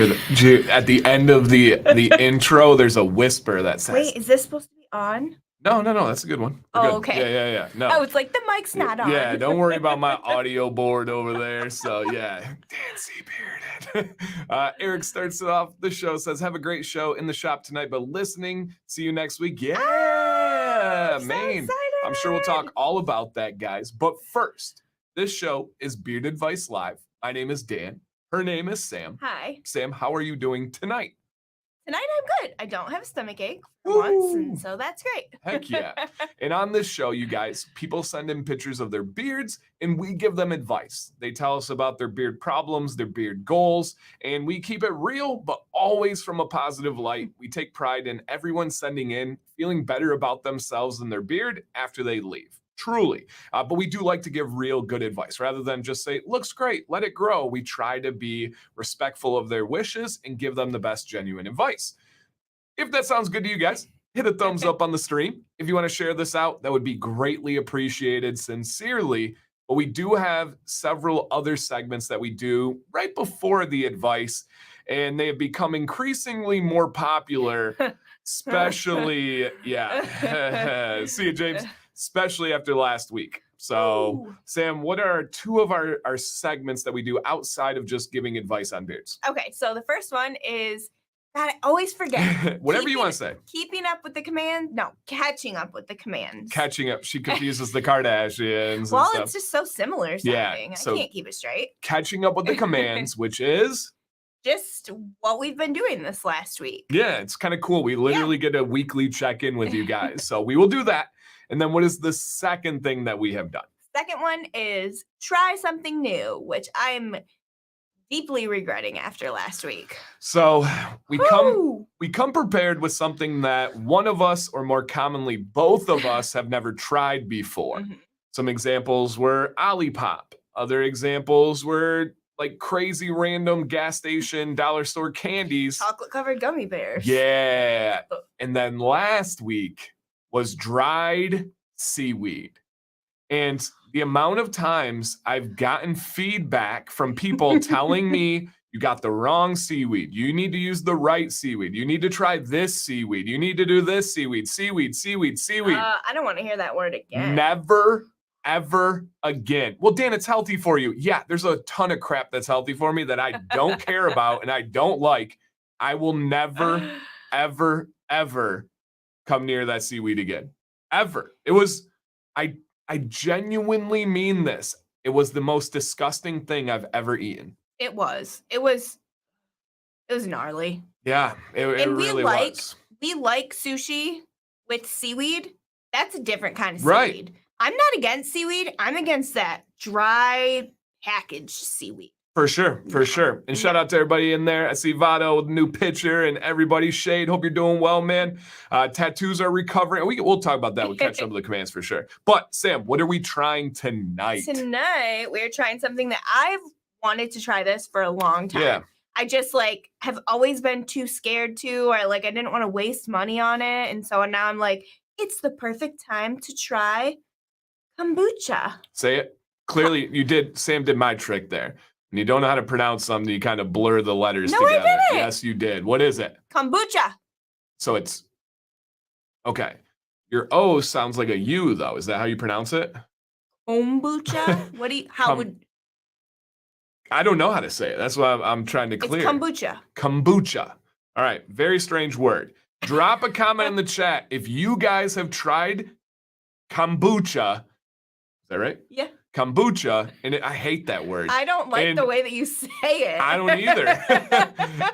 At the end of the intro, there's a whisper that says, "Wait, is this supposed to be on?" No, that's a good one. We're good. Okay. Yeah. No. I was like, the mic's not on. Yeah, don't worry about my audio board over there. So, yeah, Dancy bearded. Eric starts it off. The show says, have a great show in the shop tonight, but listening. See you next week. Yeah, I'm man. so I'm sure we'll talk all about that, guys. But first, this show is Beard Advice Live. My name is Dan. Her name is Sam. Hi. Sam, how are you doing tonight? Tonight I'm good. I don't have a stomach ache for once, and so that's great. Heck yeah. And on this show, you guys, people send in pictures of their beards, and we give them advice. They tell us about their beard problems, their beard goals, and we keep it real, but always from a positive light. We take pride in everyone sending in, feeling better about themselves and their beard after they leave. Truly. But we do like to give real good advice rather than just say, looks great, let it grow. We try to be respectful of their wishes and give them the best genuine advice. If that sounds good to you guys, hit a thumbs up on the stream. If you want to share this out, that would be greatly appreciated, sincerely. But we do have several other segments that we do right before the advice, and they have become increasingly more popular, especially, yeah. See you, James. Especially after last week. So, ooh. Sam, what are two of our segments that we do outside of just giving advice on beards? Okay, so the first one is, God, I always forget. Whatever you want to say. Keeping up with the commands? No, catching up with the commands. Catching up. She confuses the Kardashians. Well, and stuff. It's just so similar sounding. Yeah, so I can't keep it straight. Catching up with the commands, which is? Just what we've been doing this last week. Yeah, it's kind of cool. We literally get a weekly check-in with you guys. So we will do that. And then what is the second thing that we have done? Second one is try something new, which I'm deeply regretting after last week. So we come prepared with something that one of us, or more commonly both of us, have never tried before. Mm-hmm. Some examples were Olipop. Other examples were like crazy random gas station dollar store candies. Chocolate covered gummy bears. Yeah. And then last week was dried seaweed. And the amount of times I've gotten feedback from people telling me, you got the wrong seaweed. You need to use the right seaweed. You need to try this seaweed. You need to do this seaweed. Seaweed. I don't want to hear that word again. Never, ever again. Well, Dan, it's healthy for you. Yeah, there's a ton of crap that's healthy for me that I don't care about and I don't like. I will never, ever come near that seaweed again. Ever. It was, I genuinely mean this. It was the most disgusting thing I've ever eaten. It was gnarly. Yeah, it really was. We like sushi with seaweed. That's a different kind of seaweed. Right. I'm not against seaweed. I'm against that dry packaged seaweed. For sure. And shout out to everybody in there. I see Vado with a new picture and everybody. Shade, hope you're doing well, man. Tattoos are recovering. We'll talk about that. We'll catch up with the commands for sure. But Sam, what are we trying tonight? Tonight, we're trying something that I've wanted to try this for a long time. Yeah. I just have always been too scared to, or I didn't want to waste money on it. And so now I'm like, it's the perfect time to try kombucha. Say it. Clearly, you did. Sam did my trick there. And you don't know how to pronounce something, you kind of blur the letters together. I didn't. Yes, you did. What is it? Kombucha. So it's, okay. Your O sounds like a U, though. Is that how you pronounce it? Kombucha? I don't know how to say it. That's why I'm trying to clear. It's kombucha. Kombucha. All right. Very strange word. Drop a comment in the chat if you guys have tried kombucha. Is that right? Yeah. Kombucha, and I hate that word. I don't like the way that you say it. I don't either.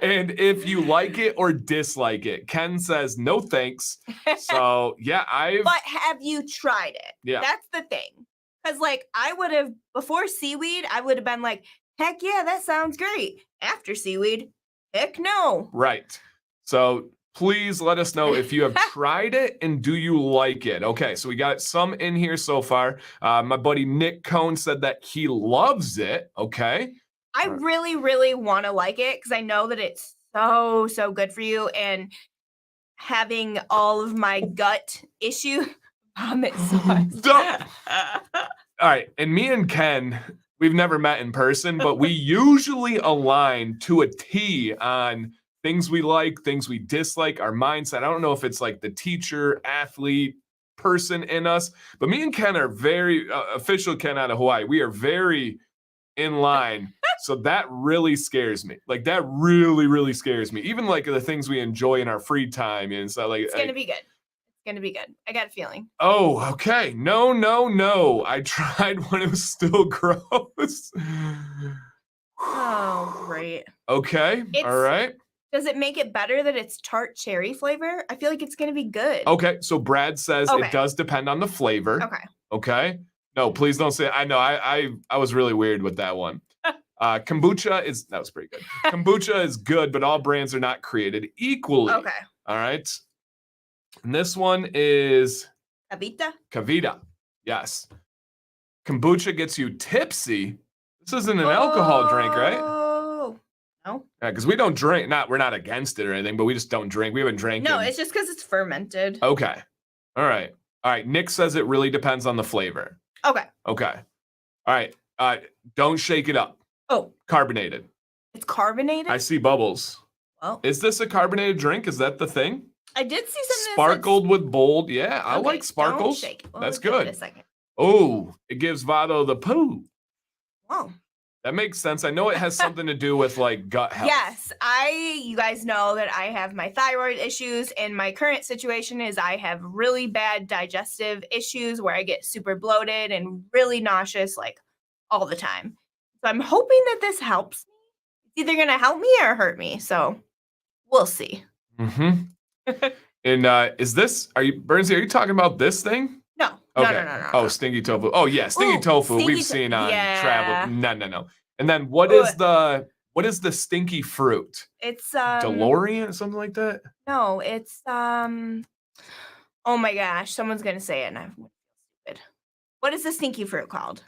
And if you like it or dislike it, Ken says no thanks. So yeah, But have you tried it? Yeah. That's the thing. Because I would have, before seaweed, I would have been like, heck yeah, that sounds great. After seaweed, heck no. Right. So please let us know if you have tried it and do you like it. Okay, so we got some in here so far. My buddy Nick Cohn said that he loves it. Okay. I really, really want to like it because I know that it's so good for you. And having all of my gut issue vomit sauce. All right, and me and Ken, we've never met in person, but we usually align to a T on things we like, things we dislike, our mindset. I don't know if it's like the teacher, athlete, person in us, but me and Ken are very official Ken out of Hawaii. We are very in line. So that really scares me. Like that really, really scares me. Even like the things we enjoy in our free time. And so like It's gonna be good. It's gonna be good. I got a feeling. oh, okay. No. I tried when it was still gross. Oh, great. Okay. All right. Does it make it better that it's tart cherry flavor? I feel like it's gonna be good. Okay. So Brad says Okay. it does depend on the flavor. Okay. Okay. No, please don't say. I know. I was really weird with that one. Kombucha is that was pretty good. Kombucha is good, but all brands are not created equally. Okay. All right. And this one is Kavita. Kavita. Yes. Kombucha gets you tipsy. This isn't an alcohol drink, right? Oh. No. Yeah, because we don't drink. We're not against it or anything, but we just don't drink. We haven't drank. No, it's just because it's fermented. Okay. All right. Nick says it really depends on the flavor. Okay. Okay. All right. Don't shake it up. Oh. Carbonated. It's carbonated? I see bubbles. Well. Is this a carbonated drink? Is that the thing? I did see something sparkled with bold. Yeah, I like sparkles. Don't shake. Well, that's let's give it good. a second. Oh, it gives Vado the poo. Wow. That makes sense. I know it has something to do with like gut health. Yes, you guys know that I have my thyroid issues, and my current situation is I have really bad digestive issues where I get super bloated and really nauseous like all the time. So I'm hoping that this helps me. It's either going to help me or hurt me. So we'll see. Mm-hmm. And is this, Bernsey, are you talking about this thing? No. Okay. No. Oh, stinky tofu. Oh yeah, stinky tofu we've seen on travel. No. And then what is the stinky fruit? It's DeLorean or something like that? No, it's oh my gosh, someone's gonna say it and I'm stupid. What is the stinky fruit called?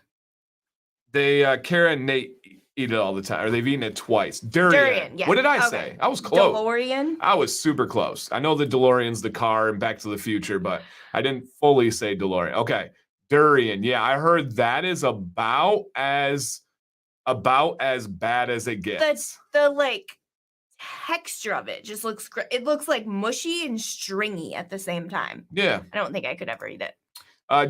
Kara and Nate eat it all the time, or they've eaten it twice. Durian. Yeah. What did I say? I was close. DeLorean? I was super close. I know the DeLorean's the car and Back to the Future, but I didn't fully say DeLorean. Okay. Durian. Yeah, I heard that is about as bad as it gets. The like texture of it just looks great. It looks like mushy and stringy at the same time. Yeah. I don't think I could ever eat it.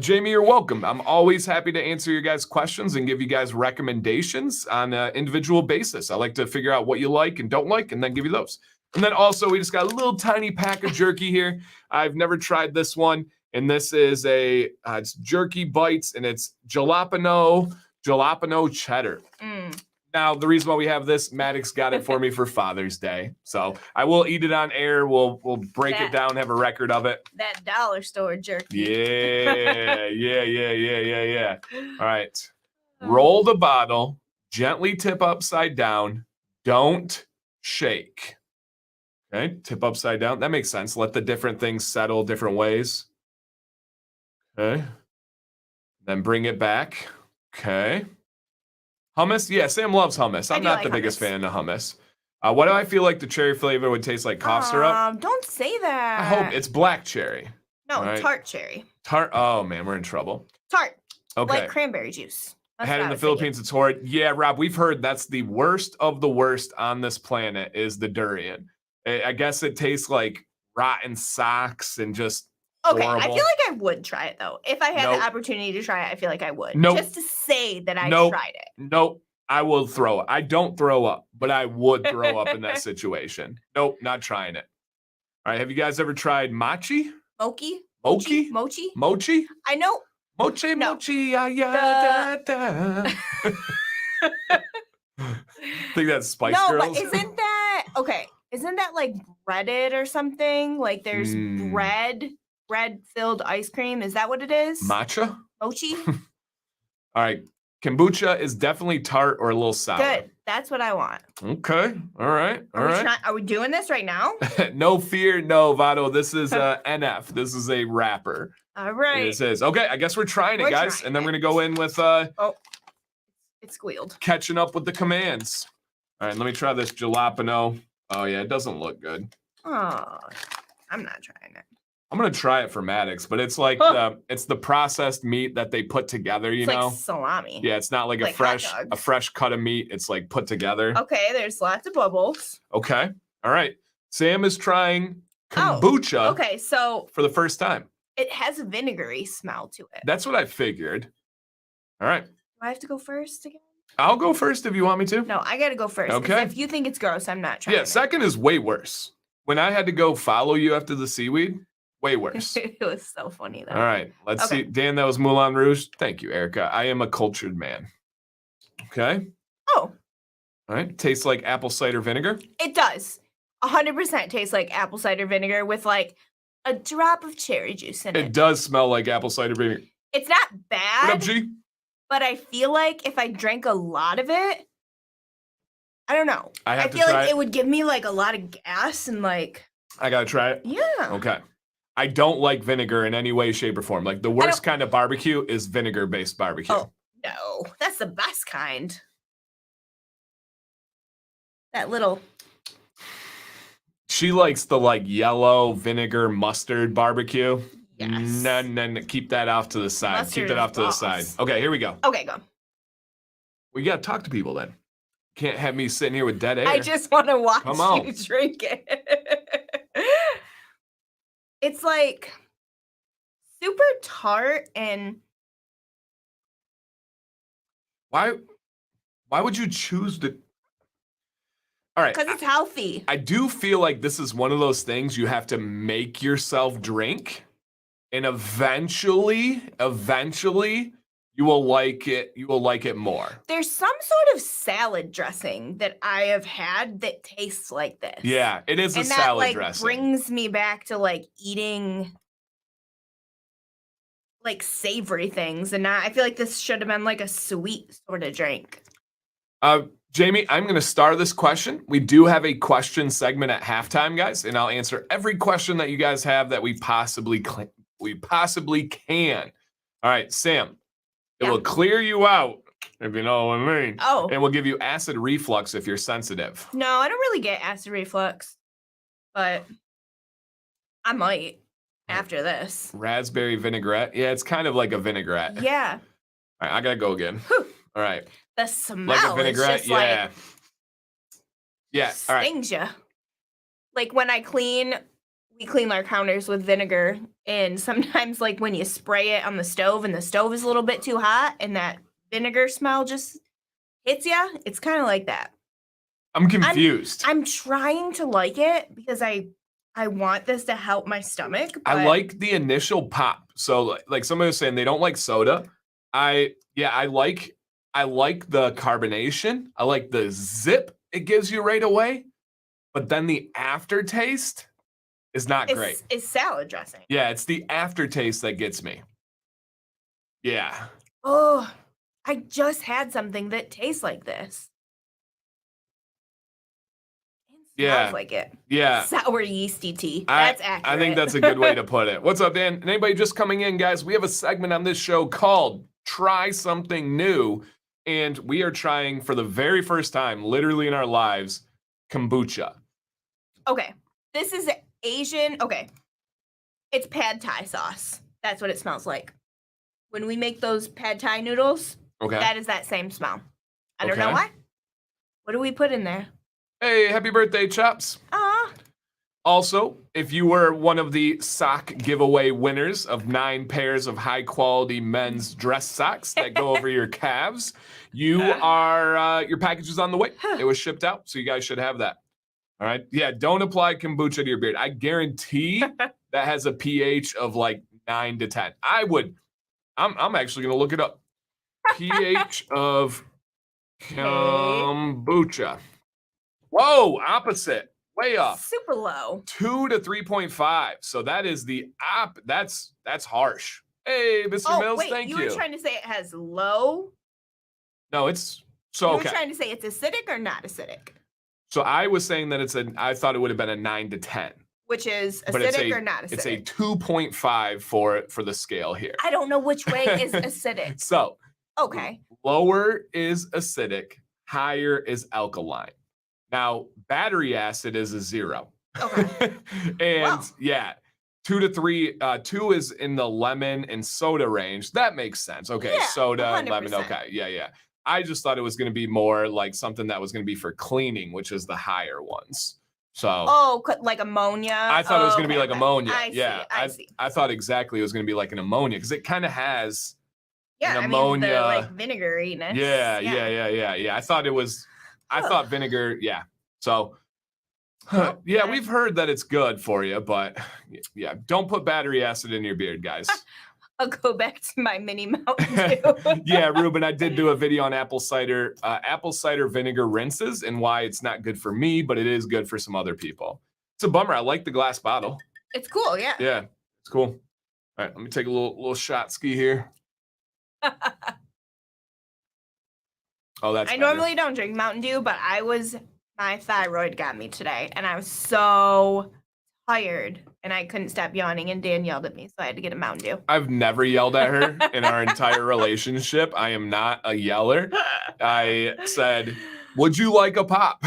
Jamie, you're welcome. I'm always happy to answer your guys' questions and give you guys recommendations on an individual basis. I like to figure out what you like and don't like and then give you those. And then also, we just got a little tiny pack of jerky here. I've never tried this one. And this is it's jerky bites, and it's jalapeno cheddar. Now, the reason why we have this, Maddox got it for me for Father's Day. So I will eat it on air. We'll break it down, have a record of it. That dollar store jerky. Yeah. All right. Roll the bottle, gently tip upside down. Don't shake. Okay, tip upside down. That makes sense. Let the different things settle different ways. Okay. Then bring it back. Okay. Hummus? Yeah, Sam loves hummus. I'm not the biggest fan of hummus. What do I feel like the cherry flavor would taste like? Cough syrup? Don't say that. I hope it's black cherry. No, right. Tart cherry. Tart? Oh, man, we're in trouble. Tart. Okay. Like cranberry juice. I had it in the Philippines. It's horrid. Yeah, Rob, we've heard that's the worst of the worst on this planet is the durian. I guess it tastes like rotten socks and just horrible. I feel like I would try it, though. If I had the opportunity to try it, I feel like I would. Just to say that I tried it. Nope. I will throw it. I don't throw up, but I would throw up in that situation. Nope, not trying it. All right, have you guys ever tried mochi? Mochi? I know. Mochi, I think that's Spice Girls. No, but isn't that like breaded or something? Like there's bread-filled ice cream. Is that what it is? Matcha? Mochi? All right. Kombucha is definitely tart or a little sour. Good. That's what I want. Okay. All right. Are we doing this right now? No fear. No, Vado. This is NF. This is a rapper. All right. It says, okay, I guess we're trying it, guys. And then we're going to go in with it squealed. Catching up with the commands. All right, let me try this jalapeno. Oh, yeah, it doesn't look good. Oh, I'm not trying it. I'm gonna try it for Maddox, but it's like it's the processed meat that they put together, you It's know? like salami. Yeah, it's not like, Like hot a dogs. fresh cut of meat. It's like put together. Okay, there's lots of bubbles. Okay. All right. Sam is trying Oh, kombucha okay, so for the first time. it has a vinegary smell to it. That's what I figured. All right. Do I have to go first again? I'll go first if you want me to. No, I gotta go first. 'Cause Okay. if you think it's gross, I'm not trying Yeah, it. second is way worse. When I had to go follow you after the seaweed, way worse. It was so funny though. All right. Let's Okay. see. Dan, that was Moulin Rouge. Thank you, Erica. I am a cultured man. Okay. Oh, All right. Tastes like apple cider vinegar. it does. 100% tastes like apple cider vinegar with like a drop of cherry juice in It it. does smell like apple cider vinegar. It's not What up, bad, G? but I feel like if I drank a lot of it, I don't know. I have I to feel try like it. it would give me like a lot of gas and like, I gotta try it. yeah. Okay. I don't like vinegar in any way, shape, or form. Like the worst kind of barbecue is vinegar-based barbecue. Oh, no, that's the best kind. That little, She likes the like yellow vinegar mustard barbecue. yes. No. Keep that off to the side. Mustard Keep that is off to the side. boss. Okay, here we go. Okay, go. We gotta talk to people then. Can't have me sitting here with dead air. I just want to watch Come on. you drink it. It's like super tart and Why would you choose to? All right. because it's healthy. I do feel like this is one of those things you have to make yourself drink, and eventually, you will like it. You will like it more. There's some sort of salad dressing that I have had that tastes like this. Yeah, it is a And that salad like dressing. brings me back to like eating like savory things, and I feel like this should have been like a sweet sort of drink. Jamie, I'm going to start this question. We do have a question segment at halftime, guys, and I'll answer every question that you guys have that we possibly can. All right, Sam, it Yeah. will clear you out, if you know what I mean. Oh. And we'll give you acid reflux if you're sensitive. No, I don't really get acid reflux, but I might after this. Raspberry vinaigrette. Yeah, it's kind of like a vinaigrette. Yeah. All right, I got to go again. Whew. All right. The smell Like a is vinaigrette? just Yeah. like Yeah. All right. stings you. Like when we clean our counters with vinegar, and sometimes like when you spray it on the stove and the stove is a little bit too hot and that vinegar smell just hits you, it's kind of like that. I'm confused. I'm trying to like it because I want this to help my stomach. But I like the initial pop. So like somebody was saying they don't like soda. I like the carbonation. I like the zip it gives you right away. But then the aftertaste is not great. It's salad dressing. Yeah, it's the aftertaste that gets me. Yeah. Oh, I just had something that tastes like this. It Yeah. smells like it. Yeah. Sour yeasty tea. That's accurate. I think that's a good way to put it. What's up, Dan? And anybody just coming in, guys, we have a segment on this show called Try Something New. And we are trying for the very first time, literally in our lives, kombucha. Okay. This is Asian. Okay. It's pad thai sauce. That's what it smells like. When we make those pad thai noodles, Okay. that is that same smell. I don't know Okay. why. What do we put in there? Hey, happy birthday, Chops. Ah, Also, if you were one of the sock giveaway winners of 9 pairs of high quality men's dress socks that go over your calves, you are your package is on the way. It was shipped out, so you guys should have that. All right. Yeah, don't apply kombucha to your beard. I guarantee that has a pH of like 9 to 10. I'm actually gonna look it up. pH of kombucha. Whoa, opposite. Way off. super low. 2 to 3.5. So that is the that's harsh. Hey, Mr. Oh, Mills, wait, thank you you. were trying to say it has low? No, it's so You okay. were trying to say it's acidic or not acidic? So I was saying that I thought it would have been a 9 to 10. Which is But it's acidic a- or not acidic? It's a 2.5 for the scale here. I don't know which way is acidic. So Okay. lower is acidic, higher is alkaline. Now, battery acid is a 0. Okay. And Wow. yeah, 2 to 3. 2 is in the lemon and soda range. That makes sense. Okay, Yeah, soda and lemon. 100%. Okay, yeah. I just thought it was going to be more like something that was going to be for cleaning, which is the higher ones. So like ammonia. I thought it was going to be like ammonia. I see. I thought exactly it was going to be like an ammonia because it kind of has Yeah, an I mean the ammonia. like vinegariness. Yeah. I thought it was. I thought vinegar. Yeah. So. Yeah, we've heard that it's good for you, but yeah, don't put battery acid in your beard, guys. I'll go back to my mini Mountain Dew. Yeah, Ruben, I did do a video on apple cider vinegar rinses and why it's not good for me, but it is good for some other people. It's a bummer. I like the glass bottle. It's cool, yeah. Yeah, it's cool. All right, let me take a little shot ski here. Oh, that's. I normally don't drink Mountain Dew, but my thyroid got me today, and I was so tired, and I couldn't stop yawning, and Dan yelled at me, so I had to get a Mountain Dew. I've never yelled at her in our entire relationship. I am not a yeller. I said, "Would you like a pop?"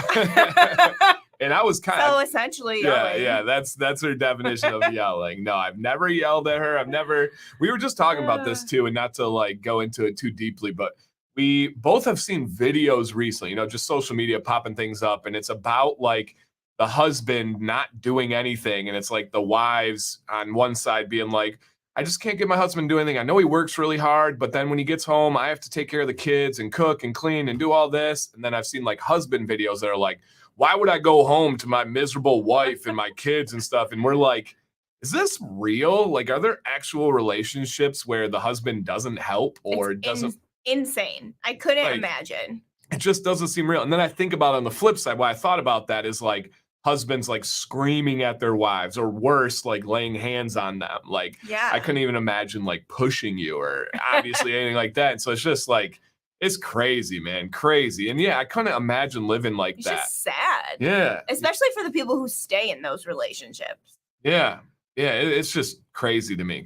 And I was kind of. So essentially yelling. Yeah, that's her definition of yelling. No, I've never yelled at her. We were just talking about this too, and not to like go into it too deeply, but we both have seen videos recently, just social media popping things up, and it's about like the husband not doing anything, and it's like the wives on one side being like, I just can't get my husband to do anything. I know he works really hard, but then when he gets home, I have to take care of the kids and cook and clean and do all this. And then I've seen like husband videos that are like, why would I go home to my miserable wife and my kids and stuff? And we're like, is this real? Like, are there actual relationships where the husband doesn't help or doesn't? Insane. I couldn't imagine. It just doesn't seem real. And then I think about on the flip side, why I thought about that is like husbands like screaming at their wives or worse, like laying hands on them. Like, I couldn't even imagine like pushing you or obviously anything like that. And so it's just like, it's crazy, man. Crazy. And yeah, I couldn't imagine living like that. It's just sad. Yeah. Especially for the people who stay in those relationships. Yeah. It's just crazy to me.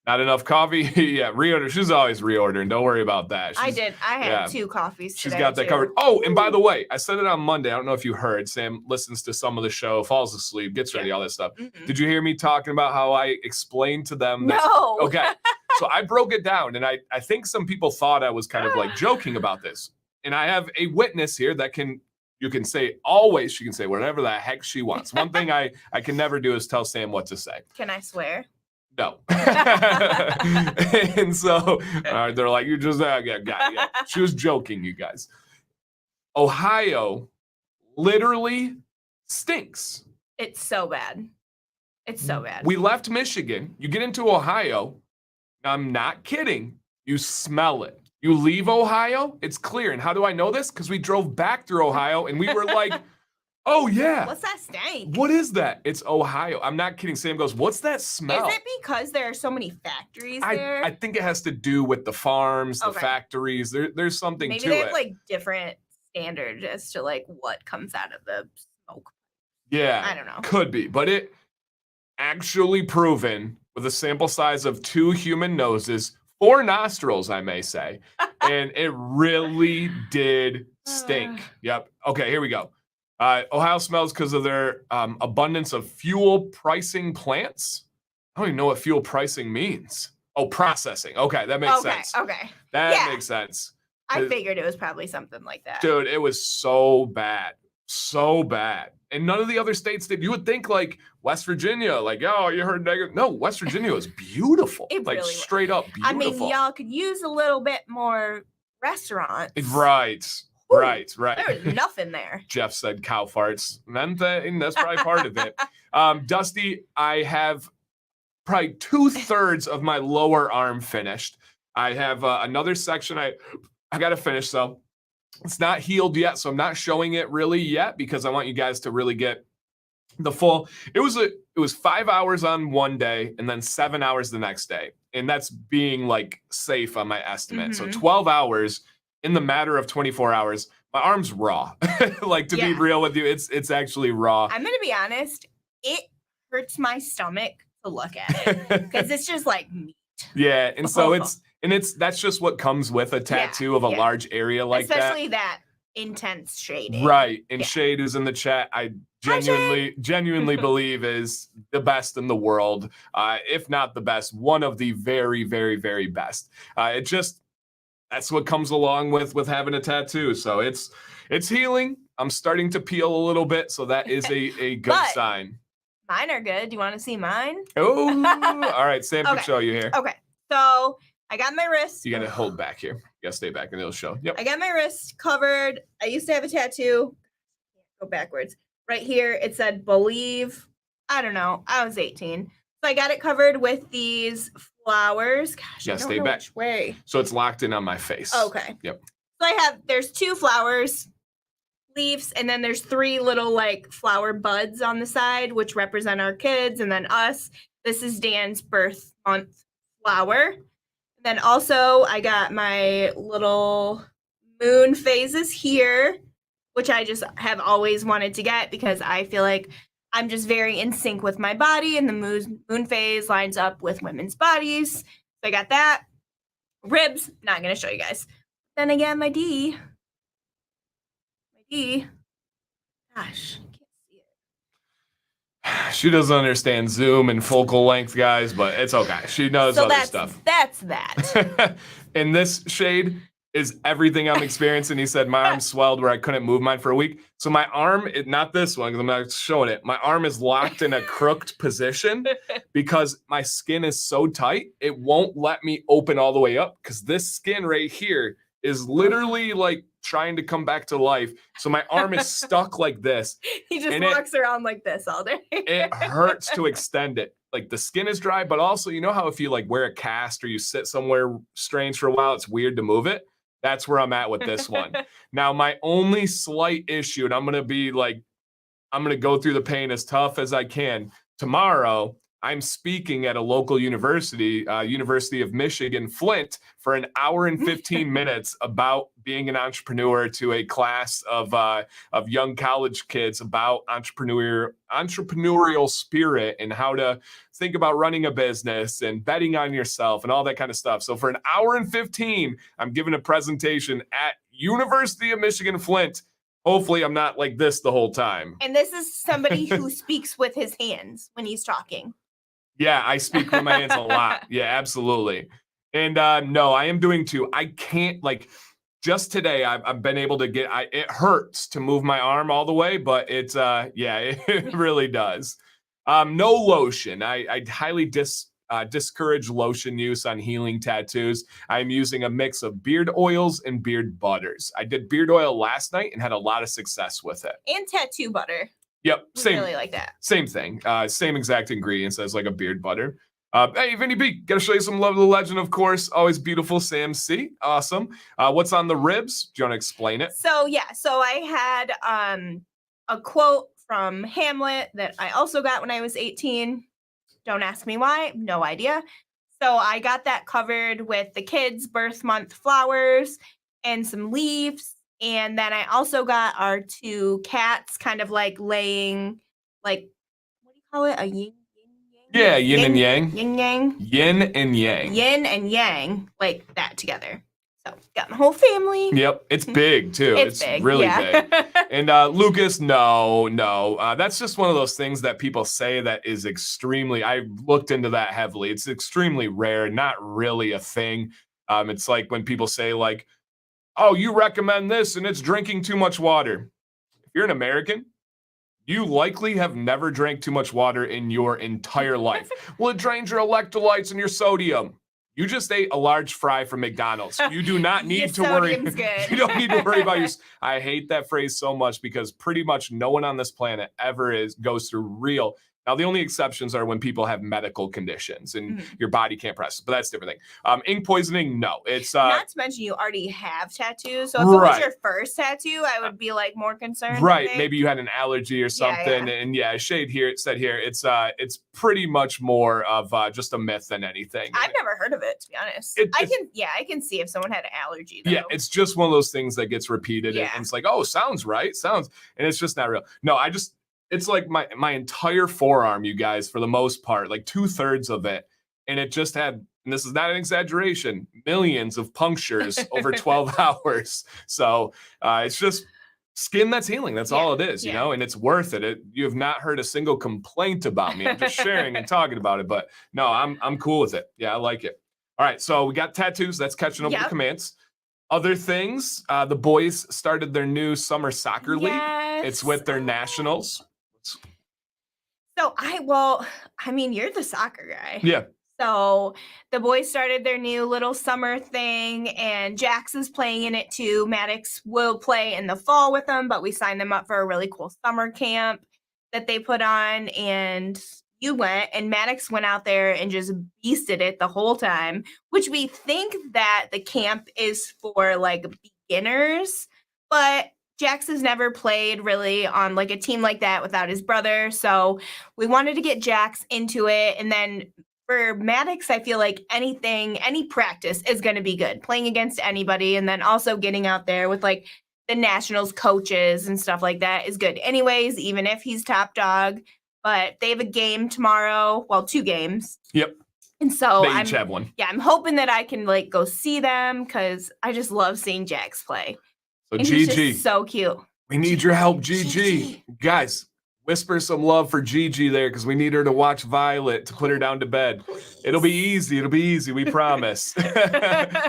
Not enough coffee? Yeah, reorder. She's always reordering. Don't worry about that. I had 2 coffees today. She's got that covered. Oh, and by the way, I said it on Monday. I don't know if you heard. Sam listens to some of the show, falls asleep, gets ready, all that stuff. Mm-hmm. Did you hear me talking about how I explained to them that? No. Okay. So I broke it down, and I think some people thought I was kind of like joking about this. And I have a witness here that you can say always, she can say whatever the heck she wants. One thing I can never do is tell Sam what to say. Can I swear? No. And so they're like, you just, yeah. She was joking, you guys. Ohio literally stinks. It's so bad. We left Michigan. You get into Ohio. I'm not kidding. You smell it. You leave Ohio, it's clear. And how do I know this? Because we drove back through Ohio and we were like, oh, yeah. What's that stank? What is that? It's Ohio. I'm not kidding. Sam goes, what's that smell? Is it because there are so many factories there? I think it has to do with the farms, the factories. There's something to it. Maybe they have like different standards as to like what comes out of the smoke. Yeah. I don't know. Could be. But it actually proven with a sample size of 2 human noses, 4 nostrils, I may say. And it really did stink. Yep. Okay, here we go. Ohio smells because of their abundance of fuel pricing plants. I don't even know what fuel pricing means. Oh, processing. Okay, that makes sense. Okay. That makes sense. I figured it was probably something like that. Dude, it was so bad. So bad. And none of the other states did. You would think like West Virginia, like, oh, you heard negative. No, West Virginia was beautiful. It like really straight up beautiful. I mean, y'all could use a little bit more restaurants. Right. Ooh, Right. There was nothing there. Jeff said cow farts. And that's probably part of it. Dusty, I have probably 2/3 of my lower arm finished. I have another section I got to finish. So it's not healed yet. So I'm not showing it really yet because I want you guys to really get the full. It was 5 hours on one day and then 7 hours the next day. And that's being like safe on my estimate. Mm-hmm. So 12 hours. In the matter of 24 hours, my arm's raw. Like, to be real with you, it's actually raw. I'm going to be honest. It hurts my stomach to look at it because it's just like meat. Yeah. And so that's just what comes with a tattoo of a large area like Especially that intense shading. Right. And Yeah. Shade is in the chat. I Hi, genuinely believe is the best in the world. If not the best, one of the very, very, very best. That's what comes along with having a tattoo. So it's healing. I'm starting to peel a little bit. So that is a good But sign. Mine are good. Do you want to see mine? Oh, all right. Sam can show you here. Okay. So I got my wrist. You got to hold back here. You got to stay back and it'll show. Yep. I got my wrist covered. I used to have a tattoo. Go backwards. Right here, it said believe. I don't know. I was 18. So I got it covered with these flowers. Gosh, Yeah, I don't stay know back. which way. So it's locked in on my face. Okay. Yep. So there's 2 flowers, leaves, and then there's 3 little like flower buds on the side, which represent our kids and then us. This is Dan's birth month flower. Then also I got my little moon phases here, which I just have always wanted to get because I feel like I'm just very in sync with my body, and the moon phase lines up with women's bodies. So I got that. Ribs, not going to show you guys. Then I got my D. My D. Gosh, I can't see it. She doesn't understand zoom and focal length, guys, but it's okay. She knows So other stuff. That's that. In this shade is everything I'm experiencing. He said my arm swelled where I couldn't move mine for a week. So my arm, not this one because I'm not showing it. My arm is locked in a crooked position because my skin is so tight. It won't let me open all the way up because this skin right here is literally like trying to come back to life. So my arm is stuck like this. He just walks around like this all day. It hurts to extend it. Like the skin is dry, but also, you know how if you like wear a cast or you sit somewhere strange for a while, it's weird to move it. That's where I'm at with this one. Now, my only slight issue, and I'm going to go through the pain as tough as I can. Tomorrow, I'm speaking at a local university, University of Michigan, Flint, for an hour and 15 minutes about being an entrepreneur to a class of young college kids about entrepreneurial spirit and how to think about running a business and betting on yourself and all that kind of stuff. So for an hour and 15, I'm giving a presentation at University of Michigan, Flint. Hopefully I'm not like this the whole time. And this is somebody who speaks with his hands when he's talking. Yeah, I speak with my hands a lot. Yeah, absolutely. And no, I am doing 2. I can't just today I've been able to it hurts to move my arm all the way, but it's it really does. No lotion. I highly discourage lotion use on healing tattoos. I'm using a mix of beard oils and beard butters. I did beard oil last night and had a lot of success with it. And tattoo butter. Yep, same. Really like that. Same thing. Same exact ingredients as like a beard butter. Hey, Vinny B, gotta show you some love of the legend, of course. Always beautiful, Sam C. Awesome. What's on the ribs? Do you want to explain it? So I had a quote from Hamlet that I also got when I was 18. Don't ask me why, no idea. So I got that covered with the kids' birth month flowers and some leaves. And then I also got our 2 cats kind of like laying, like, what do you call it? A yin yang? Yeah, yin and yang. Yin yang. Yin and yang. Yin and yang, like that together. So got my whole family. Yep, it's big too. It's big, really yeah. big. And Lucas, no. That's just one of those things that people say that is extremely, I looked into that heavily. It's extremely rare, not really a thing. It's like when people say like, oh, you recommend this and it's drinking too much water. If you're an American, you likely have never drank too much water in your entire life. Well, it drains your electrolytes and your sodium. You just ate a large fry from McDonald's. You do not need to worry. Good. You don't need to worry about your. I hate that phrase so much because pretty much no one on this planet ever goes through real. Now, the only exceptions are when people have medical conditions and your body can't process, but that's a different thing. Ink poisoning, no. It's not to mention you already have tattoos. So if it was your first tattoo, I would be like more concerned. Right. Maybe you had an allergy or something. Yeah. And Shade here, it said here, it's pretty much more of just a myth than anything. I've never heard of it, to be honest. I can see if someone had an allergy, though. Yeah, it's just one of those things that gets repeated and it's like, oh, sounds right. And it's just not real. No, it's like my entire forearm, you guys, for the most part, like 2/3 of it. And it just had and this is not an exaggeration, millions of punctures over 12 hours. So it's just skin that's healing. That's all it is, you know, and it's worth it. You have not heard a single complaint about me. I'm just sharing and talking about it, but no, I'm cool with it. Yeah, I like it. All right, so we got tattoos. That's catching up with the commands. Other things, the boys started their new summer soccer league. It's with their nationals. So you're the soccer guy. Yeah. So the boys started their new little summer thing, and Jax is playing in it too. Maddox will play in the fall with them, but we signed them up for a really cool summer camp that they put on, and you went, and Maddox went out there and just beasted it the whole time, which we think that the camp is for like beginners, but Jax has never played really on like a team like that without his brother. So we wanted to get Jax into it. And then for Maddox, I feel like any practice is going to be good, playing against anybody. And then also getting out there with like the Nationals coaches and stuff like that is good anyways, even if he's top dog. But they have a game tomorrow. Well, 2 games. Yep. And so they each have one. Yeah, I'm hoping that I can like go see them because I just love seeing Jax play. So and Gigi, he's just so cute. We need your help, Gigi. Guys, whisper some love for Gigi there because we need her to watch Violet to put her down to bed. Please. It'll be easy. We promise.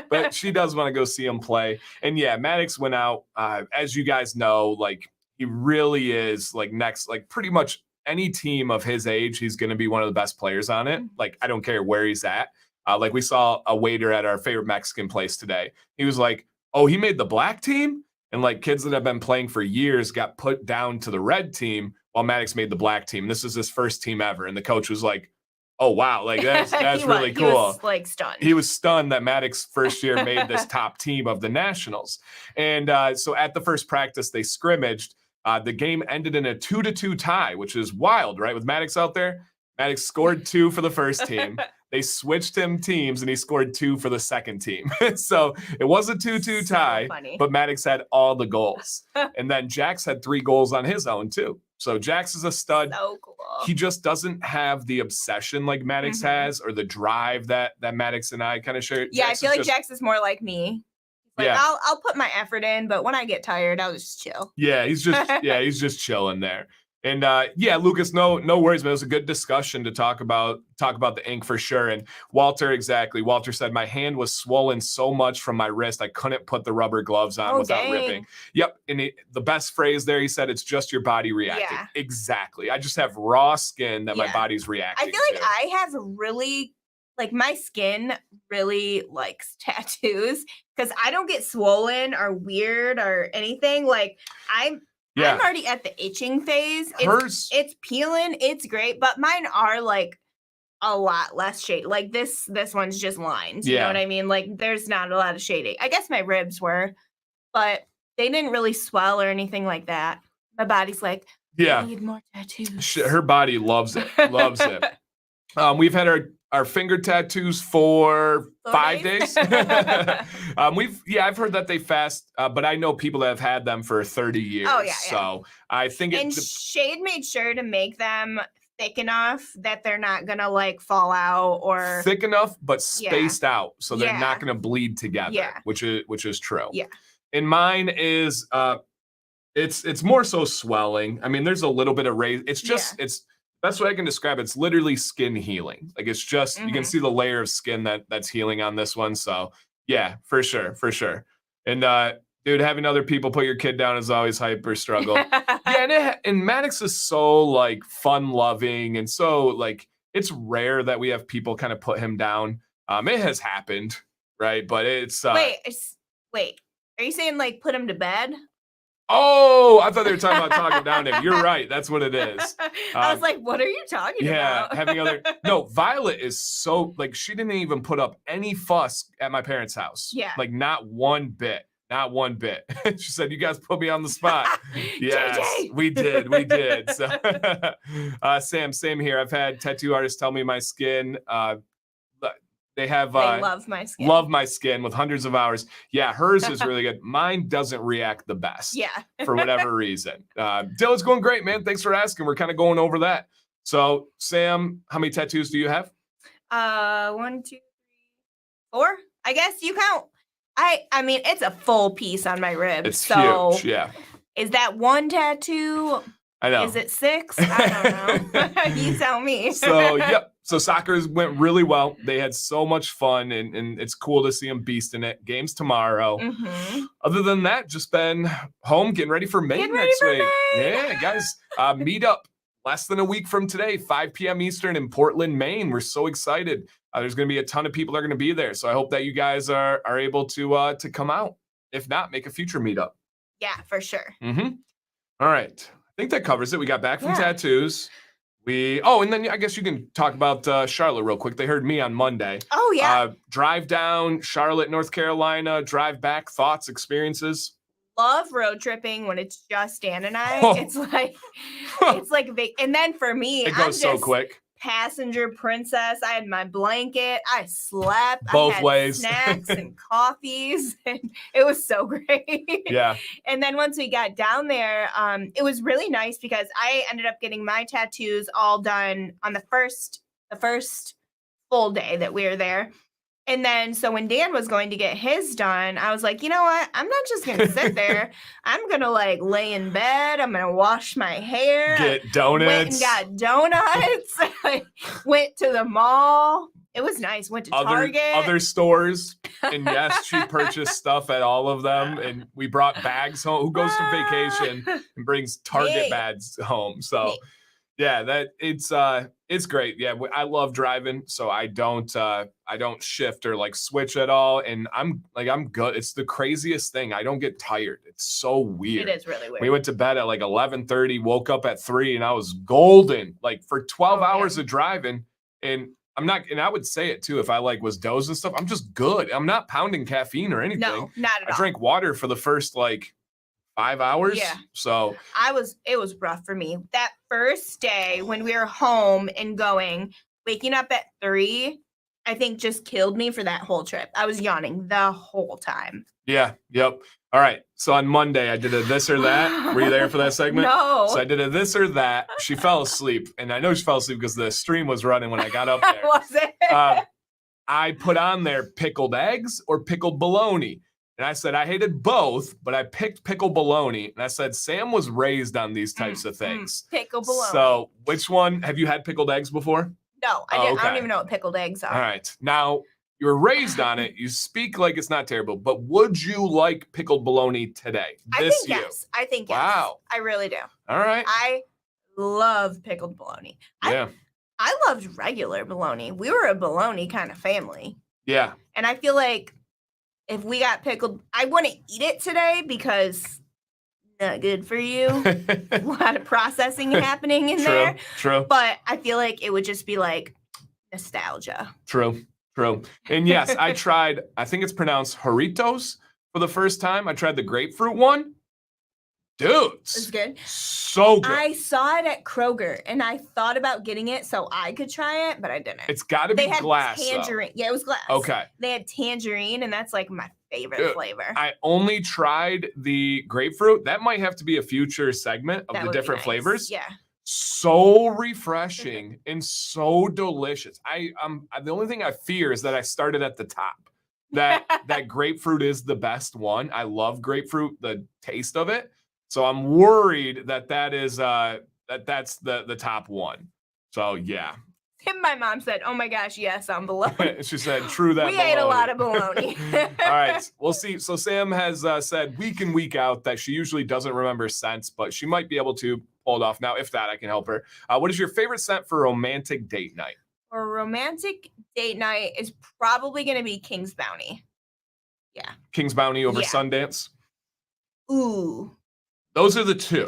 But she does want to go see him play. And yeah, Maddox went out. As you guys know, like he really is like next, like pretty much any team of his age, he's going to be one of the best players on it. Like I don't care where he's at. Like we saw a waiter at our favorite Mexican place today. He was like, "Oh, he made the black team?" And like kids that have been playing for years got put down to the red team while Maddox made the black team. This is his first team ever. And the coach was like, "Oh, wow. Like that's really cool." He was like stunned. He was stunned that Maddox first year made this top team of the Nationals. And so at the first practice, they scrimmaged. The game ended in a 2-2 tie, which is wild, right? With Maddox out there, Maddox scored 2 for the first team. They switched him teams and he scored 2 for the second team. So it was a 2-2 tie, but Maddox had all the goals. And then Jax had 3 goals on his own too. So Jax is a stud. So cool. He just doesn't have the obsession like Maddox has or the drive that Maddox and I kind of share. Yeah, I feel like Jax is more like me. Like, I'll put my effort in, but when I get tired, I'll just chill. Yeah, he's just chilling there. And Lucas, no worries, man. It was a good discussion to talk about the ink for sure. And Walter said my hand was swollen so much from my wrist I couldn't put the rubber gloves on without ripping. Yep. And the best phrase there, he said, it's just your body reacting. Yeah. Exactly. I just have raw skin that my body's reacting. I feel like I have really my skin really likes tattoos because I don't get swollen or weird or anything. Like I'm already at the itching phase. It's peeling. It's great, but mine are like a lot less shade. Like this one's just lines. You know what I mean? Like there's not a lot of shading. I guess my ribs were, but they didn't really swell or anything like that. My body's like, I need more tattoos. Her body loves it. Loves it. We've had our finger tattoos for 5 days. I've heard that they fast, but I know people that have had them for 30 years. Oh, yeah. So I think Shade made sure to make them thick enough that they're not gonna like fall out or thick enough, but spaced out, so they're not gonna bleed together. Which is true. Yeah. And mine is it's more so swelling. I mean, there's a little bit of raise. It's just that's what I can describe. It's literally skin healing. Like it's just you can see the layer of skin that's healing on this one. So yeah, for sure. And dude, having other people put your kid down is always hyper struggle. And Maddox is so like fun loving and so like it's rare that we have people kind of put him down. It has happened, right? But it's wait. Are you saying like put him to bed? Oh, I thought they were talking about talking down to him. You're right. That's what it is. I was like, what are you talking about? No, Violet is so, like, she didn't even put up any fuss at my parents' house. Yeah. Like, not one bit. She said, you guys put me on the spot. Yes, JJ. we did. So, Sam, same here. I've had tattoo artists tell me my skin, they love my skin. Love my skin with hundreds of hours. Yeah, hers is really good. Mine doesn't react the best. Yeah. For whatever reason. Dylan's going great, man. Thanks for asking. We're kind of going over that. So, Sam, how many tattoos do you have? 1, 2, 3, 4. I guess you count. I mean, it's a full piece on my rib. It's so huge. Yeah. Is that 1 tattoo? I know. Is it 6? I don't know. You tell me. So, yep. So soccer went really well. They had so much fun, and it's cool to see them beasting it. Games tomorrow. Mhm. Other than that, just been home getting ready for Maine Getting ready next for week. Maine. Yeah, guys. Meet up less than a week from today, 5 p.m. Eastern in Portland, Maine. We're so excited. There's going to be a ton of people that are going to be there. So I hope that you guys are able to come out. If not, make a future meetup. Yeah, for sure. Mm-hmm. All right. I think that covers it. We got back from Yeah. tattoos. And then I guess you can talk about Charlotte real quick. They heard me on Monday. Oh, yeah. Drive down Charlotte, North Carolina, drive back, thoughts, experiences. Love road tripping when it's just Dan and I. Oh. It's like and then for me, It goes I'm so just quick. passenger princess. I had my blanket. I slept. Both I had ways. snacks and coffees, and it was so great. Yeah. And then once we got down there, it was really nice because I ended up getting my tattoos all done on the first full day that we were there. And then, so when Dan was going to get his done, I was like, you know what? I'm not just going to sit there. I'm going to lay in bed. I'm going to wash my hair. Get donuts. Went and got donuts. Went to the mall. It was nice. Went to Target. Other stores. And yes, she purchased stuff at all of them. And we brought bags home. Who goes to vacation and brings Target bags home? So yeah, it's great. Yeah, I love driving, so I don't shift or switch at all, and I'm good. It's the craziest thing. I don't get tired. It's so weird. It is really weird. We went to bed at 11:30, woke up at 3, and I was golden. For 12 hours of driving, and I would say it too if I was dozing and stuff. I'm just good. I'm not pounding caffeine or anything. No, not at all. I drank water for the first 5 hours. Yeah. So it was rough for me. That first day when we were home and waking up at 3, I think just killed me for that whole trip. I was yawning the whole time. Yeah. Yep. All right. So on Monday, I did a this or that. Were you there for that segment? No. So I did a this or that. She fell asleep. And I know she fell asleep because the stream was running when I got up there. Was it? I put on there pickled eggs or pickled bologna. And I said I hated both, but I picked pickled bologna. And I said Sam was raised on these types of things. Pickled bologna. So which one? Have you had pickled eggs before? No, I didn't. Okay. I don't even know what pickled eggs are. All right. Now, you were raised on it. You speak like it's not terrible. But would you like pickled bologna today? I think yes. I think yes. Wow. I really do. All right. I love pickled bologna. Yeah. I loved regular bologna. We were a bologna kind of family. Yeah. And I feel like if we got pickled, I wouldn't eat it today because not good for you. A lot of processing happening in there. True. But I feel like it would just be nostalgia. True. And yes, I tried, I think it's pronounced Jarritos for the first time. I tried the grapefruit one. Dude. It's good. So good. I saw it at Kroger and I thought about getting it so I could try it, but I didn't. It's got to be glass. Tangerine. Though. Yeah, it was glass. Okay. They had tangerine and that's my favorite flavor. I only tried the grapefruit. That might have to be a future segment of the different flavors. Yeah. So refreshing and so delicious. The only thing I fear is that I started at the top. That grapefruit is the best one. I love grapefruit, the taste of it. So I'm worried that is that's the top one. So yeah. And my mom said, "Oh my gosh, yes, I'm bologna." She said, "True that." We ate a lot of bologna. All right, we'll see. So Sam has said week in week out that she usually doesn't remember scents, but she might be able to pull it off now. If that, I can help her. What is your favorite scent for romantic date night? For a romantic date night is probably going to be King's Bounty. Yeah. King's Bounty over Sundance. Ooh. Those are the two.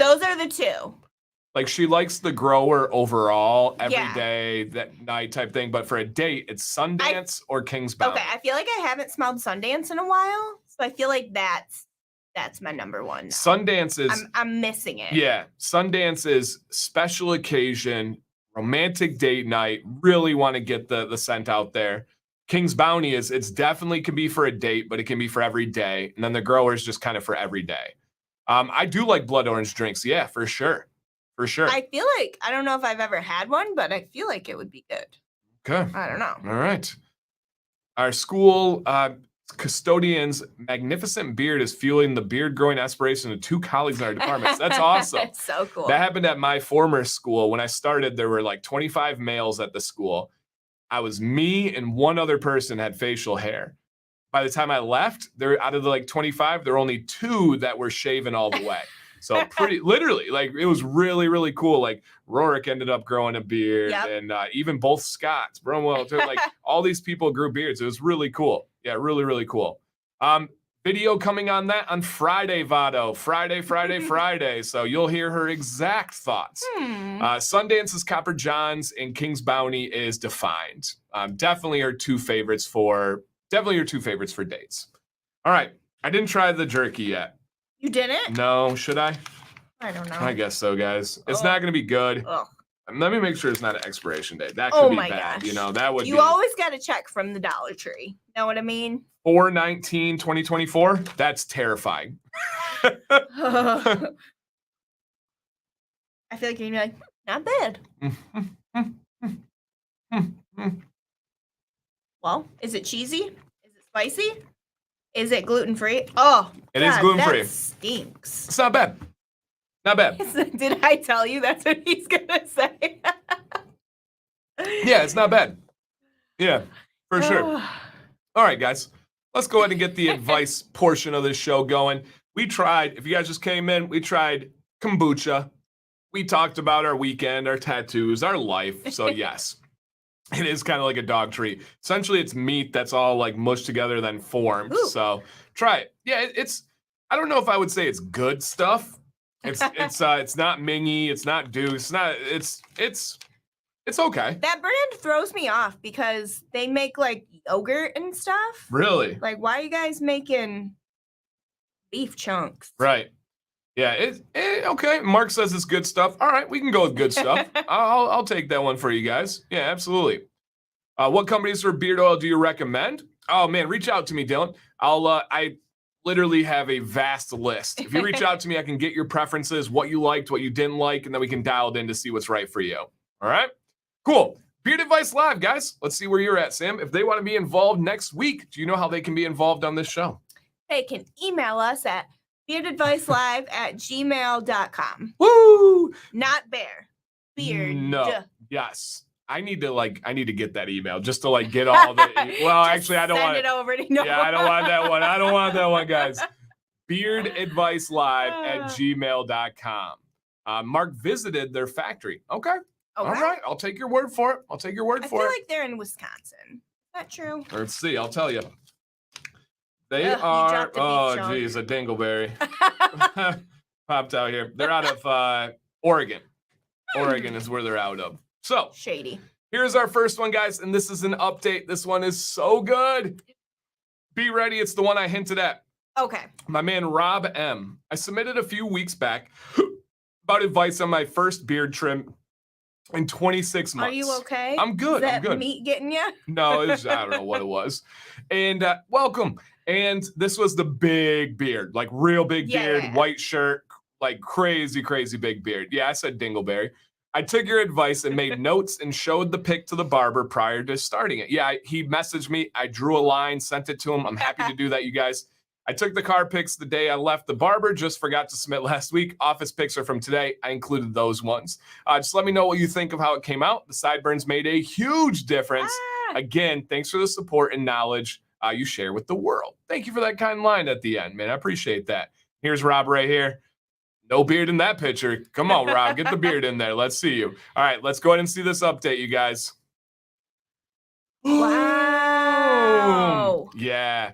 She likes the grower overall every day, that night type thing. But for a date, it's Sundance or King's Bounty. Okay, I feel like I haven't smelled Sundance in a while. So I feel like that's my number one. Now. Sundance is... I'm missing it. Yeah. Sundance is special occasion, romantic date night. Really want to get the scent out there. King's Bounty it's definitely can be for a date, but it can be for every day. And then the grower is just kind of for every day. I do like blood orange drinks. Yeah, for sure. For sure. I feel like, I don't know if I've ever had one, but I feel like it would be good. Okay. I don't know. All right. Our school custodian's magnificent beard is fueling the beard growing aspiration of 2 colleagues in our departments. That's awesome. It's so cool. That happened at my former school. When I started, there were like 25 males at the school. I was me and one other person had facial hair. By the time I left, there out of the like 25, there were only 2 that were shaven all the way. So pretty literally, like it was really, really cool. Like Rorik ended up growing a beard, and even both Scotts, Bromwell too. Like all these people grew beards. It was really cool. Yeah, really, really cool. Video coming on that on Friday, Vado. Friday. So you'll hear her exact thoughts. Sundance is Copper John's and King's Bounty is Defined. Definitely your two favorites for dates. All right. I didn't try the jerky yet. You didn't? No, should I? I don't know. I guess so, guys. It's not going to be good. Ugh. Let me make sure it's not an expiration date. That could be bad. Gosh. You know, that would You always got to check from the Dollar Tree. Know what I mean? 4/19/2024. That's terrifying. I feel like you're gonna be like, not bad. Well, is it cheesy? Is it spicy? Is it gluten-free? Oh, it is gluten-free. That stinks. It's not bad. Not bad. Did I tell you that's what he's gonna say? Yeah, it's not bad. Yeah, for sure. All right, guys. Let's go ahead and get the advice portion of this show going. We tried, if you guys just came in, we tried kombucha. We talked about our weekend, our tattoos, our life. So yes, it is kind of like a dog treat. Essentially, it's meat that's all like mushed together, then formed. Ooh. So try it. Yeah, it's. I don't know if I would say it's good stuff. It's not Mingy. It's not Deuce. It's okay. That brand throws me off because they make like yogurt and stuff. Really? Like, why are you guys making beef chunks? Right. Yeah. Okay. Mark says it's good stuff. All right, we can go with good stuff. I'll take that one for you guys. Yeah, absolutely. What companies for beard oil do you recommend? Oh man, reach out to me, Dylan. I literally have a vast list. If you reach out to me, I can get your preferences, what you liked, what you didn't like, and then we can dial it in to see what's right for you. All right? Cool. Beard Advice Live, guys. Let's see where you're at, Sam. If they want to be involved next week, do you know how they can be involved on this show? They can email us at beardadvicelive@gmail.com. Woo! Not bear. Beard. No. Yes. I need to get that email just to like get all the. Well, actually, I don't want it over to no. Yeah, I don't want that one. I don't want that one, guys. beardadvicelive@gmail.com. Mark visited their factory. Okay. All right. I'll take your word for it. I feel like they're in Wisconsin. Is that true? Let's see. I'll tell you. They are. Oh, geez, a dingleberry popped out here. They're out of Oregon. Oregon is where they're out of. So shady. Here's our first one, guys, and this is an update. This one is so good. Be ready. It's the one I hinted at. Okay. My man Rob M. I submitted a few weeks back about advice on my first beard trim in 26 months. Are you okay? I'm good. Is that I'm good. Meat getting you? No, I don't know what it was. And welcome. And this was the big beard, like real big beard, white shirt, like crazy, crazy big beard. Yeah, I said dingleberry. I took your advice and made notes and showed the pic to the barber prior to starting it. Yeah, he messaged me. I drew a line, sent it to him. I'm happy to do that, you guys. I took the car pics the day I left the barber. Just forgot to submit last week. Office pics are from today. I included those ones. Just let me know what you think of how it came out. The sideburns made a huge difference. Again, thanks for the support and knowledge you share with the world. Thank you for that kind line at the end, man. I appreciate that. Here's Rob right here. No beard in that picture. Come on, Rob. Get the beard in there. Let's see you. All right, let's go ahead and see this update, you guys. Wow. Yeah.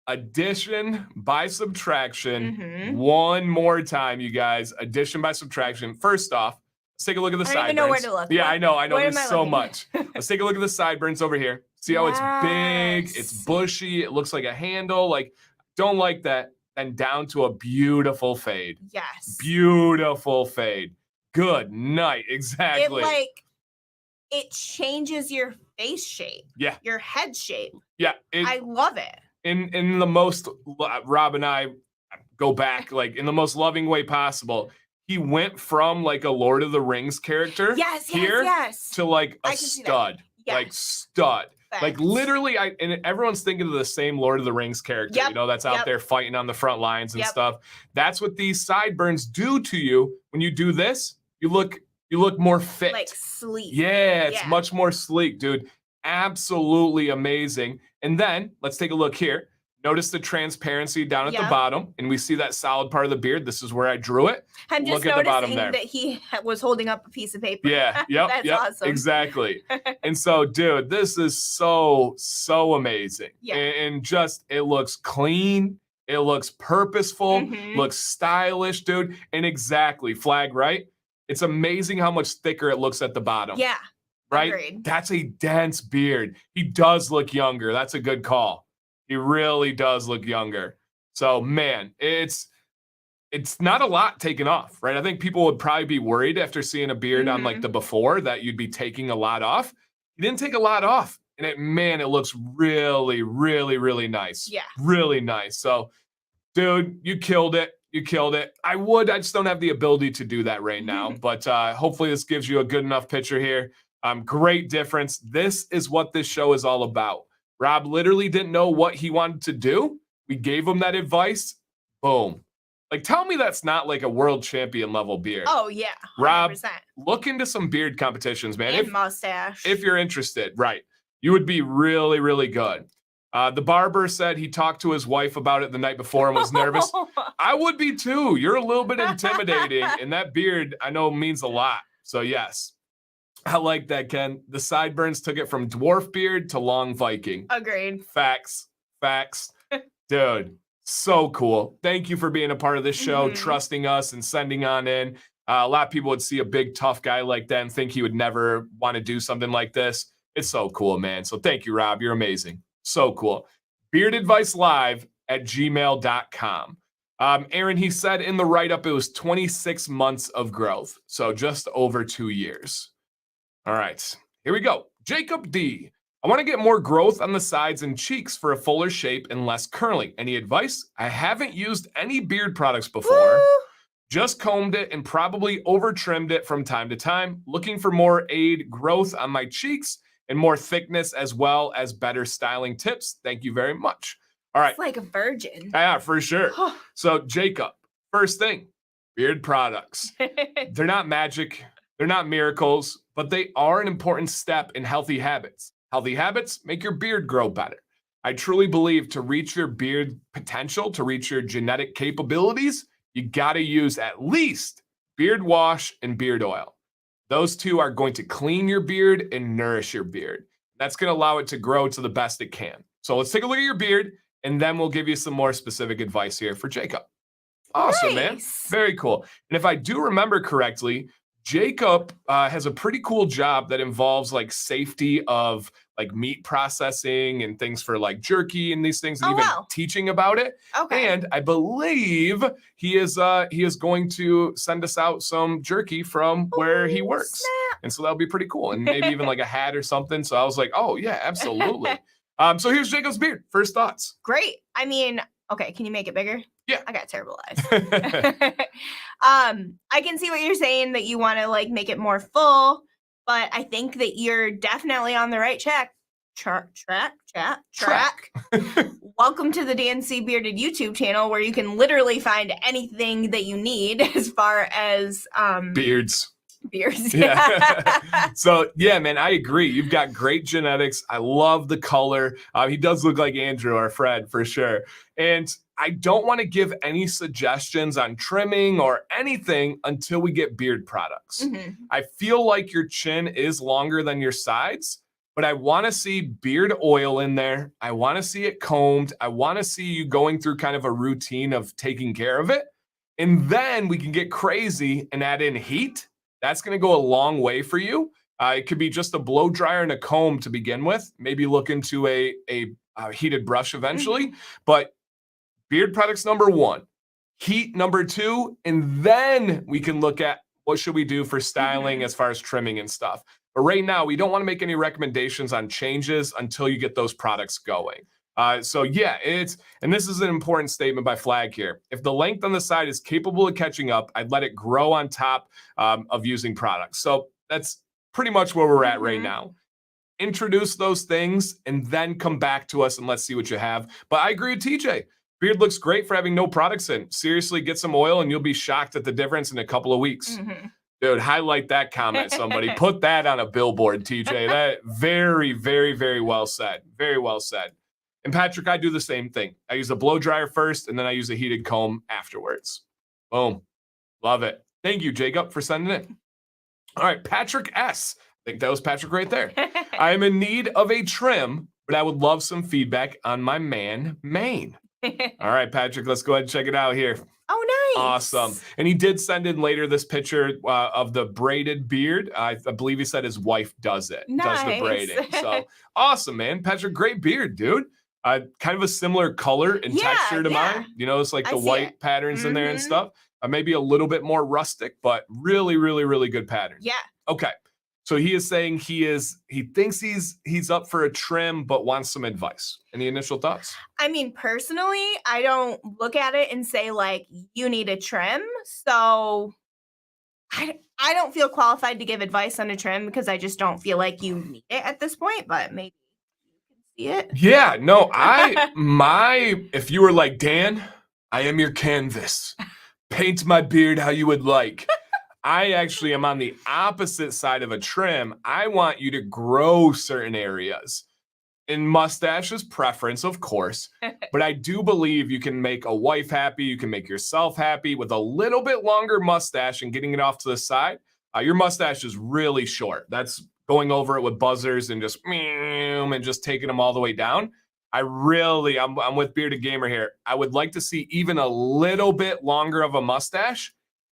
Addition by subtraction. One more time, you guys. Addition by subtraction. First off, let's take a look at the sideburns. I don't even know where to look. Yeah, I know. There's so much. Let's take a look at the sideburns over here. See how it's big? It's bushy. It looks like a handle. Like, don't like that. And down to a beautiful fade. Yes. Beautiful fade. Good night. Exactly. It changes your face shape. Yeah. Your head shape. Yeah. I love it. In the most, Rob and I go back, like in the most loving way possible. He went from like a Lord of the Rings character yes, to like a stud. Yes. Like stud. Like Facts. literally, and everyone's thinking of the same Lord of the Rings character, Yep, you know, that's out yep. there fighting on the front lines and Yep. stuff. That's what these sideburns do to you when you do this. You look more fit. Like sleek. Yeah, it's Yeah. much more sleek, dude. Absolutely amazing. And then let's take a look here. Notice the transparency down at the Yep. bottom, and we see that solid part of the beard. This is where I drew it. I'm just Look at the bottom noticing there. that he was holding up a piece of paper. Yeah, yep, That's yep, awesome. exactly. And so, dude, this is so amazing. Yeah. And just, it looks clean. It looks purposeful, Mhm. looks stylish, dude. And exactly, Flag, right? It's amazing how much thicker it looks at the bottom. Yeah. Right? Agreed. That's a dense beard. He does look younger. That's a good call. He really does look younger. So, man, it's not a lot taken off, right? I think people would probably be worried after seeing a beard on like the before that you'd be taking a lot off. He didn't take a lot off. And it looks really, really, really nice. Yeah. Really nice. So, dude, you killed it. You killed it. I just don't have the ability to do that right now. But hopefully this gives you a good enough picture here. Great difference. This is what this show is all about. Rob literally didn't know what he wanted to do. We gave him that advice. Boom. Like, tell me that's not like a world champion level beard. Oh, yeah. 100%. Rob, look into some beard competitions, man. And mustache. If you're interested, right. You would be really, really good. The barber said he talked to his wife about it the night before and was nervous. I would be too. You're a little bit intimidating, and that beard, I know, means a lot. So, yes. I like that, Ken. The sideburns took it from dwarf beard to long Viking. Agreed. Facts. Dude, so cool. Thank you for being a part of this show, trusting us and sending on in. A lot of people would see a big, tough guy like that and think he would never want to do something like this. It's so cool, man. So thank you, Rob. You're amazing. So cool. beardadvicelive@gmail.com. Aaron, he said in the write-up it was 26 months of growth. So just over 2 years. All right, here we go. Jacob D. I want to get more growth on the sides and cheeks for a fuller shape and less curling. Any advice? I haven't used any beard products before. Woo! Just combed it and probably over trimmed it from time to time. Looking for more aid growth on my cheeks and more thickness as well as better styling tips. Thank you very much. All right. It's like a virgin. Yeah, for sure. So Jacob, first thing, beard products. They're not magic. They're not miracles, but they are an important step in healthy habits. Healthy habits make your beard grow better. I truly believe to reach your beard potential, to reach your genetic capabilities, you got to use at least beard wash and beard oil. Those two are going to clean your beard and nourish your beard. That's going to allow it to grow to the best it can. So let's take a look at your beard, and then we'll give you some more specific advice here for Jacob. Awesome, man. Nice. Very cool. And if I do remember correctly, Jacob has a pretty cool job that involves like safety of like meat processing and things for like jerky and these things, and even teaching about it. Okay. And I believe he is going to send us out some jerky from where he works. Snap. And so that'll be pretty cool. And maybe even like a hat or something. So I was like, oh yeah, absolutely. So here's Jacob's beard. First thoughts. Great. I mean, okay, can you make it bigger? Yeah. I got terrible eyes. I can see what you're saying, that you want to like make it more full, but I think that you're definitely on the right track. Welcome to the DNC Bearded YouTube channel, where you can literally find anything that you need as far as beards. Yeah. So yeah, man, I agree. You've got great genetics. I love the color. He does look like Andrew or Fred for sure. And I don't want to give any suggestions on trimming or anything until we get beard products. I feel like your chin is longer than your sides, but I want to see beard oil in there. I want to see it combed. I want to see you going through kind of a routine of taking care of it. And then we can get crazy and add in heat. That's going to go a long way for you. It could be just a blow dryer and a comb to begin with. Maybe look into a heated brush eventually. But beard products number 1, heat number 2, and then we can look at what should we do for styling as far as trimming and stuff. But right now, we don't want to make any recommendations on changes until you get those products going. So yeah, and this is an important statement by Flag here. If the length on the side is capable of catching up, I'd let it grow on top of using products. So that's pretty much where we're at right now. introduce those things and then come back to us and let's see what you have. But I agree with TJ. Beard looks great for having no products in. Seriously, get some oil and you'll be shocked at the difference in a couple of weeks. Dude, highlight that comment, somebody. Put that on a billboard, TJ. That very, very, very well said. Very well said. And Patrick, I do the same thing. I use a blow dryer first, and then I use a heated comb afterwards. Boom. Love it. Thank you, Jacob, for sending it. All right, Patrick S. I think that was Patrick right there. I am in need of a trim, but I would love some feedback on my mane. All right, Patrick, let's go ahead and check it out here. Oh, nice. Awesome. And he did send in later this picture of the braided beard. I believe he said his wife does it, does the braiding. So awesome, man. Patrick, great beard, dude. Kind of a similar color and texture to mine. You know, it's like the white patterns in there and stuff. Maybe a little bit more rustic, but really, really, really good pattern. Yeah. Okay. So he is saying he thinks he's up for a trim, but wants some advice. Any initial thoughts? I mean, personally, I don't look at it and say like, you need a trim. So I don't feel qualified to give advice on a trim because I just don't feel like you need it at this point, but maybe you can see it. Yeah, no, if you were like, Dan, I am your canvas. Paint my beard how you would like. I actually am on the opposite side of a trim. I want you to grow certain areas. In mustaches, preference, of course. But I do believe you can make a wife happy. You can make yourself happy with a little bit longer mustache and getting it off to the side. Your mustache is really short. That's going over it with buzzers and just taking them all the way down. I'm with Bearded Gamer here. I would like to see even a little bit longer of a mustache.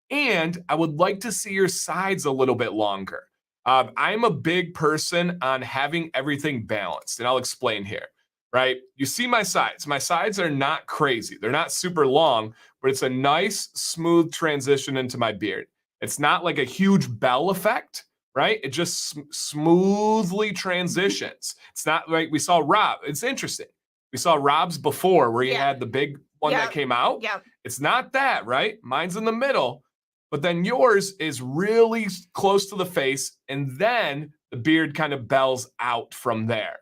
And I would like to see your sides a little bit longer. I'm a big person on having everything balanced, and I'll explain here, right? You see my sides. My sides are not crazy. They're not super long, but it's a nice, smooth transition into my beard. It's not like a huge bell effect, right? It just smoothly transitions. It's not like we saw Rob. It's interesting. We saw Rob's before where he had the big one that came out. Yeah. It's not that, right? Mine's in the middle. But then yours is really close to the face, and then the beard kind of bells out from there.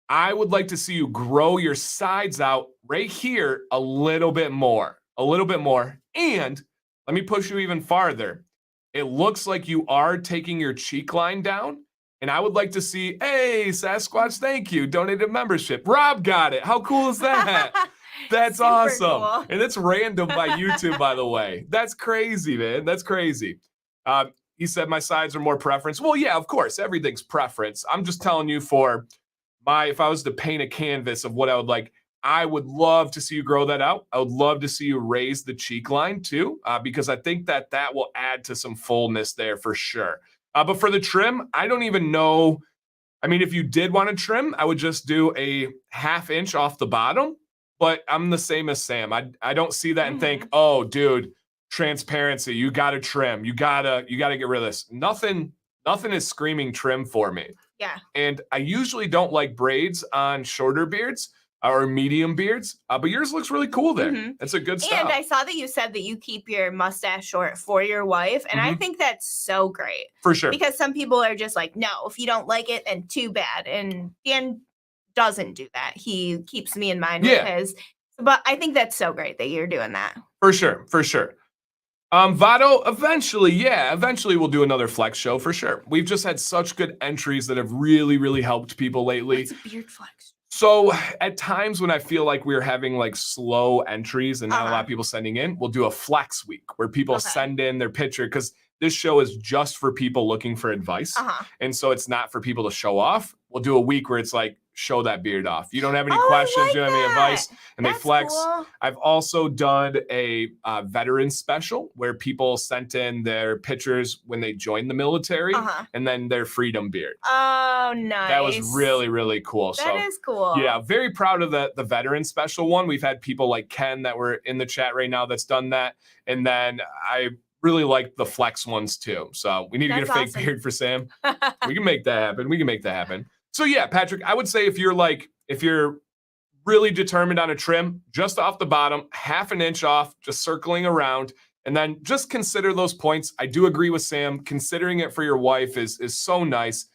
I would like to see you grow your sides out right here a little bit more. And let me push you even farther. It looks like you are taking your cheek line down, and I would like to see, hey, Sasquatch, thank you, donated membership. Rob got it. How cool is that? That's super awesome. Cool. And it's random by YouTube, by the way. That's crazy, man. That's crazy. He said my sides are more preference. Well, yeah, of course. Everything's preference. I'm just telling you if I was to paint a canvas of what I would like, I would love to see you grow that out. I would love to see you raise the cheek line too, because I think that will add to some fullness there for sure. But for the trim, I don't even know. I mean, if you did want to trim, I would just do a 1/2 inch off the bottom. But I'm the same as Sam. I don't see that and think, oh, dude, transparency. You got to trim. You gotta get rid of this. Nothing is screaming trim for me. Yeah. And I usually don't like braids on shorter beards or medium beards. But yours looks really cool there. That's a good style. And I saw that you said that you keep your mustache short for your wife. And I think that's so great. For sure. Because some people are just like, no, if you don't like it, then too bad. And Dan doesn't do that. He keeps me in mind with his. But I think that's so great that you're doing that. For sure. Vado, eventually we'll do another flex show for sure. We've just had such good entries that have really, really helped people lately. It's a beard flex. So at times when I feel like we're having like slow entries and not a lot of people sending in, we'll do a flex week where people send in their picture, because this show is just for people looking for advice. And so it's not for people to show off. We'll do a week where it's like, show that beard off. You don't have any questions, you don't have any advice, and they flex. Cool. I've also done a veteran special where people sent in their pictures when they joined the military and then their freedom beard. Oh, nice. That was really, really cool. That is cool. Yeah, very proud of the veteran special one. We've had people like Ken that were in the chat right now that's done that. And then I really like the flex ones too. So we need to get a fake beard for Sam. We can make that happen. So yeah, Patrick, I would say if you're really determined on a trim, just off the bottom, 1/2 inch off, just circling around, and then just consider those points. I do agree with Sam. Considering it for your wife is so nice,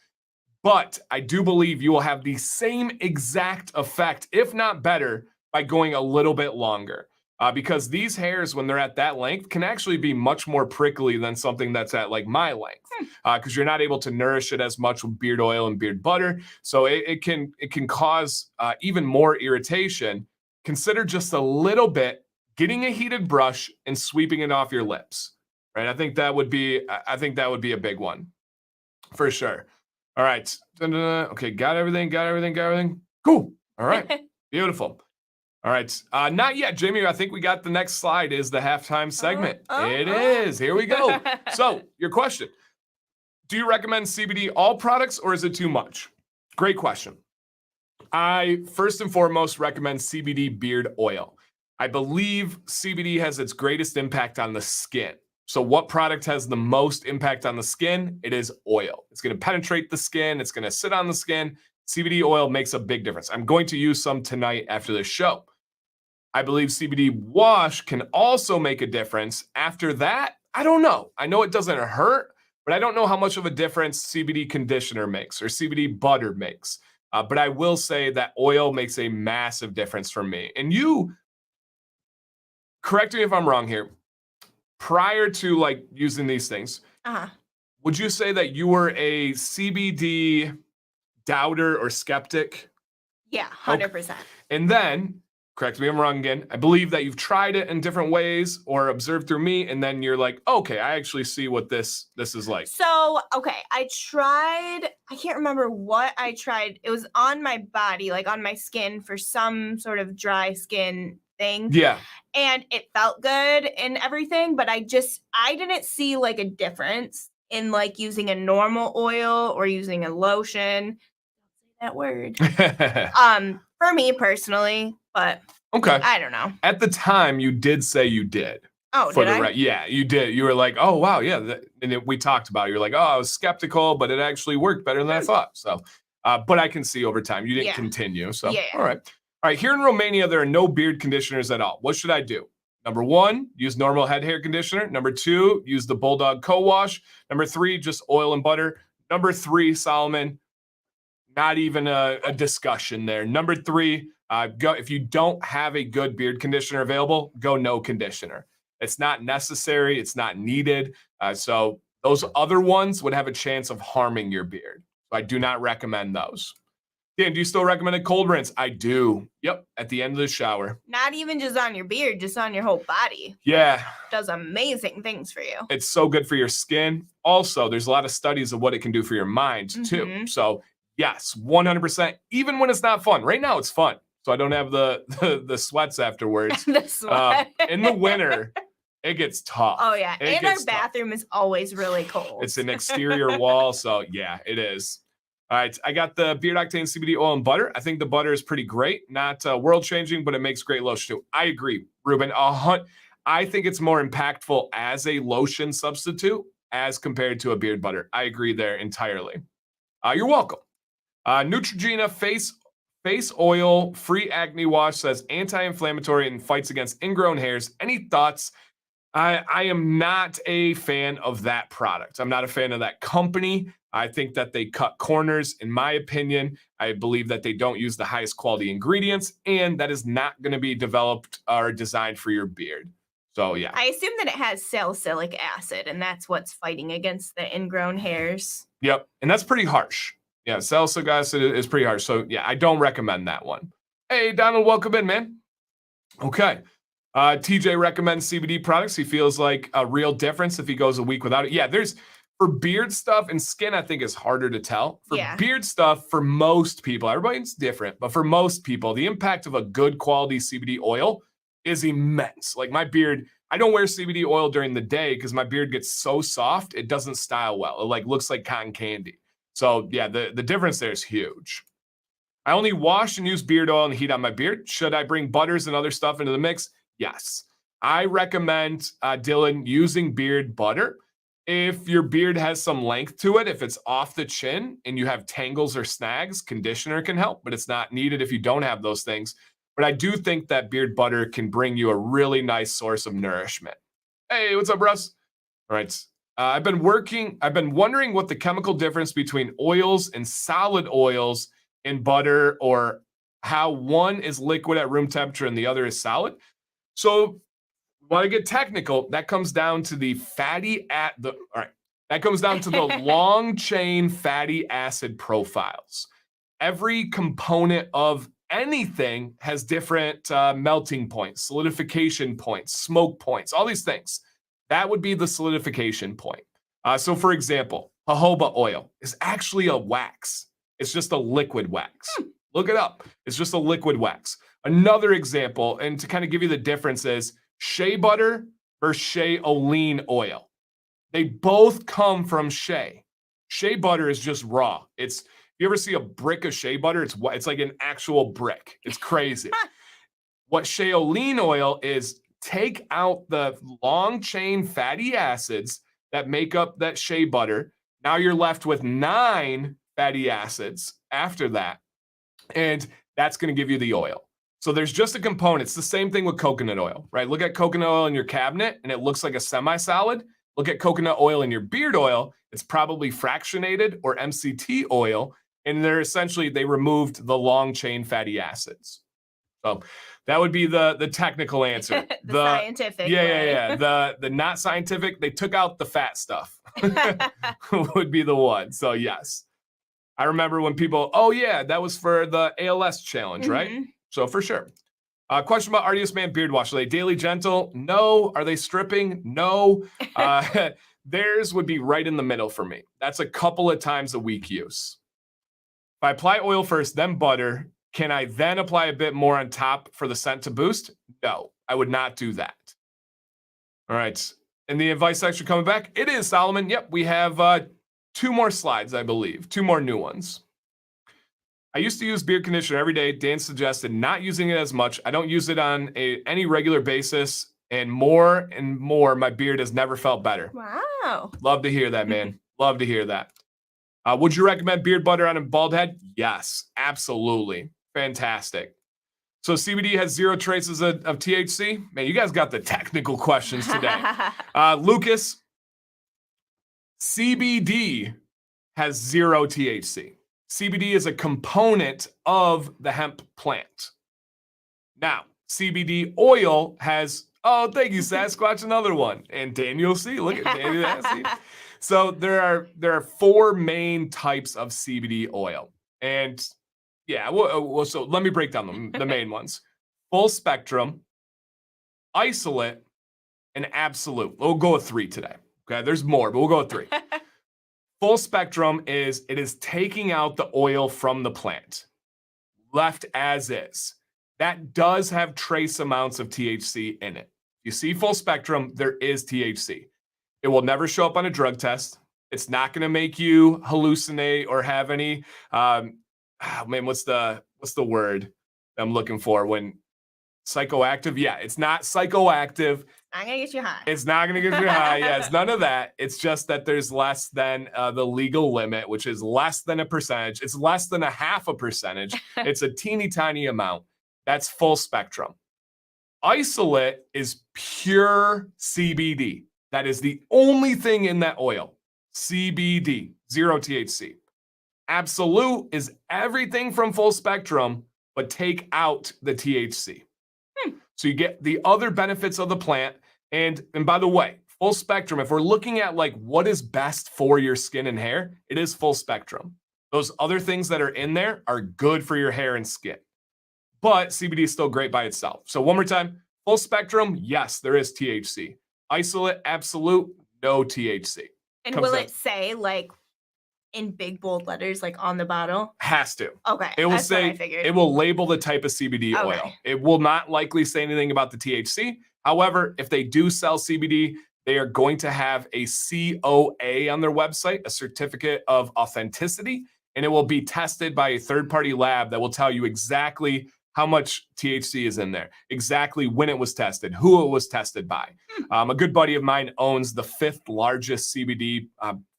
But I do believe you will have the same exact effect, if not better, by going a little bit longer. Because these hairs, when they're at that length, can actually be much more prickly than something that's at like my length. Because you're not able to nourish it as much with beard oil and beard butter. So it can cause even more irritation. Consider just a little bit getting a heated brush and sweeping it off your lips. Right? I think that would be a big one for sure. All right. Okay, got everything. Cool. All right. Beautiful. All right. Not yet, Jamie. I think we got the next slide is the halftime segment. It is. Here we go. So, your question. Do you recommend CBD all products or is it too much? Great question. I first and foremost recommend CBD beard oil. I believe CBD has its greatest impact on the skin. So what product has the most impact on the skin? It is oil. It's going to penetrate the skin. It's going to sit on the skin. CBD oil makes a big difference. I'm going to use some tonight after this show. I believe CBD wash can also make a difference. After that, I don't know. I know it doesn't hurt, but I don't know how much of a difference CBD conditioner makes or CBD butter makes. But I will say that oil makes a massive difference for me. And you, correct me if I'm wrong here, prior to like using these things, would you say that you were a CBD doubter or skeptic? Yeah, 100%. Okay. And then, correct me if I'm wrong again, I believe that you've tried it in different ways or observed through me, and then you're like, okay, I actually see what this is like. So, okay, I can't remember what I tried. It was on my body, like on my skin for some sort of dry skin thing. Yeah. And it felt good and everything, but I didn't see like a difference in like using a normal oil or using a lotion. That word. For me personally, but okay. I don't know. At the time, you did say you did. Oh, did I? Yeah, you did. You were like, oh, wow, yeah. And we talked about it. You're like, oh, I was skeptical, but it actually worked better than I thought. So, but I can see over time you didn't continue. So, all right. All right, here in Romania, there are no beard conditioners at all. What should I do? Number 1, use normal head hair conditioner. Number 2, use the Bulldog Co-Wash. Number 3, just oil and butter. Number 3, Solomon, not even a discussion there. Number 3, go if you don't have a good beard conditioner available, go no conditioner. It's not necessary. It's not needed. So those other ones would have a chance of harming your beard. So I do not recommend those. Dan, do you still recommend a cold rinse? I do. Yep. At the end of the shower. Not even just on your beard, just on your whole body. Yeah. Does amazing things for you. It's so good for your skin. Also, there's a lot of studies of what it can do for your mind too. So yes, 100%. Even when it's not fun. Right now it's fun. So I don't have the sweats afterwards. The sweat. In the winter, it gets tough. Oh yeah. And our bathroom is always really cold. It's an exterior wall. So yeah, it is. All right, I got the Beard Octane CBD oil and butter. I think the butter is pretty great. Not world-changing, but it makes great lotion too. I agree, Ruben. I think it's more impactful as a lotion substitute as compared to a beard butter. I agree there entirely. You're welcome. Neutrogena face oil free acne wash says anti-inflammatory and fights against ingrown hairs. Any thoughts? I am not a fan of that product. I'm not a fan of that company. I think that they cut corners, in my opinion. I believe that they don't use the highest quality ingredients, and that is not going to be developed or designed for your beard. So, yeah. I assume that it has salicylic acid, and that's what's fighting against the ingrown hairs. Yep, and that's pretty harsh. Yeah, salicylic acid is pretty harsh. So, yeah, I don't recommend that one. Hey, Donald, welcome in, man. Okay. TJ recommends CBD products. He feels like a real difference if he goes a week without it. Yeah, for beard stuff and skin, I think is harder to tell. For beard stuff, for most people, everybody's different, but for most people, the impact of a good quality CBD oil is immense. Like my beard, I don't wear CBD oil during the day because my beard gets so soft, it doesn't style well. It like looks like cotton candy. So yeah, the difference there is huge. I only wash and use beard oil and heat on my beard. Should I bring butters and other stuff into the mix? Yes. I recommend, Dylan, using beard butter. If your beard has some length to it, if it's off the chin and you have tangles or snags, conditioner can help, but it's not needed if you don't have those things. But I do think that beard butter can bring you a really nice source of nourishment. Hey, what's up, Russ? All right. I've been wondering what the chemical difference between oils and solid oils in butter, or how one is liquid at room temperature and the other is solid. So, want to get technical? That comes down to the long chain fatty acid profiles. Every component of anything has different melting points, solidification points, smoke points, all these things. That would be the solidification point. So, for example, jojoba oil is actually a wax. It's just a liquid wax. Look it up. It's just a liquid wax. Another example, and to kind of give you the difference, is shea butter versus shea olein oil. They both come from shea. Shea butter is just raw. If you ever see a brick of shea butter, it's like an actual brick. It's crazy. What shea olein oil is, take out the long chain fatty acids that make up that shea butter. Now you're left with 9 fatty acids after that, and that's going to give you the oil. So there's just a component. It's the same thing with coconut oil, right? Look at coconut oil in your cabinet and it looks like a semi-solid. Look at coconut oil in your beard oil. It's probably fractionated or MCT oil. And they removed the long chain fatty acids. So that would be the technical answer. the scientific way. Yeah. The not scientific, they took out the fat stuff would be the one. So yes. I remember when people, oh yeah, that was for the ALS challenge, right? So for sure. Question about Artiest Man beard wash. Are they daily gentle? No. Are they stripping? No. Theirs would be right in the middle for me. That's a couple of times a week use. If I apply oil first, then butter, can I then apply a bit more on top for the scent to boost? No, I would not do that. All right. And the advice section coming back. It is, Solomon. Yep, we have 2 more slides, I believe. 2 more new ones. I used to use beard conditioner every day. Dan suggested not using it as much. I don't use it on any regular basis. And more, my beard has never felt better. Wow. Love to hear that, man. Love to hear that. Would you recommend beard butter on a bald head? Yes, absolutely. Fantastic. So CBD has 0 traces of THC? Man, you guys got the technical questions today. Lucas, CBD has 0 THC. CBD is a component of the hemp plant. Now, CBD oil has, oh, thank you, Sasquatch, another one. And Daniel C. Look at Daniel C. So there are 4 main types of CBD oil. And yeah, so let me break down the main ones. Full spectrum, isolate, and absolute. We'll go with 3 today. Okay, there's more, but we'll go with 3. Full spectrum it is taking out the oil from the plant, left as is. That does have trace amounts of THC in it. You see full spectrum, there is THC. It will never show up on a drug test. It's not going to make you hallucinate or have any, what's the word I'm looking for when psychoactive? Yeah, it's not psychoactive. I'm going to get you high. It's not going to get you high. Yeah, it's none of that. It's just that there's less than the legal limit, which is less than a percentage. It's less than 0.5%. It's a teeny tiny amount. That's full spectrum. Isolate is pure CBD. That is the only thing in that oil. CBD, 0 THC. Absolute is everything from full spectrum, but take out the THC. So you get the other benefits of the plant. And by the way, full spectrum, if we're looking at like what is best for your skin and hair, it is full spectrum. Those other things that are in there are good for your hair and skin. But CBD is still great by itself. So one more time, full spectrum, yes, there is THC. Isolate, absolute, no THC. And will it say like in big bold letters, like on the bottle? Has to. Okay. It will that's say, what I figured. it will label the type of CBD oil. It will not likely say anything about the THC. However, if they do sell CBD, they are going to have a COA on their website, a certificate of authenticity, and it will be tested by a third-party lab that will tell you exactly how much THC is in there, exactly when it was tested, who it was tested by. A good buddy of mine owns the 5th largest CBD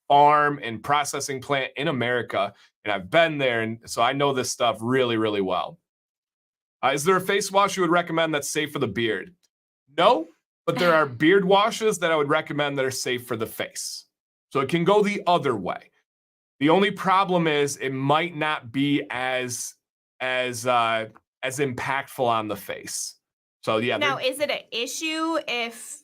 farm and processing plant in America, and I've been there, and so I know this stuff really, really well. Is there a face wash you would recommend that's safe for the beard? No, but there are beard washes that I would recommend that are safe for the face. So it can go the other way. The only problem is it might not be as impactful on the face. So yeah. Now, is it an issue if,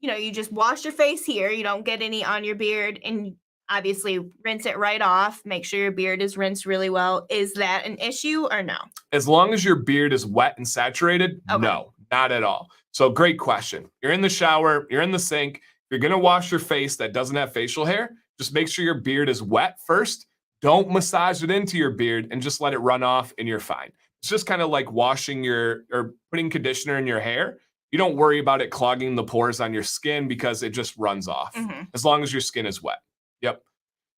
you just wash your face here, you don't get any on your beard, and obviously rinse it right off, make sure your beard is rinsed really well. Is that an issue or no? As long as your beard is wet and saturated, Okay. no, not at all. So great question. You're in the shower, you're in the sink, you're going to wash your face that doesn't have facial hair. Just make sure your beard is wet first. Don't massage it into your beard and just let it run off and you're fine. It's just kind of like washing or putting conditioner in your hair. You don't worry about it clogging the pores on your skin because it just runs off as long as your skin is wet. Yep.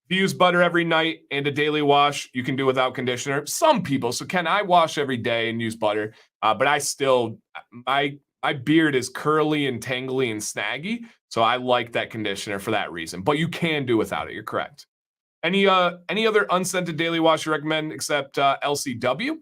If you use butter every night and a daily wash, you can do without conditioner. Some people, so Ken, I wash every day and use butter, but I still, my beard is curly and tangly and snaggy, so I like that conditioner for that reason. But you can do without it. You're correct. Any other unscented daily wash you recommend except LCW?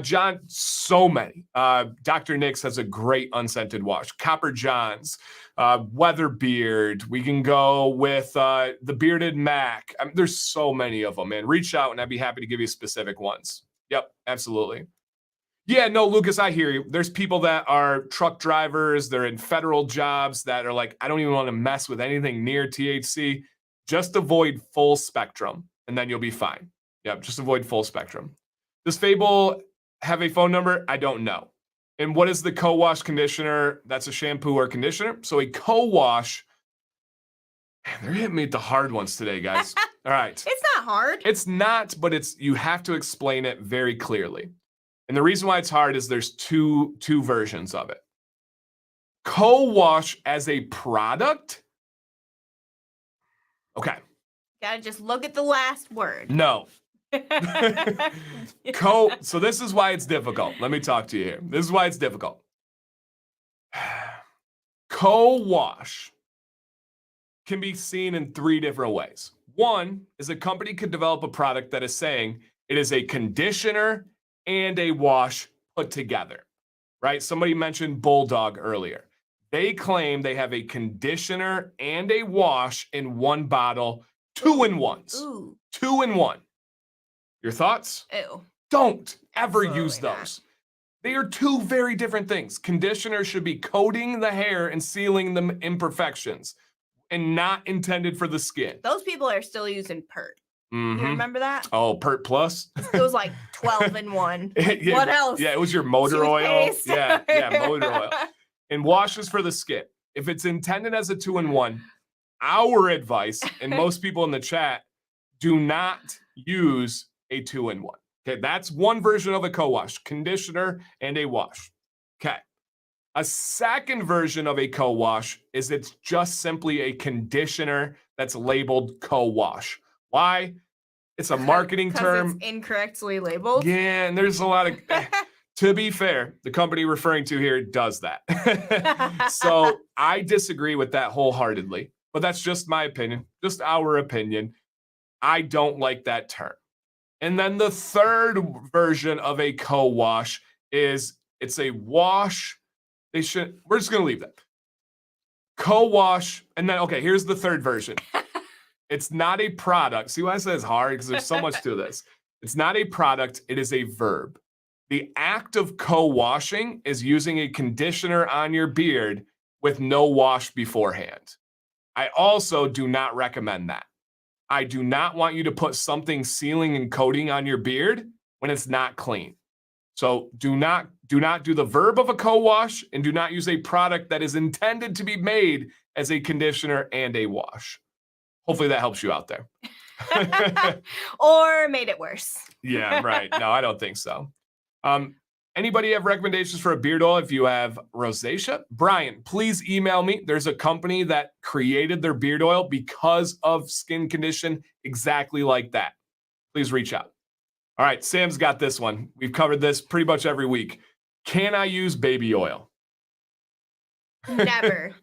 John, so many. Dr. Nick's has a great unscented wash. Copper John's, Weatherbeard. We can go with the Bearded Mac. I mean, there's so many of them, man. Reach out and I'd be happy to give you specific ones. Yep, absolutely. Yeah, no, Lucas, I hear you. There's people that are truck drivers. They're in federal jobs that are like, I don't even want to mess with anything near THC. Just avoid full spectrum and then you'll be fine. Yep, just avoid full spectrum. Does Fable have a phone number? I don't know. And what is the co-wash conditioner? That's a shampoo or conditioner. So a co-wash, man, they're hitting me with the hard ones today, guys. All right. It's not hard. It's not, but you have to explain it very clearly. And the reason why it's hard is there's two versions of it. Co-wash as a product. Okay. Gotta just look at the last word. No. So this is why it's difficult. Let me talk to you here. This is why it's difficult. Co-wash can be seen in three different ways. One is a company could develop a product that is saying it is a conditioner and a wash put together, right? Somebody mentioned Bulldog earlier. They claim they have a conditioner and a wash in one bottle, 2-in-1s. Ooh. 2-in-1. Your thoughts? Ew. Don't ever Absolutely use not. those. They are two very different things. Conditioner should be coating the hair and sealing the imperfections and not intended for the skin. Those people are still using Pert. You remember that? Oh, Pert Plus? It was like 12-in-1. Yeah, what else? Yeah, it was your motor oil. Toothpaste. Yeah, motor oil. And washes for the skin. If it's intended as a 2-in-1, our advice, and most people in the chat, do not use a 2-in-1. Okay, that's one version of a co-wash, conditioner and a wash. Okay. A second version of a co-wash is it's just simply a conditioner that's labeled co-wash. Why? It's a marketing term. It's incorrectly labeled. Yeah, and there's a lot of to be fair, the company referring to here does that. So I disagree with that wholeheartedly, but that's just my opinion, just our opinion. I don't like that term. And then the third version of a co-wash is it's a wash. We're just going to leave that. Co-wash. And then, okay, here's the third version. It's not a product. See why I say it's hard? Because there's so much to this. It's not a product. It is a verb. The act of co-washing is using a conditioner on your beard with no wash beforehand. I also do not recommend that. I do not want you to put something sealing and coating on your beard when it's not clean. So do not do the verb of a co-wash and do not use a product that is intended to be made as a conditioner and a wash. Hopefully that helps you out there. Or made it worse. Yeah, right. No, I don't think so. Anybody have recommendations for a beard oil if you have rosacea? Brian, please email me. There's a company that created their beard oil because of skin condition exactly like that. Please reach out. All right, Sam's got this one. We've covered this pretty much every week. Can I use baby oil? Never,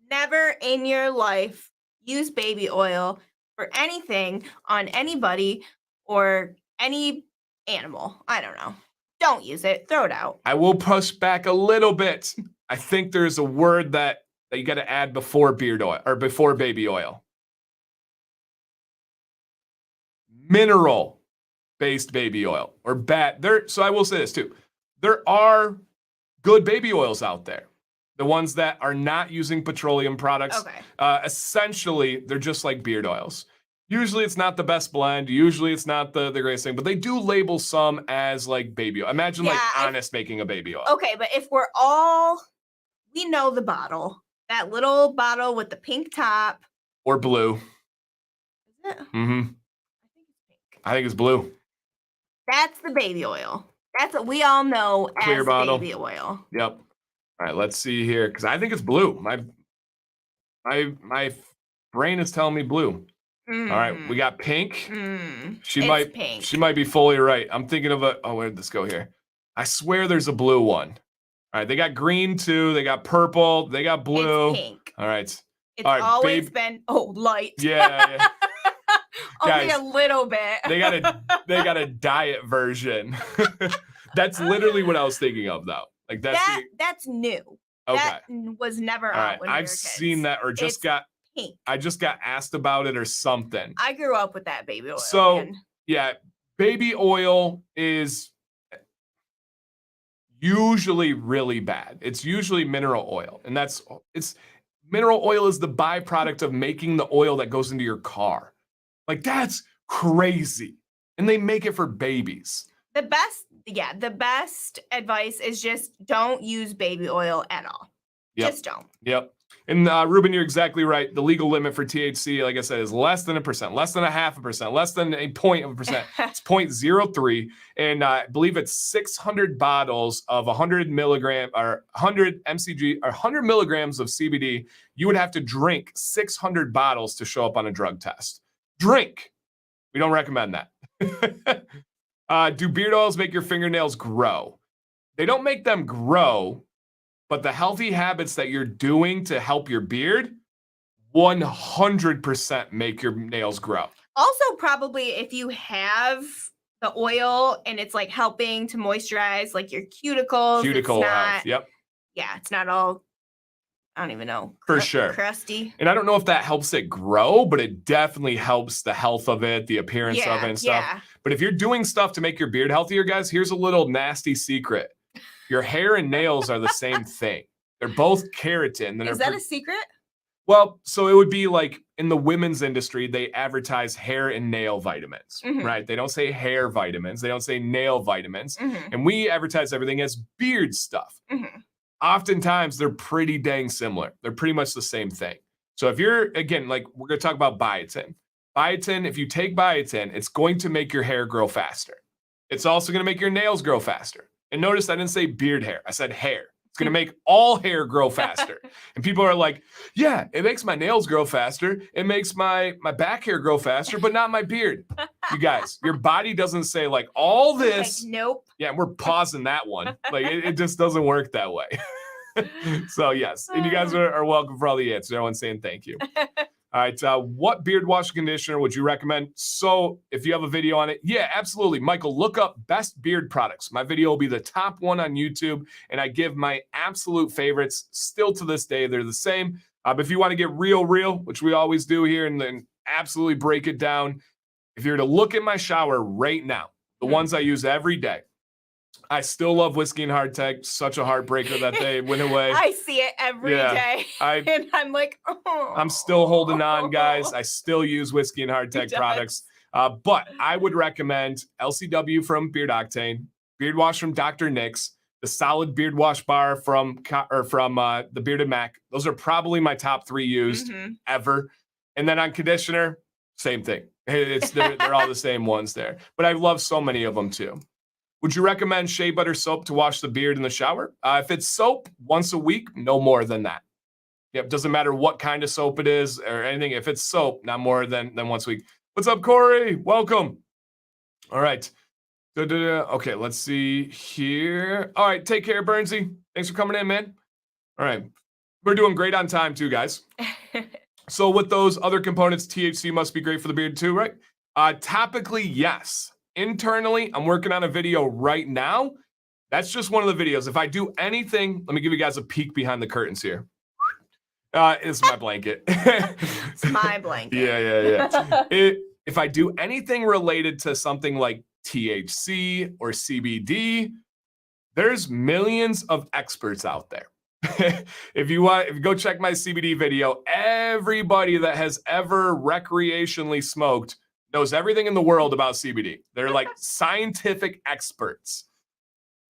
never in your life use baby oil for anything on anybody or any animal. I don't know. Don't use it. Throw it out. I will push back a little bit. I think there's a word that you got to add before beard oil or before baby oil. mineral-based baby oil or bad. So I will say this too. There are good baby oils out there. The ones that are not using petroleum products. Okay. Essentially, they're just like beard oils. Usually it's not the best blend. Usually it's not the greatest thing, but they do label some as like baby oil. Imagine like Honest making a baby oil. Okay, but if we know the bottle, that little bottle with the pink top. Or blue. Is it? Mm-hmm. I think it's blue. That's the baby oil. That's what we all know Clear as bottle. baby oil. Yep. All right, let's see here, because I think it's blue. My brain is telling me blue. All right, we got pink. She might be fully right. I'm thinking of where did this go here? I swear there's a blue one. All right, they got green too. They got purple. They got blue. It's pink. All right. It's always been light. Yeah. Only Guys, a little bit. they got a diet version. That's literally what I was thinking of though. Like that's new. Okay. That was never out when we were I've kids. seen that or Pink. I just got asked about it or something. I grew up with that baby oil. So, man. yeah, baby oil is usually really bad. It's usually mineral oil. And mineral oil is the byproduct of making the oil that goes into your car. Like, that's crazy. And they make it for babies. The best advice is just don't use baby oil at all. Yep. Just don't. Yep. And Ruben, you're exactly right. The legal limit for THC, like I said, is less than 1%, less than 0.5%, less than 0.1%. It's 0.03. And I believe it's 600 bottles of 100 milligram or 100 mcg or 100 milligrams of CBD. You would have to drink 600 bottles to show up on a drug test. Drink. We don't recommend that. Do beard oils make your fingernails grow? They don't make them grow. But the healthy habits that you're doing to help your beard 100% make your nails grow. Also, probably if you have the oil and it's like helping to moisturize like your cuticles. Cuticle health. Yep. Yeah, it's not all, I don't even know. For sure. Crusty. And I don't know if that helps it grow, but it definitely helps the health of it, the appearance of it and stuff. Yeah. But if you're doing stuff to make your beard healthier, guys, here's a little nasty secret. Your hair and nails are the same thing. They're both keratin. Is that a secret? Well, so it would be like in the women's industry, they advertise hair and nail vitamins, right? They don't say hair vitamins. They don't say nail vitamins. And we advertise everything as beard stuff. Oftentimes, they're pretty dang similar. They're pretty much the same thing. So if you're, again, like we're going to talk about biotin. Biotin, if you take biotin, it's going to make your hair grow faster. It's also going to make your nails grow faster. And notice I didn't say beard hair. I said hair. It's going to make all hair grow faster. And people are like, yeah, it makes my nails grow faster. It makes my back hair grow faster, but not my beard. You guys, your body doesn't say like all this. Like, nope. Yeah, we're pausing that one. Like it just doesn't work that way. So yes, and you guys are welcome for all the answers. Everyone's saying thank you. All right, what beard wash conditioner would you recommend? So if you have a video on it, yeah, absolutely. Michael, look up best beard products. My video will be the top one on YouTube, and I give my absolute favorites. Still to this day, they're the same. But if you want to get real, which we always do here, and then absolutely break it down, if you were to look at my shower right now, the ones I use every day, I still love Whiskey and Hardtack. Such a heartbreaker that they went away. I see it every day. And I'm like, oh. I'm still holding on, guys. I still use Whiskey and Hardtack products. But I would recommend LCW from Beard Octane, Beard Wash from Dr. Nick's, the Solid Beard Wash Bar from the Bearded Mac. Those are probably my top 3 used ever. And then on conditioner, same thing. They're all the same ones there. But I love so many of them too. Would you recommend shea butter soap to wash the beard in the shower? If it's soap, once a week, no more than that. Yep, doesn't matter what kind of soap it is or anything. If it's soap, not more than once a week. What's up, Corey? Welcome. All right. Okay, let's see here. All right, take care, Bernsey. Thanks for coming in, man. All right. We're doing great on time too, guys. So with those other components, THC must be great for the beard too, right? Topically, yes. Internally, I'm working on a video right now. That's just one of the videos. If I do anything, let me give you guys a peek behind the curtains here. It's my blanket. It's my blanket. Yeah. If I do anything related to something like THC or CBD, there's millions of experts out there. If you go check my CBD video, everybody that has ever recreationally smoked knows everything in the world about CBD. They're like scientific experts.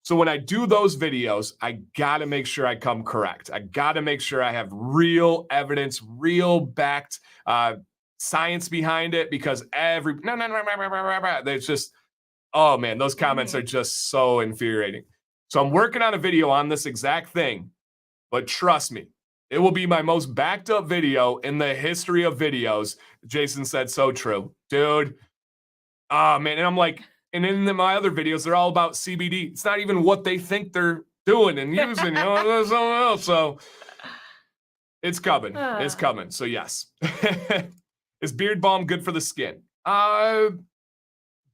So when I do those videos, I gotta make sure I come correct. I gotta make sure I have real evidence, real backed science behind it, because it's just, oh man, those comments are just so infuriating. So I'm working on a video on this exact thing, but trust me, it will be my most backed up video in the history of videos. Jason said so true, dude. Oh man, and I'm like, and in my other videos, they're all about CBD. It's not even what they think they're doing and using, there's something else. So it's coming. It's coming. So yes. Is beard balm good for the skin?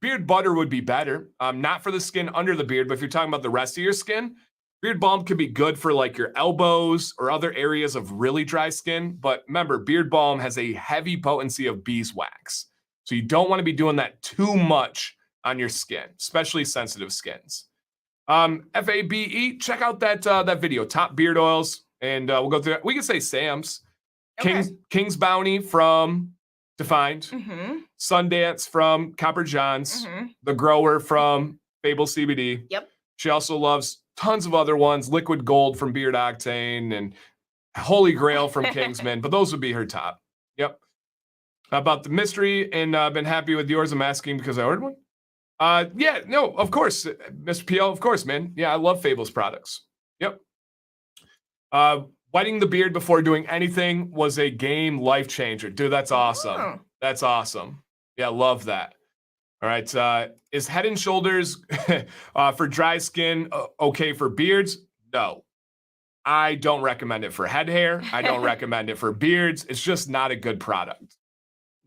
Beard butter would be better. Not for the skin under the beard, but if you're talking about the rest of your skin, beard balm can be good for like your elbows or other areas of really dry skin. But remember, beard balm has a heavy potency of beeswax. So you don't want to be doing that too much on your skin, especially sensitive skins. FABE, check out that video, top beard oils, and we'll go through that. We can say Sam's. Okay. King's Bounty from Defined, Sundance from Copper John's, The Grower from Fable CBD. Yep. She also loves tons of other ones, Liquid Gold from Beard Octane, and Holy Grail from Kingsman, but those would be her top. Yep. About the mystery, and I've been happy with yours. I'm asking because I ordered one. Yeah, no, of course, Mr. PL, of course, man. Yeah, I love Fable's products. Yep. Wetting the beard before doing anything was a game life changer. Dude, that's awesome. Oh. That's awesome. Yeah, love that. All right. Is Head and Shoulders for dry skin okay for beards? No. I don't recommend it for head hair. I don't recommend it for beards. It's just not a good product.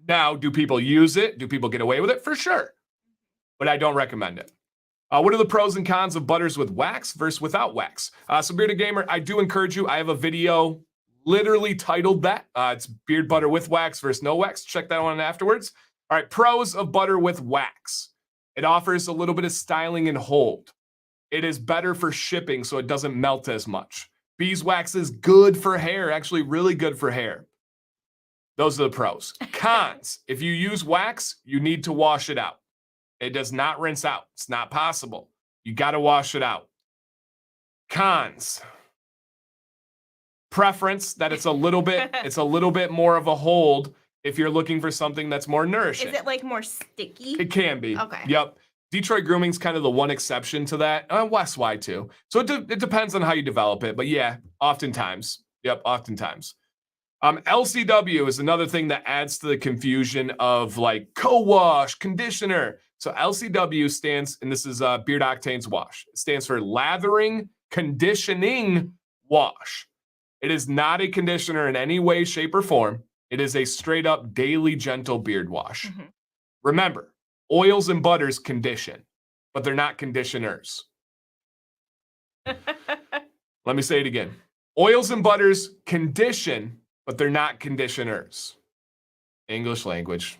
Now, do people use it? Do people get away with it? For sure. But I don't recommend it. What are the pros and cons of butters with wax versus without wax? So Bearded Gamer, I do encourage you. I have a video literally titled that. It's beard butter with wax versus no wax. Check that one afterwards. All right, pros of butter with wax. It offers a little bit of styling and hold. It is better for shipping, so it doesn't melt as much. Beeswax is good for hair, actually really good for hair. Those are the pros. Cons, if you use wax, you need to wash it out. It does not rinse out. It's not possible. You got to wash it out. Cons. Preference that it's a little bit more of a hold if you're looking for something that's more nourishing. Is it like more sticky? It can be. Okay. Yep. Detroit Grooming's kind of the one exception to that. West Y too. So it depends on how you develop it. But yeah, oftentimes. Yep, oftentimes. LCW is another thing that adds to the confusion of like co-wash, conditioner. So LCW stands, and this is Beard Octane's wash. It stands for Lathering Conditioning Wash. It is not a conditioner in any way, shape, or form. It is a straight up daily gentle beard wash. Remember, oils and butters condition, but they're not conditioners. Let me say it again. Oils and butters condition, but they're not conditioners. English language.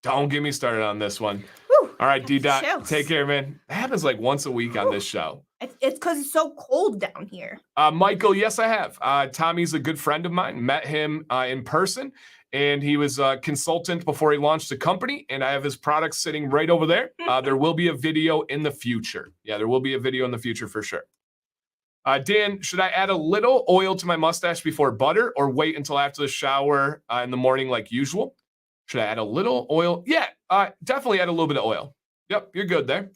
Don't get me started on this one. Whew, all right, D-Dot, take care, man. It happens like once a week on this show. It's because it's so cold down here. Michael, yes, I have. Tommy's a good friend of mine. Met him in person, and he was a consultant before he launched the company, and I have his products sitting right over there. There will be a video in the future. Yeah, there will be a video in the future for sure. Dan, should I add a little oil to my mustache before butter or wait until after the shower in the morning like usual? Should I add a little oil? Yeah, definitely add a little bit of oil. Yep, you're good there.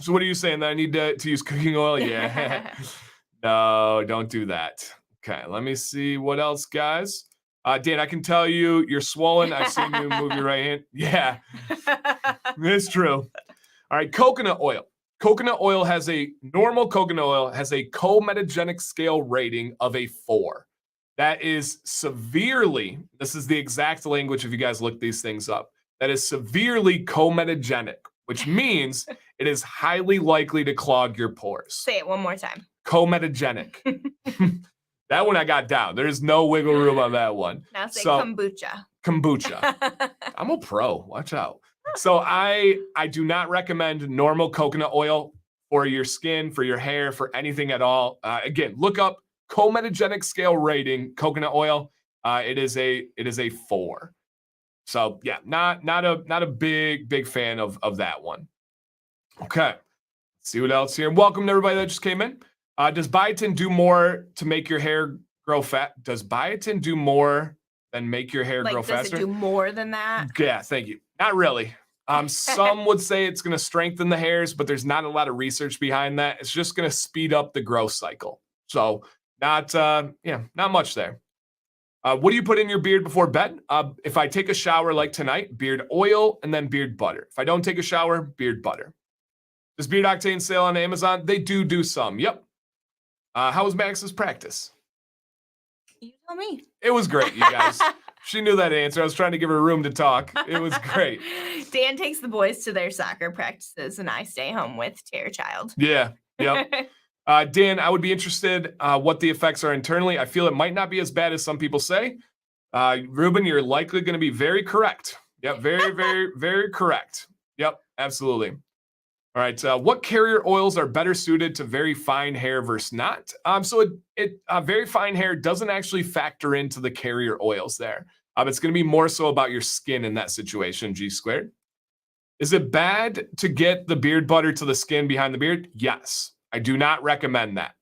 So what are you saying, that I need to use cooking oil? Yeah. No, don't do that. Okay, let me see what else, guys. Dan, I can tell you're swollen. I've seen you move your right hand. Yeah, it's true. All right, coconut oil. Normal coconut oil has a comedogenic scale rating of a 4. That is severely, this is the exact language if you guys look these things up, that is severely comedogenic, which means it is highly likely to clog your pores. Say it one more time. Comedogenic. That one I got down. There's no wiggle room on that one. Now say kombucha. Kombucha. I'm a pro. Watch out. So I do not recommend normal coconut oil for your skin, for your hair, for anything at all. Again, look up Cometogenic Scale Rating coconut oil. It is a 4. So yeah, not a big fan of that one. Okay, let's see what else here. Welcome to everybody that just came in. Does biotin do more to make your hair grow fat? Does biotin do more than make your hair grow faster? Does it do more than that? Yeah, thank you. Not really. Some would say it's going to strengthen the hairs, but there's not a lot of research behind that. It's just going to speed up the growth cycle. So not much there. What do you put in your beard before bed? If I take a shower like tonight, beard oil and then beard butter. If I don't take a shower, beard butter. Does Beard Octane sale on Amazon? They do some. Yep. How was Max's practice? You tell me. It was great, you guys. She knew that answer. I was trying to give her room to talk. It was great. Dan takes the boys to their soccer practices, and I stay home with Terror Child. Yeah. Yep. Dan, I would be interested what the effects are internally. I feel it might not be as bad as some people say. Ruben, you're likely going to be very correct. Yep. Very, very, very correct. Yep. Absolutely. All right. What carrier oils are better suited to very fine hair versus not? So very fine hair doesn't actually factor into the carrier oils there. It's going to be more so about your skin in that situation, G squared. Is it bad to get the beard butter to the skin behind the beard? Yes. I do not recommend that.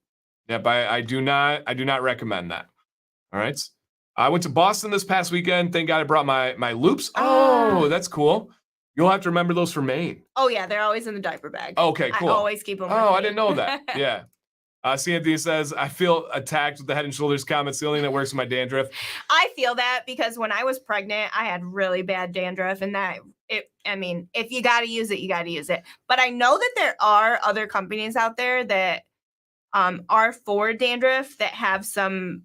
Yep, I do not recommend that. All right. I went to Boston this past weekend. Thank God I brought my loops. Oh, that's cool. You'll have to remember those for Maine. Oh, yeah. They're always in the diaper bag. Okay, cool. I always keep them. Oh, I didn't know that. Yeah. Anthony says, I feel attacked with the Head and Shoulders comment. It's the only thing that works with my dandruff. I feel that because when I was pregnant, I had really bad dandruff, and if you got to use it, you got to use it. But I know that there are other companies out there that are for dandruff that have some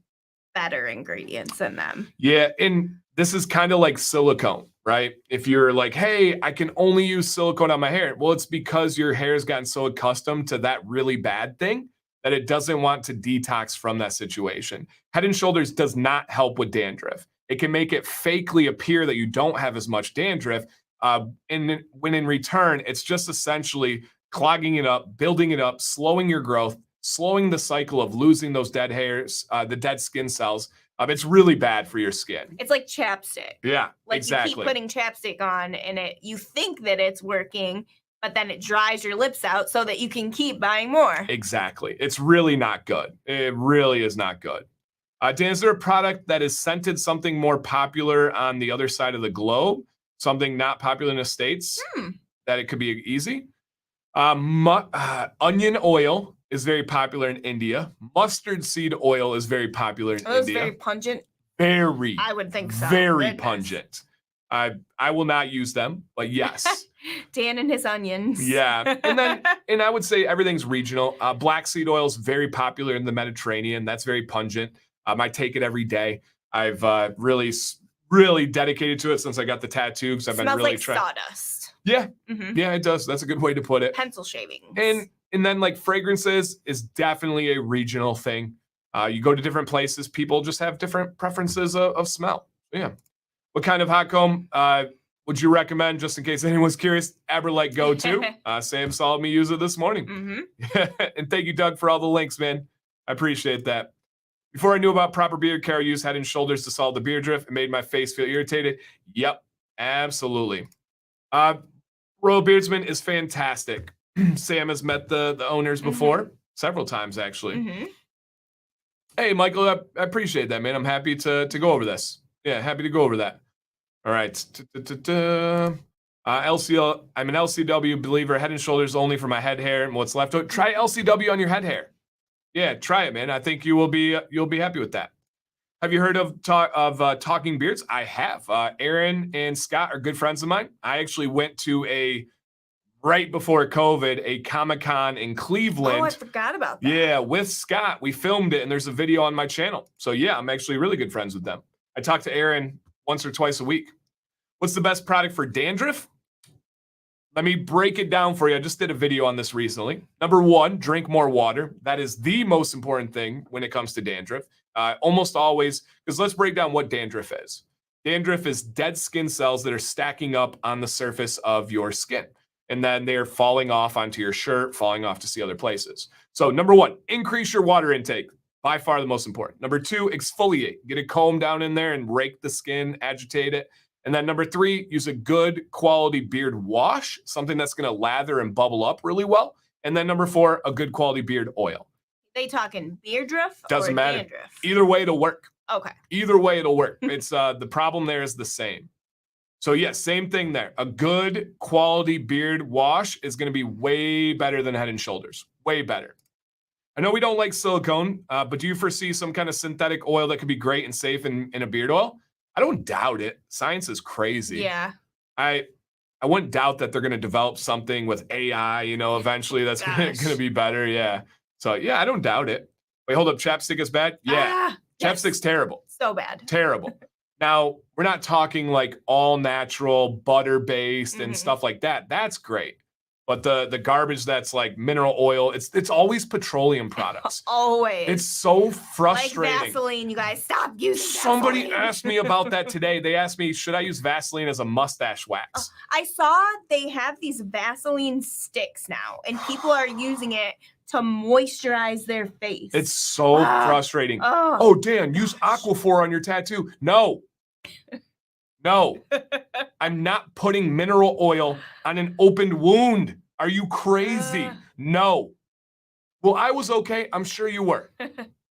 better ingredients in them. Yeah, and this is kind of like silicone, right? If you're like, hey, I can only use silicone on my hair. Well, it's because your hair has gotten so accustomed to that really bad thing that it doesn't want to detox from that situation. Head and Shoulders does not help with dandruff. It can make it fakely appear that you don't have as much dandruff. And when in return, it's just essentially clogging it up, building it up, slowing your growth, slowing the cycle of losing those dead hairs, the dead skin cells. It's really bad for your skin. It's like chapstick. Yeah, like exactly. You keep putting chapstick on and you think that it's working, but then it dries your lips out so that you can keep buying more. Exactly. It's really not good. It really is not good. Dan, is there a product that is scented something more popular on the other side of the globe? Something not popular in the States that it could be easy? Onion oil is very popular in India. Mustard seed oil is very popular in India. It's very pungent. Very. I would think so. Very pungent. I will not use them, but yes. Dan and his onions. Yeah. And I would say everything's regional. Black seed oil is very popular in the Mediterranean. That's very pungent. I take it every day. I've really dedicated to it since I got the tattoo because I've been really trying. Smells like sawdust. Yeah. Mm-hmm. Yeah, it does. That's a good way to put it. Pencil shavings. And then like fragrances is definitely a regional thing. You go to different places, people just have different preferences of smell. Yeah. What kind of hot comb would you recommend, just in case anyone's curious? Aberlite go-to. Sam saw me use it this morning. Mm-hmm. And thank you, Doug, for all the links, man. I appreciate that. Before I knew about proper beard care, I used Head and Shoulders to solve the beard drift. It made my face feel irritated. Yep, absolutely. Royal Beardsman is fantastic. Sam has met the owners before, several times actually. Mm-hmm. Hey, Michael, I appreciate that, man. I'm happy to go over this. Yeah, happy to go over that. All right. LCL. I'm an LCW believer. Head and Shoulders only for my head hair and what's left. Try LCW on your head hair. Yeah, try it, man. I think you'll be happy with that. Have you heard of Talking Beards? I have. Aaron and Scott are good friends of mine. I actually went to right before COVID, a Comic-Con in Cleveland. Oh, I forgot about that. Yeah, with Scott. We filmed it, and there's a video on my channel. So yeah, I'm actually really good friends with them. I talk to Aaron once or twice a week. What's the best product for dandruff? Let me break it down for you. I just did a video on this recently. Number 1, drink more water. That is the most important thing when it comes to dandruff. Almost always, because let's break down what dandruff is. Dandruff is dead skin cells that are stacking up on the surface of your skin. And then they're falling off onto your shirt, falling off to see other places. So number 1, increase your water intake. By far the most important. Number 2, exfoliate. Get a comb down in there and rake the skin, agitate it. And then number 3, use a good quality beard wash, something that's going to lather and bubble up really well. And then number 4, a good quality beard oil. They talking beardruff Doesn't or matter. dandruff? Either way, it'll work. Okay. Either way, it'll work. It's the problem there is the same. So yes, same thing there. A good quality beard wash is going to be way better than Head and Shoulders. Way better. I know we don't like silicone, but do you foresee some kind of synthetic oil that could be great and safe in a beard oil? I don't doubt it. Science is crazy. Yeah. I wouldn't doubt that they're going to develop something with AI, eventually that's going to be better. Yeah. So yeah, I don't doubt it. Wait, hold up. Chapstick is bad? Yeah. Chapstick's Yes. terrible. So bad. Terrible. Now, we're not talking like all natural, butter-based and stuff like that. That's great. But the garbage that's like mineral oil, it's always petroleum products. Always. It's so frustrating. Like Vaseline, you guys, stop using Somebody Vaseline. asked me about that today. They asked me, should I use Vaseline as a mustache wax? I saw they have these Vaseline sticks now, and people are using it to moisturize their face. It's so frustrating. Oh. Oh, Dan, use Aquaphor on your tattoo. No. No. I'm not putting mineral oil on an opened wound. Are you crazy? No. Well, I was okay. I'm sure you were.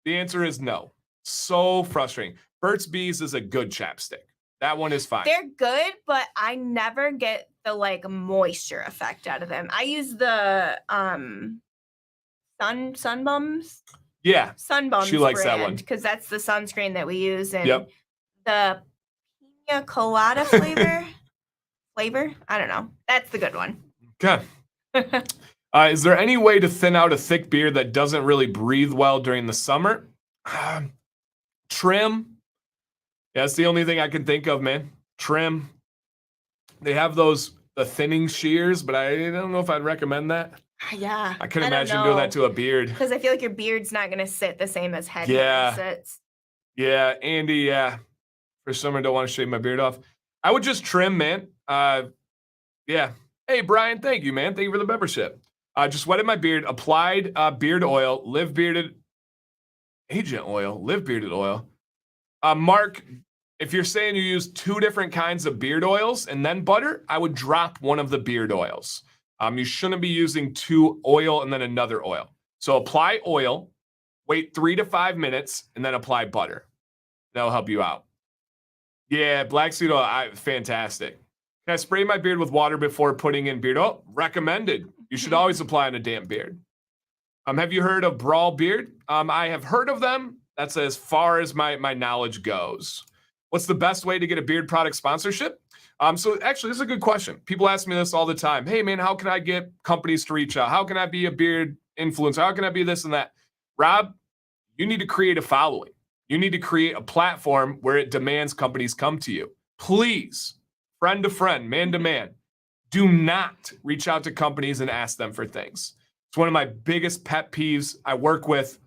The answer is no. So frustrating. Burt's Bees is a good chapstick. That one is fine. They're good, but I never get the like moisture effect out of them. I use the Sunbums. Yeah. Sunbums. She likes that one. because that's the sunscreen that we use, and Yep. the pina colada flavor. I don't know. That's the good one. Okay. Is there any way to thin out a thick beard that doesn't really breathe well during the summer? Trim. Yeah, that's the only thing I can think of, man. Trim. They have the thinning shears, but I don't know if I'd recommend that. Yeah. I couldn't imagine doing that to a beard. Because I feel like your beard's not going to sit the same as head Yeah. sits. Yeah, Andy, yeah. For summer, don't want to shave my beard off. I would just trim, man. Yeah. Hey, Brian, thank you, man. Thank you for the membership. Just wetted my beard, applied beard oil, live bearded agent oil, live bearded oil. Mark, if you're saying you use 2 different kinds of beard oils and then butter, I would drop one of the beard oils. You shouldn't be using 2 oil and then another oil. So apply oil, wait 3 to 5 minutes, and then apply butter. That'll help you out. Yeah, black seed oil, fantastic. Can I spray my beard with water before putting in beard oil? Recommended. You should always apply on a damp beard. Have you heard of Brawl Beard? I have heard of them. That's as far as my knowledge goes. What's the best way to get a beard product sponsorship? So actually, this is a good question. People ask me this all the time. Hey, man, how can I get companies to reach out? How can I be a beard influencer? How can I be this and that? Rob, you need to create a following. You need to create a platform where it demands companies come to you. Please, friend to friend, man to man, do not reach out to companies and ask them for things. It's one of my biggest pet peeves. I work with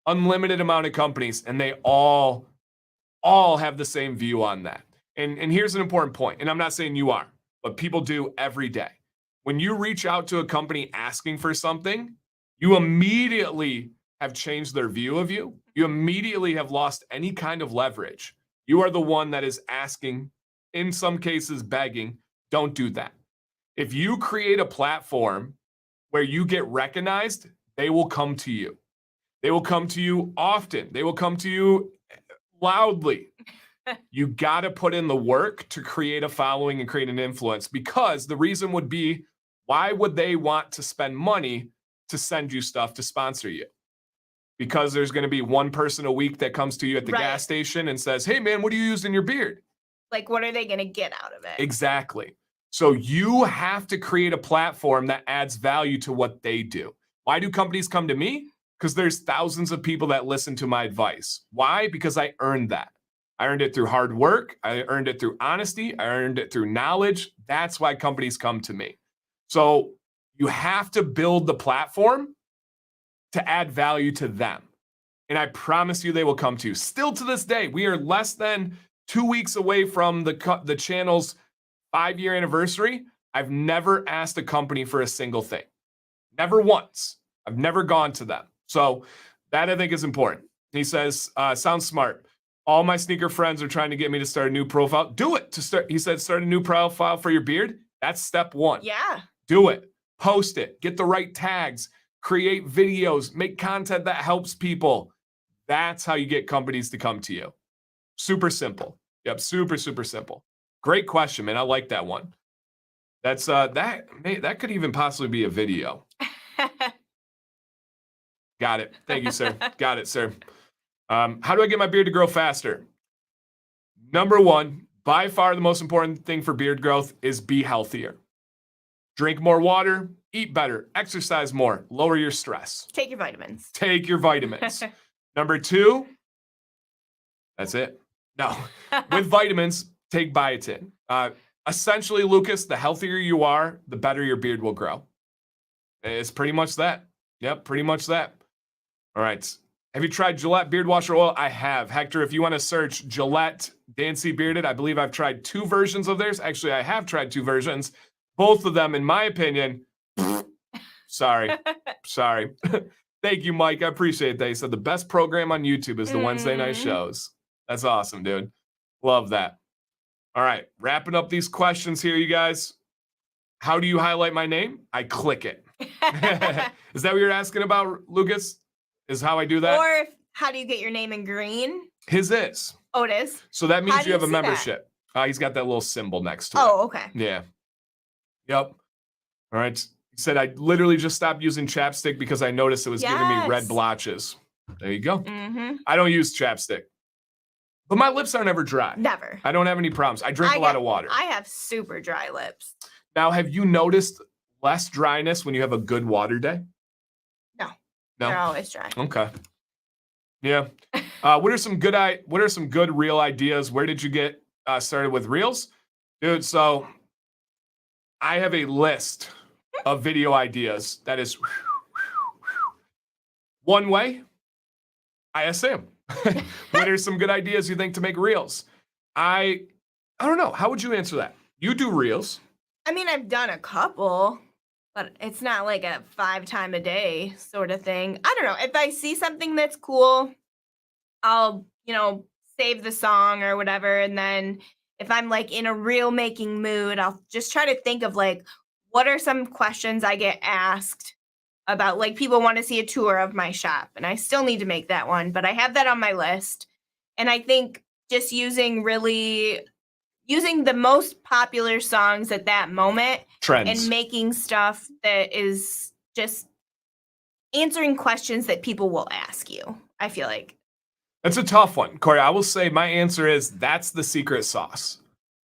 unlimited amount of companies, and they all have the same view on that. And here's an important point, and I'm not saying you are, but people do every day. When you reach out to a company asking for something, you immediately have changed their view of you. You immediately have lost any kind of leverage. You are the one that is asking, in some cases begging. Don't do that. If you create a platform where you get recognized, they will come to you. They will come to you often. They will come to you loudly. You got to put in the work to create a following and create an influence, because the reason would be, why would they want to spend money to send you stuff to sponsor you? Because there's going to be one person a week that comes to you at the gas station and says, hey, man, what do you use in your beard? Like, what are they going to get out of it? Exactly. So you have to create a platform that adds value to what they do. Why do companies come to me? Because there's thousands of people that listen to my advice. Why? Because I earned that. I earned it through hard work. I earned it through honesty. I earned it through knowledge. That's why companies come to me. So you have to build the platform to add value to them. And I promise you they will come to you. Still to this day, we are less than 2 weeks away from the channel's 5-year anniversary, I've never asked a company for a single thing. Never once. I've never gone to them. So that I think is important. He says, sounds smart. All my sneaker friends are trying to get me to start a new profile. Do it. He said, start a new profile for your beard. That's step one. Yeah. Do it. Post it. Get the right tags. Create videos. Make content that helps people. That's how you get companies to come to you. Super simple. Yep. Super, super simple. Great question, man. I like that one. That's that could even possibly be a video. Got it. Thank you, sir. Got it, sir. How do I get my beard to grow faster? Number one, by far the most important thing for beard growth is be healthier. Drink more water, eat better, exercise more, lower your stress. Take your vitamins. Take your vitamins. Number two, that's it. No, with vitamins, take biotin. Essentially, Lucas, the healthier you are, the better your beard will grow. It's pretty much that. Yep, pretty much that. All right. Have you tried Gillette Beard Washer Oil? I have. Hector, if you want to search Gillette Dancy Bearded, I believe I've tried 2 versions of theirs. Actually, I have tried 2 versions. Both of them, in my opinion, sorry. Thank you, Mike. I appreciate that. He said the best program on YouTube is the Wednesday night shows. That's awesome, dude. Love that. All right, wrapping up these questions here, you guys. How do you highlight my name? I click it. Is that what you're asking about, Lucas? Is how I do that? Or how do you get your name in green? His is. Oh, it is? So that means How do you have you a see membership. He's got that little symbol next to it. Oh, okay. Yeah. Yep. All right. He said, I literally just stopped using chapstick because I noticed it was giving me red Yes. blotches. There you go. Mm-hmm. I don't use chapstick. But my lips are never dry. Never. I don't have any problems. I drink a lot of water. I have super dry lips. Now, have you noticed less dryness when you have a good water day? No. No? They're always dry. Okay. Yeah. What are some good real ideas? Where did you get started with reels? Dude, so I have a list of video ideas that is one way, ISM. What are some good ideas you think to make reels? I don't know. How would you answer that? You do reels. I mean, I've done a couple, but it's not like a 5 time a day sort of thing. I don't know. If I see something that's cool, I'll, save the song or whatever. And then if I'm like in a reel making mood, I'll just try to think of like, what are some questions I get asked about? Like, people want to see a tour of my shop, and I still need to make that one, but I have that on my list. And I think just using the most popular songs at that moment Trends. and making stuff that is just answering questions that people will ask you, I feel like. That's a tough one, Corey. I will say my answer is that's the secret sauce,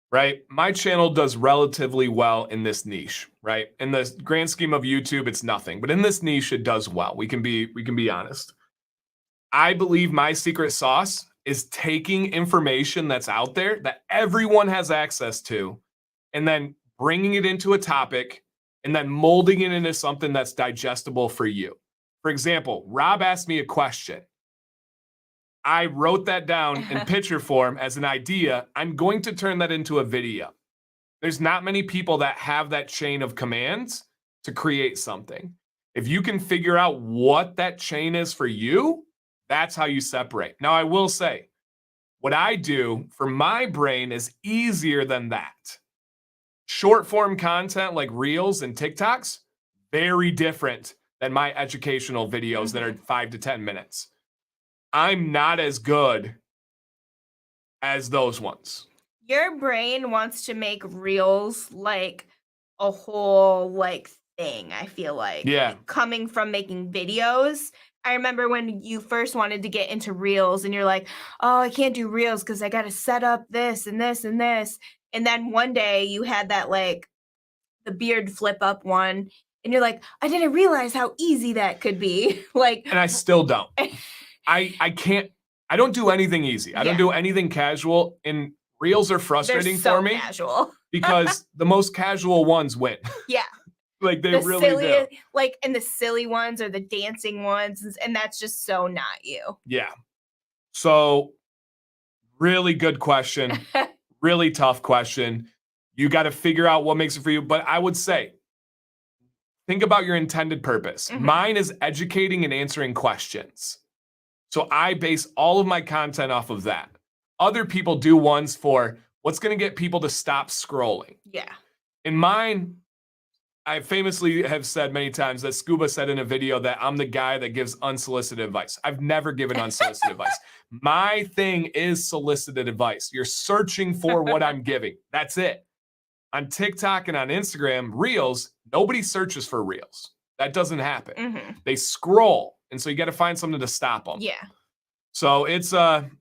right? My channel does relatively well in this niche, right? In the grand scheme of YouTube, it's nothing, but in this niche, it does well. We can be honest. I believe my secret sauce is taking information that's out there that everyone has access to, and then bringing it into a topic, and then molding it into something that's digestible for you. For example, Rob asked me a question. I wrote that down in picture form as an idea. I'm going to turn that into a video. There's not many people that have that chain of commands to create something. If you can figure out what that chain is for you, that's how you separate. Now, I will say, what I do for my brain is easier than that. Short form content like Reels and TikToks, very different than my educational videos that are 5 to 10 minutes. I'm not as good as those ones. Your brain wants to make reels like a whole thing, I feel like. Yeah. Coming from making videos. I remember when you first wanted to get into reels and you're like, oh, I can't do reels because I got to set up this and this and this. And then one day you had that the beard flip up one and you're like, I didn't realize how easy that could be. And I still don't. I can't, I don't do anything easy. I don't do anything casual, and reels are frustrating for me casual. because the most casual ones win. Yeah. They really do. And the silly ones or the dancing ones, and that's just so not you. Yeah. So Really good question. Really tough question. You got to figure out what makes it for you. But I would say, think about your intended purpose. Mine is educating and answering questions. So I base all of my content off of that. Other people do ones for what's going to get people to stop scrolling. Yeah. In mine, I famously have said many times that Scuba said in a video that I'm the guy that gives unsolicited advice. I've never given unsolicited advice. My thing is solicited advice. You're searching for what I'm giving. That's it. On TikTok and on Instagram, Reels, nobody searches for Reels. That doesn't happen. They scroll. And so you got to find something to stop them. Yeah. So it's that's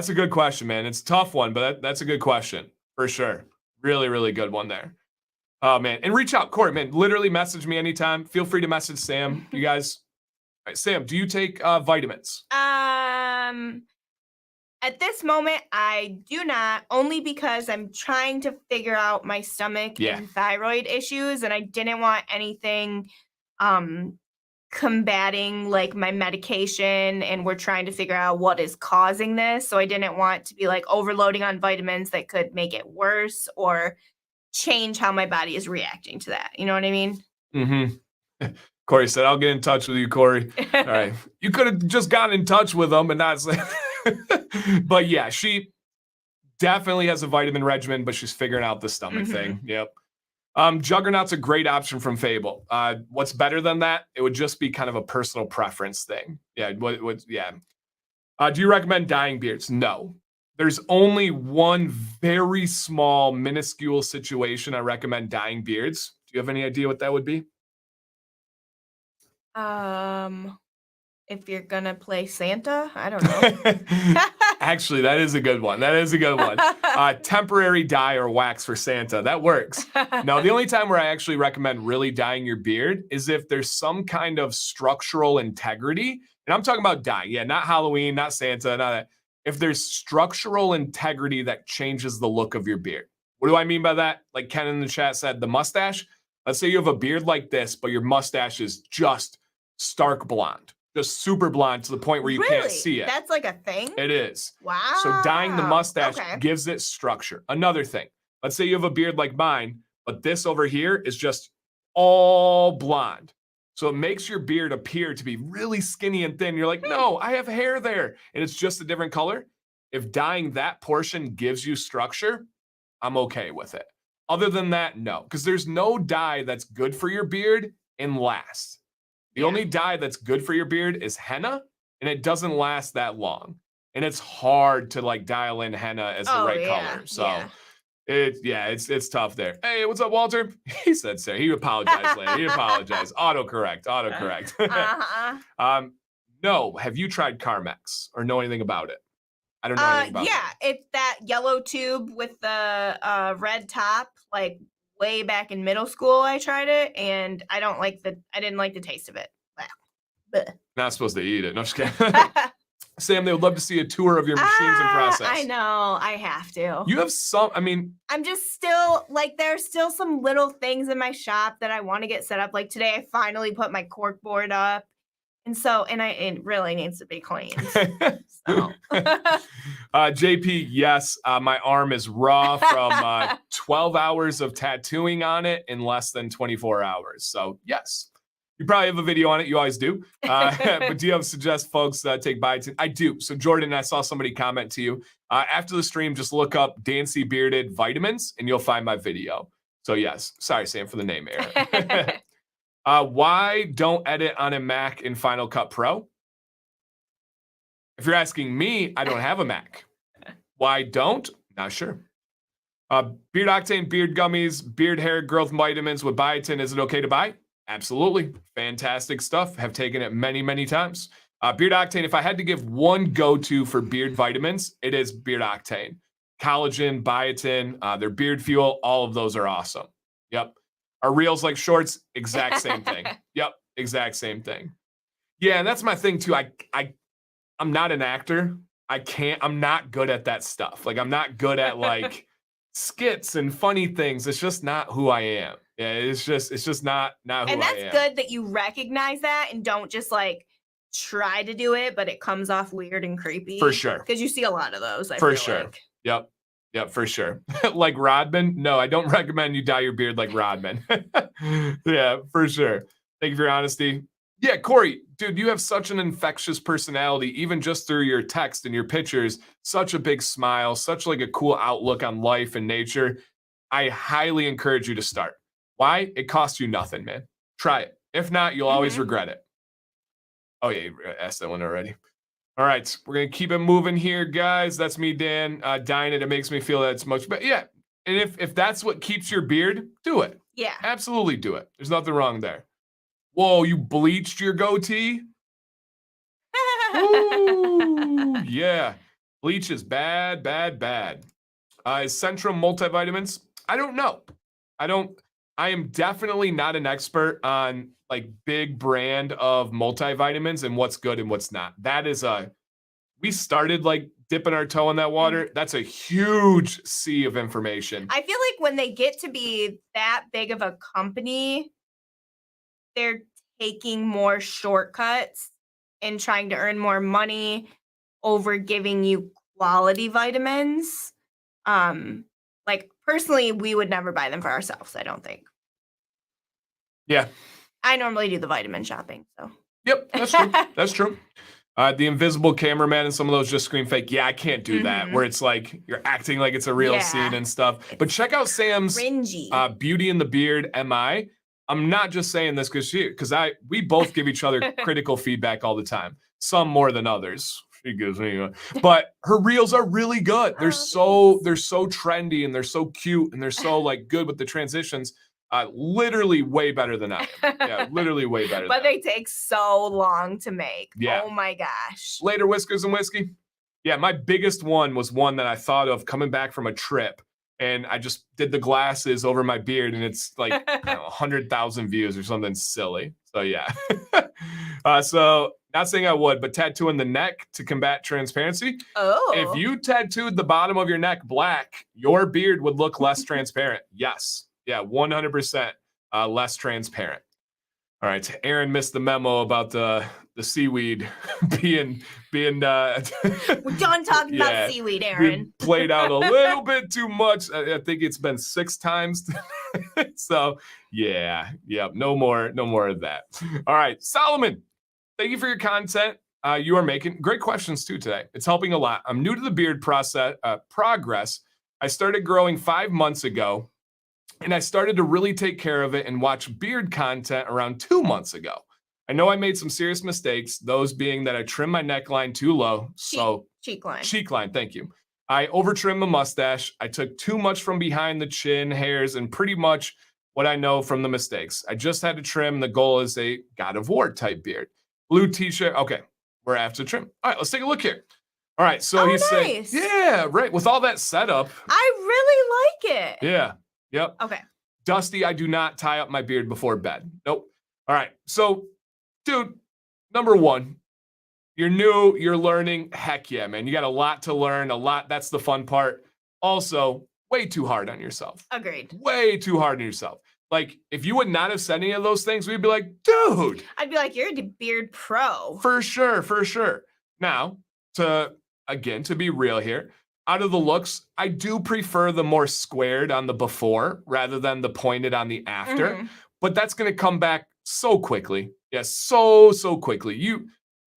a good question, man. It's a tough one, but that's a good question for sure. Really, really good one there. Oh man, and reach out, Corey, man. Literally message me anytime. Feel free to message Sam. You guys, all right, Sam, do you take vitamins? At this moment, I do not, only because I'm trying to figure out my stomach and thyroid issues, and I didn't want anything combating like my medication, and we're trying to figure out what is causing this. So I didn't want to be like overloading on vitamins that could make it worse or change how my body is reacting to that. You know what I mean? Corey said, I'll get in touch with you, Corey. All right. You could have just gotten in touch with them and not say. But yeah, she definitely has a vitamin regimen, but she's figuring out the stomach thing. Yep. Juggernaut's a great option from Fable. What's better than that? It would just be kind of a personal preference thing. Yeah. Do you recommend dyeing beards? No. There's only one very small, minuscule situation I recommend dyeing beards. Do you have any idea what that would be? If you're gonna play Santa, I don't know. Actually, that is a good one. Temporary dye or wax for Santa. That works. No, the only time where I actually recommend really dyeing your beard is if there's some kind of structural integrity. And I'm talking about dye. Yeah, not Halloween, not Santa, not that. If there's structural integrity that changes the look of your beard. What do I mean by that? Like Ken in the chat said, the mustache. Let's say you have a beard like this, but your mustache is just stark blonde. Just super blonde to the point where you can't see it. That's like a thing? It is. Wow. So dyeing the mustache gives it structure. Another thing, let's say you have a beard like mine, but this over here is just all blonde. So it makes your beard appear to be really skinny and thin. You're like, no, I have hair there. And it's just a different color. If dyeing that portion gives you structure, I'm okay with it. Other than that, no. Because there's no dye that's good for your beard and lasts. The only dye that's good for your beard is henna, and it doesn't last that long. And it's hard to like dial in henna as the right color. So it's tough there. Hey, what's up, Walter? He said so. He apologized later. He apologized. Autocorrect. No, have you tried Carmex or know anything about it? I don't know anything about it. It's that yellow tube with the red top, like way back in middle school I tried it, and I didn't like the taste of it. Blech. Not supposed to eat it. No, just kidding. Sam, they would love to see a tour of your machines and process. I know, I have to. You have some, I'm just still, like, there's still some little things in my shop that I want to get set up. Like today, I finally put my cork board up. And so, it really needs to be cleaned. So. JP, yes, my arm is raw from 12 hours of tattooing on it in less than 24 hours. So, yes, you probably have a video on it. You always do. But do you suggest folks take biotin? I do. So, Jordan, I saw somebody comment to you. After the stream, just look up Dancy Bearded Vitamins, and you'll find my video. So, yes. Sorry, Sam, for the name error. Why don't edit on a Mac in Final Cut Pro? If you're asking me, I don't have a Mac. Why don't? Not sure. Beard Octane, beard gummies, beard hair growth vitamins with biotin. Is it okay to buy? Absolutely. Fantastic stuff. Have taken it many, many times. Beard Octane, if I had to give one go-to for beard vitamins, it is Beard Octane. Collagen, biotin, their beard fuel, all of those are awesome. Yep. Are reels like shorts? Exact same thing. Yep, exact same thing. Yeah, and that's my thing too. I'm not an actor. I'm not good at that stuff. Like I'm not good at like skits and funny things. It's just not who I am. Yeah, it's just not who I am. And that's good that you recognize that and don't just like try to do it, but it comes off weird and creepy. For sure. Because you see a lot of those, I For feel sure. like. Yep. Yep, for sure. Like Rodman? No, I don't recommend you dye your beard like Rodman. Yeah, for sure. Thank you for your honesty. Yeah, Corey, dude, you have such an infectious personality, even just through your text and your pictures. Such a big smile, such like a cool outlook on life and nature. I highly encourage you to start. Why? It costs you nothing, man. Try it. If not, you'll always regret it. Oh, yeah, you asked that one already. All right, we're going to keep it moving here, guys. That's me, Dan, dying it. It makes me feel that it's much better. Yeah, and if that's what keeps your beard, do it. Yeah. Absolutely do it. There's nothing wrong there. Whoa, you bleached your goatee? Ooh, yeah. Bleach is bad, bad, bad. Is Centrum multivitamins? I don't know. I am definitely not an expert on like big brand of multivitamins and what's good and what's not. That is we started like dipping our toe in that water. That's a huge sea of information. I feel like when they get to be that big of a company, they're taking more shortcuts and trying to earn more money over giving you quality vitamins. Like personally, we would never buy them for ourselves, I don't think. Yeah. I normally do the vitamin shopping, so. Yep, that's true. That's true. The invisible cameraman and some of those just scream fake. Yeah, I can't do that. Where it's like you're acting like it's a real scene and stuff. But check out Sam's Beauty in the Beard MI. I'm not just saying this because we both give each other critical feedback all the time. Some more than others. She gives me, but her reels are really good. They're so trendy and they're so cute and they're so like good with the transitions. Literally way better than I am. Yeah, literally way better. But they take so long to make. Yeah. Oh my gosh. Later, Whiskers and Whiskey. Yeah, my biggest one was one that I thought of coming back from a trip. And I just did the glasses over my beard, and it's like 100,000 views or something silly. So yeah. So not saying I would, but tattooing the neck to combat transparency. Oh. If you tattooed the bottom of your neck black, your beard would look less transparent. Yes. Yeah, 100% less transparent. All right, Aaron missed the memo about the seaweed being. We're done talking about seaweed, Aaron. Played out a little bit too much. I think it's been 6 times. So yeah, no more of that. All right, Solomon, thank you for your content. You are making great questions too today. It's helping a lot. I'm new to the beard progress. I started growing 5 months ago. And I started to really take care of it and watch beard content around 2 months ago. I know I made some serious mistakes, those being that I trimmed my neckline too low. Cheek line, thank you. I over-trimmed my mustache. I took too much from behind the chin hairs and pretty much what I know from the mistakes. I just had to trim. The goal is a God of War type beard. Blue t-shirt. Okay, we're after trim. All right, let's take a look here. All right, so he's saying, yeah, right. With all that setup. I really like it. Yeah. Yep. Okay. Dusty, I do not tie up my beard before bed. Nope. All right. So, dude, number one, you're new, you're learning. Heck yeah, man. You got a lot to learn, a lot. That's the fun part. Also, way too hard on yourself. Agreed. Way too hard on yourself. Like, if you would not have said any of those things, we'd be like, dude. I'd be like, you're a beard pro. For sure. Now, to be real here, out of the looks, I do prefer the more squared on the before rather than the pointed on the after. But that's going to come back so quickly. Yes, so quickly. You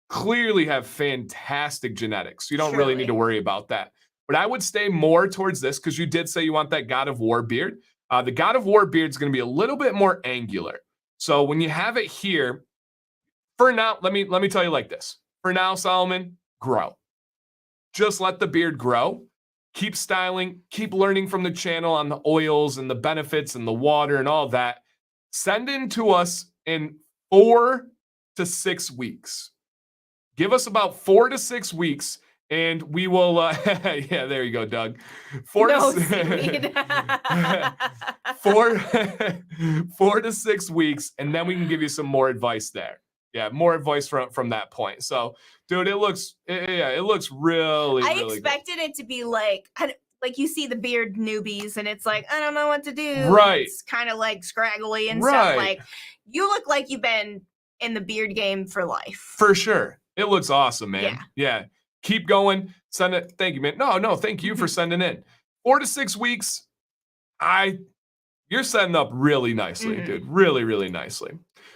clearly have fantastic genetics. You don't really need to worry about that. But I would stay more towards this because you did say you want that God of War beard. The God of War beard is going to be a little bit more angular. So when you have it here, for now, let me tell you like this. For now, Solomon, grow. Just let the beard grow. Keep styling. Keep learning from the channel on the oils and the benefits and the water and all that. Send in to us in 4 to 6 weeks. Give us about 4 to 6 weeks, and we will. Yeah, there you go, Doug. 4 to 6 weeks, and then we can give you some more advice there. Yeah, more advice from that point. So, dude, it looks really. I expected it to be like you see the beard newbies, and it's like, I don't know what to do. Right. It's kind of like scraggly and stuff. Like, you look like you've been in the beard game for life. For sure. It looks awesome, man. Yeah. Keep going. Send it. Thank you, man. No, thank you for sending in. 4 to 6 weeks. You're setting up really nicely, dude. Really, really nicely.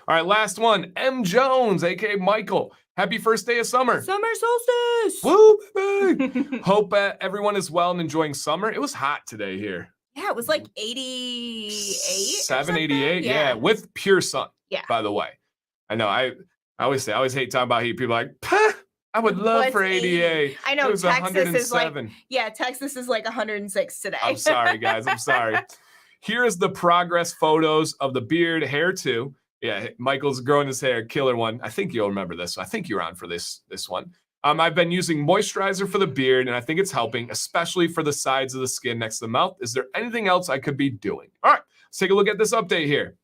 All right, last one. M. Jones, aka Michael. Happy first day of summer. Summer solstice. Woo, baby. Hope everyone is well and enjoying summer. It was hot today here. Yeah, it was like 88. 788, yeah, with pure sun. Yeah. By the way, I know I always hate talking about heat. People are like, Pah, I would love for 88. I know it was Texas is like, 107. yeah, Texas is like 106 today. I'm sorry, guys. I'm sorry. Here is the progress photos of the beard, hair too. Yeah, Michael's growing his hair, killer one. I think you'll remember this. I think you're on for this one. I've been using moisturizer for the beard, and I think it's helping, especially for the sides of the skin next to the mouth. Is there anything else I could be doing? All right, let's take a look at this update here.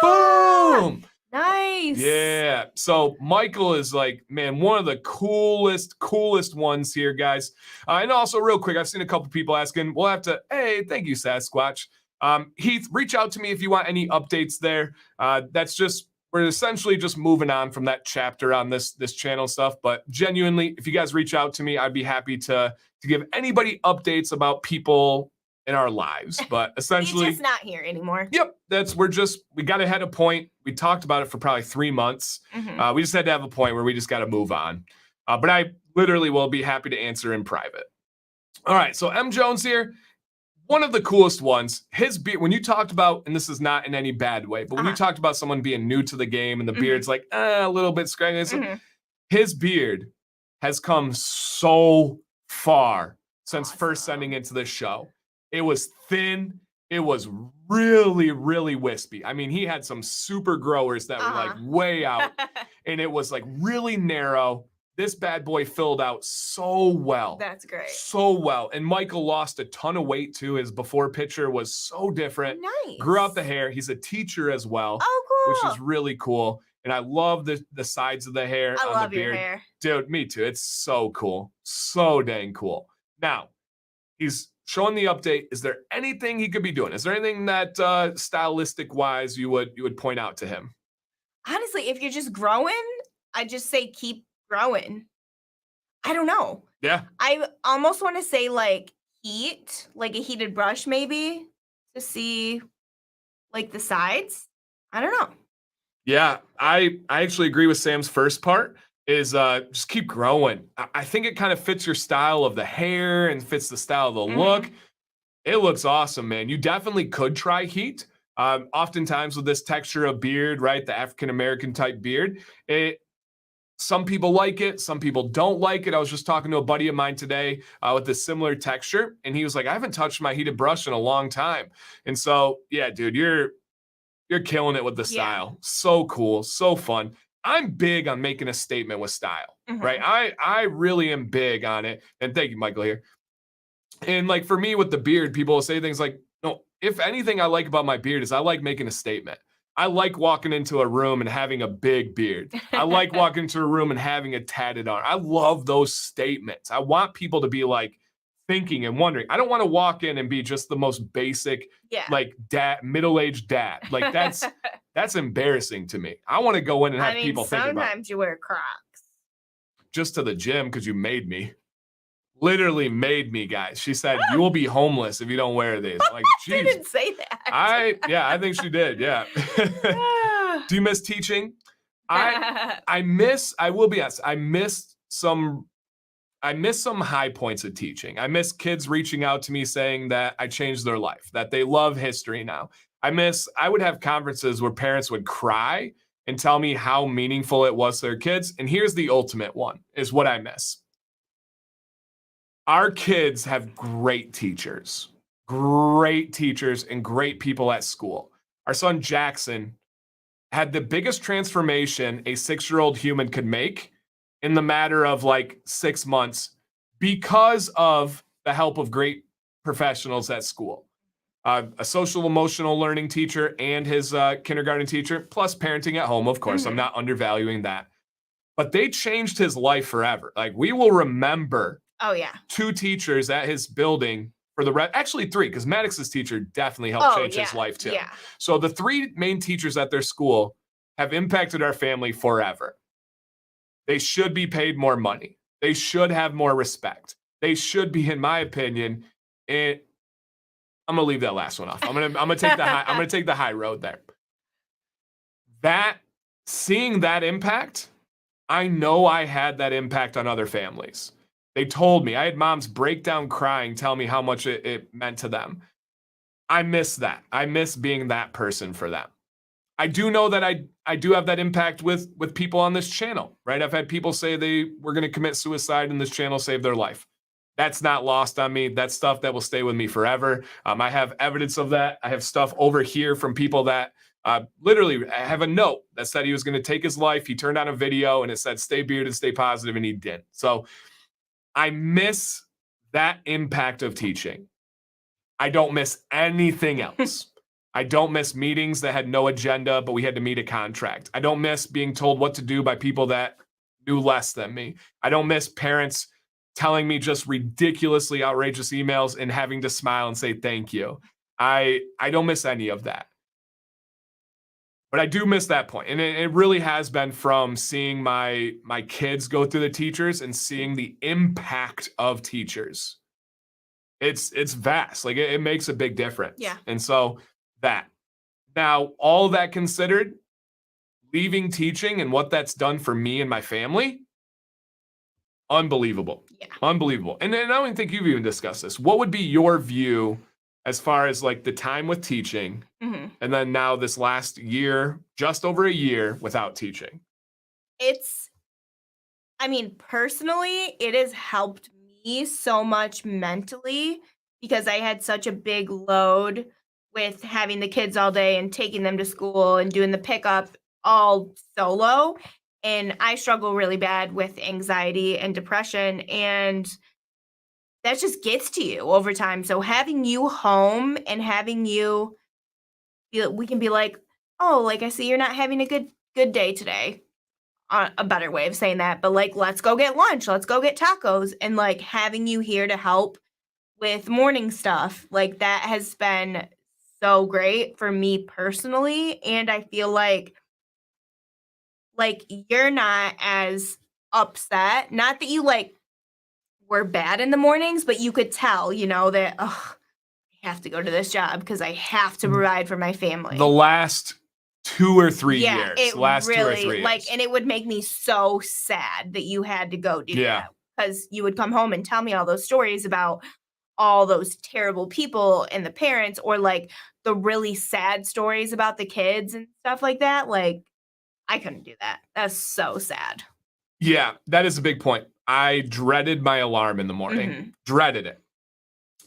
Boom! Nice. Yeah. So Michael is like, man, one of the coolest ones here, guys. And also, real quick, I've seen a couple people asking. We'll have to. Hey, thank you, Sasquatch. Heath, reach out to me if you want any updates there. We're essentially just moving on from that chapter on this channel stuff. But genuinely, if you guys reach out to me, I'd be happy to give anybody updates about people in our lives. But essentially, he's just not here anymore. Yep, we got to hit a point. We talked about it for probably 3 months. We just had to have a point where we just got to move on. But I literally will be happy to answer in private. All right, so M. Jones here. One of the coolest ones, his beard, when you talked about, and this is not in any bad way, but when you talked about someone being new to the game and the beard's like a little bit scraggly, his beard has come so far since first sending it to the show. It was thin. It was really, really wispy. I mean, he had some super growers that were like way out, and it was like really narrow. This bad boy filled out so well. That's great. So well. And Michael lost a ton of weight too. His before picture was so different. Nice. Grew out the hair. He's a teacher as well. Oh, cool. Which is really cool. And I love the sides of the hair I on love the beard. your hair. Dude, me too. It's so cool. So dang cool. Now, he's showing the update. Is there anything he could be doing? Is there anything that stylistic wise you would point out to him? Honestly, if you're just growing, I just say keep growing. I don't know. Yeah. I almost want to say like heat, like a heated brush maybe to see like the sides. I don't know. Yeah, I actually agree with Sam's first part is just keep growing. I think it kind of fits your style of the hair and fits the style of the look. It looks awesome, man. You definitely could try heat. Oftentimes with this texture of beard, right, the African-American type beard, some people like it, some people don't like it. I was just talking to a buddy of mine today with a similar texture, and he was like, I haven't touched my heated brush in a long time. And so, yeah, dude, you're killing it with the style. Yeah. So cool, so fun. I'm big on making a statement with style, right? I really am big on it. And thank you, Michael, here. And like for me with the beard, people will say things like, no, if anything I like about my beard is I like making a statement. I like walking into a room and having a big beard. I like walking into a room and having a tatted arm. I love those statements. I want people to be like thinking and wondering. I don't want to walk in and be just the most basic, like middle-aged dad. Like that's embarrassing to me. I want to go in and have people think about it. Sometimes you wear Crocs. Just to the gym because you made me. Literally made me, guys. She said, you will be homeless if you don't wear these. I'm like, geez. She didn't say that. I think she did. Yeah. Do you miss teaching? I miss some high points of teaching. I miss kids reaching out to me saying that I changed their life, that they love history now. I would have conferences where parents would cry and tell me how meaningful it was to their kids. And here's the ultimate one, is what I miss. Our kids have great teachers and great people at school. Our son Jackson had the biggest transformation a 6-year-old human could make in the matter of like 6 months because of the help of great professionals at school. A social emotional learning teacher and his kindergarten teacher, plus parenting at home, of course. I'm not undervaluing that. But they changed his life forever. Like we will remember 2 teachers at his building for the rest. Actually 3, because Maddox's teacher definitely helped change his life too. Yeah. So the 3 main teachers at their school have impacted our family forever. They should be paid more money. They should have more respect. They should be, in my opinion, I'm gonna leave that last one off. I'm gonna take the high road there. That seeing that impact, I know I had that impact on other families. They told me. I had moms break down crying, tell me how much it meant to them. I miss that. I miss being that person for them. I do know that I do have that impact with people on this channel, right? I've had people say they were going to commit suicide and this channel saved their life. That's not lost on me. That's stuff that will stay with me forever. I have evidence of that. I have stuff over here from people that literally I have a note that said he was going to take his life. He turned on a video and it said, stay bearded, stay positive, and he didn't. So I miss that impact of teaching. I don't miss anything else. I don't miss meetings that had no agenda, but we had to meet a contract. I don't miss being told what to do by people that knew less than me. I don't miss parents telling me just ridiculously outrageous emails and having to smile and say thank you. I don't miss any of that. But I do miss that point. And it really has been from seeing my kids go through the teachers and seeing the impact of teachers. It's vast. Like it makes a big difference. Yeah. And so that. Now, all that considered, leaving teaching and what that's done for me and my family, unbelievable. Yeah. Unbelievable. And I don't think you've even discussed this. What would be your view as far as like the time with teaching and then now this last year, just over a year without teaching? Personally, it has helped me so much mentally because I had such a big load with having the kids all day and taking them to school and doing the pickup all solo. And I struggle really bad with anxiety and depression, and that just gets to you over time. So having you home and having you we can be like, oh, like I see you're not having a good day today. A better way of saying that, but like, let's go get lunch, let's go get tacos, and like having you here to help with morning stuff, like that has been so great for me personally. And I feel like you're not as upset, not that you like were bad in the mornings, but you could tell, that I have to go to this job because I have to provide for my family. The last 2 or 3 yeah, years. It last really, 2 or 3 years. and it would make me so sad that you had to go do Yeah. that, because you would come home and tell me all those stories about all those terrible people and the parents, or like the really sad stories about the kids and stuff like that. Like, I couldn't do that. That's so sad. Yeah, that is a big point. I dreaded my alarm in the morning. Dreaded it.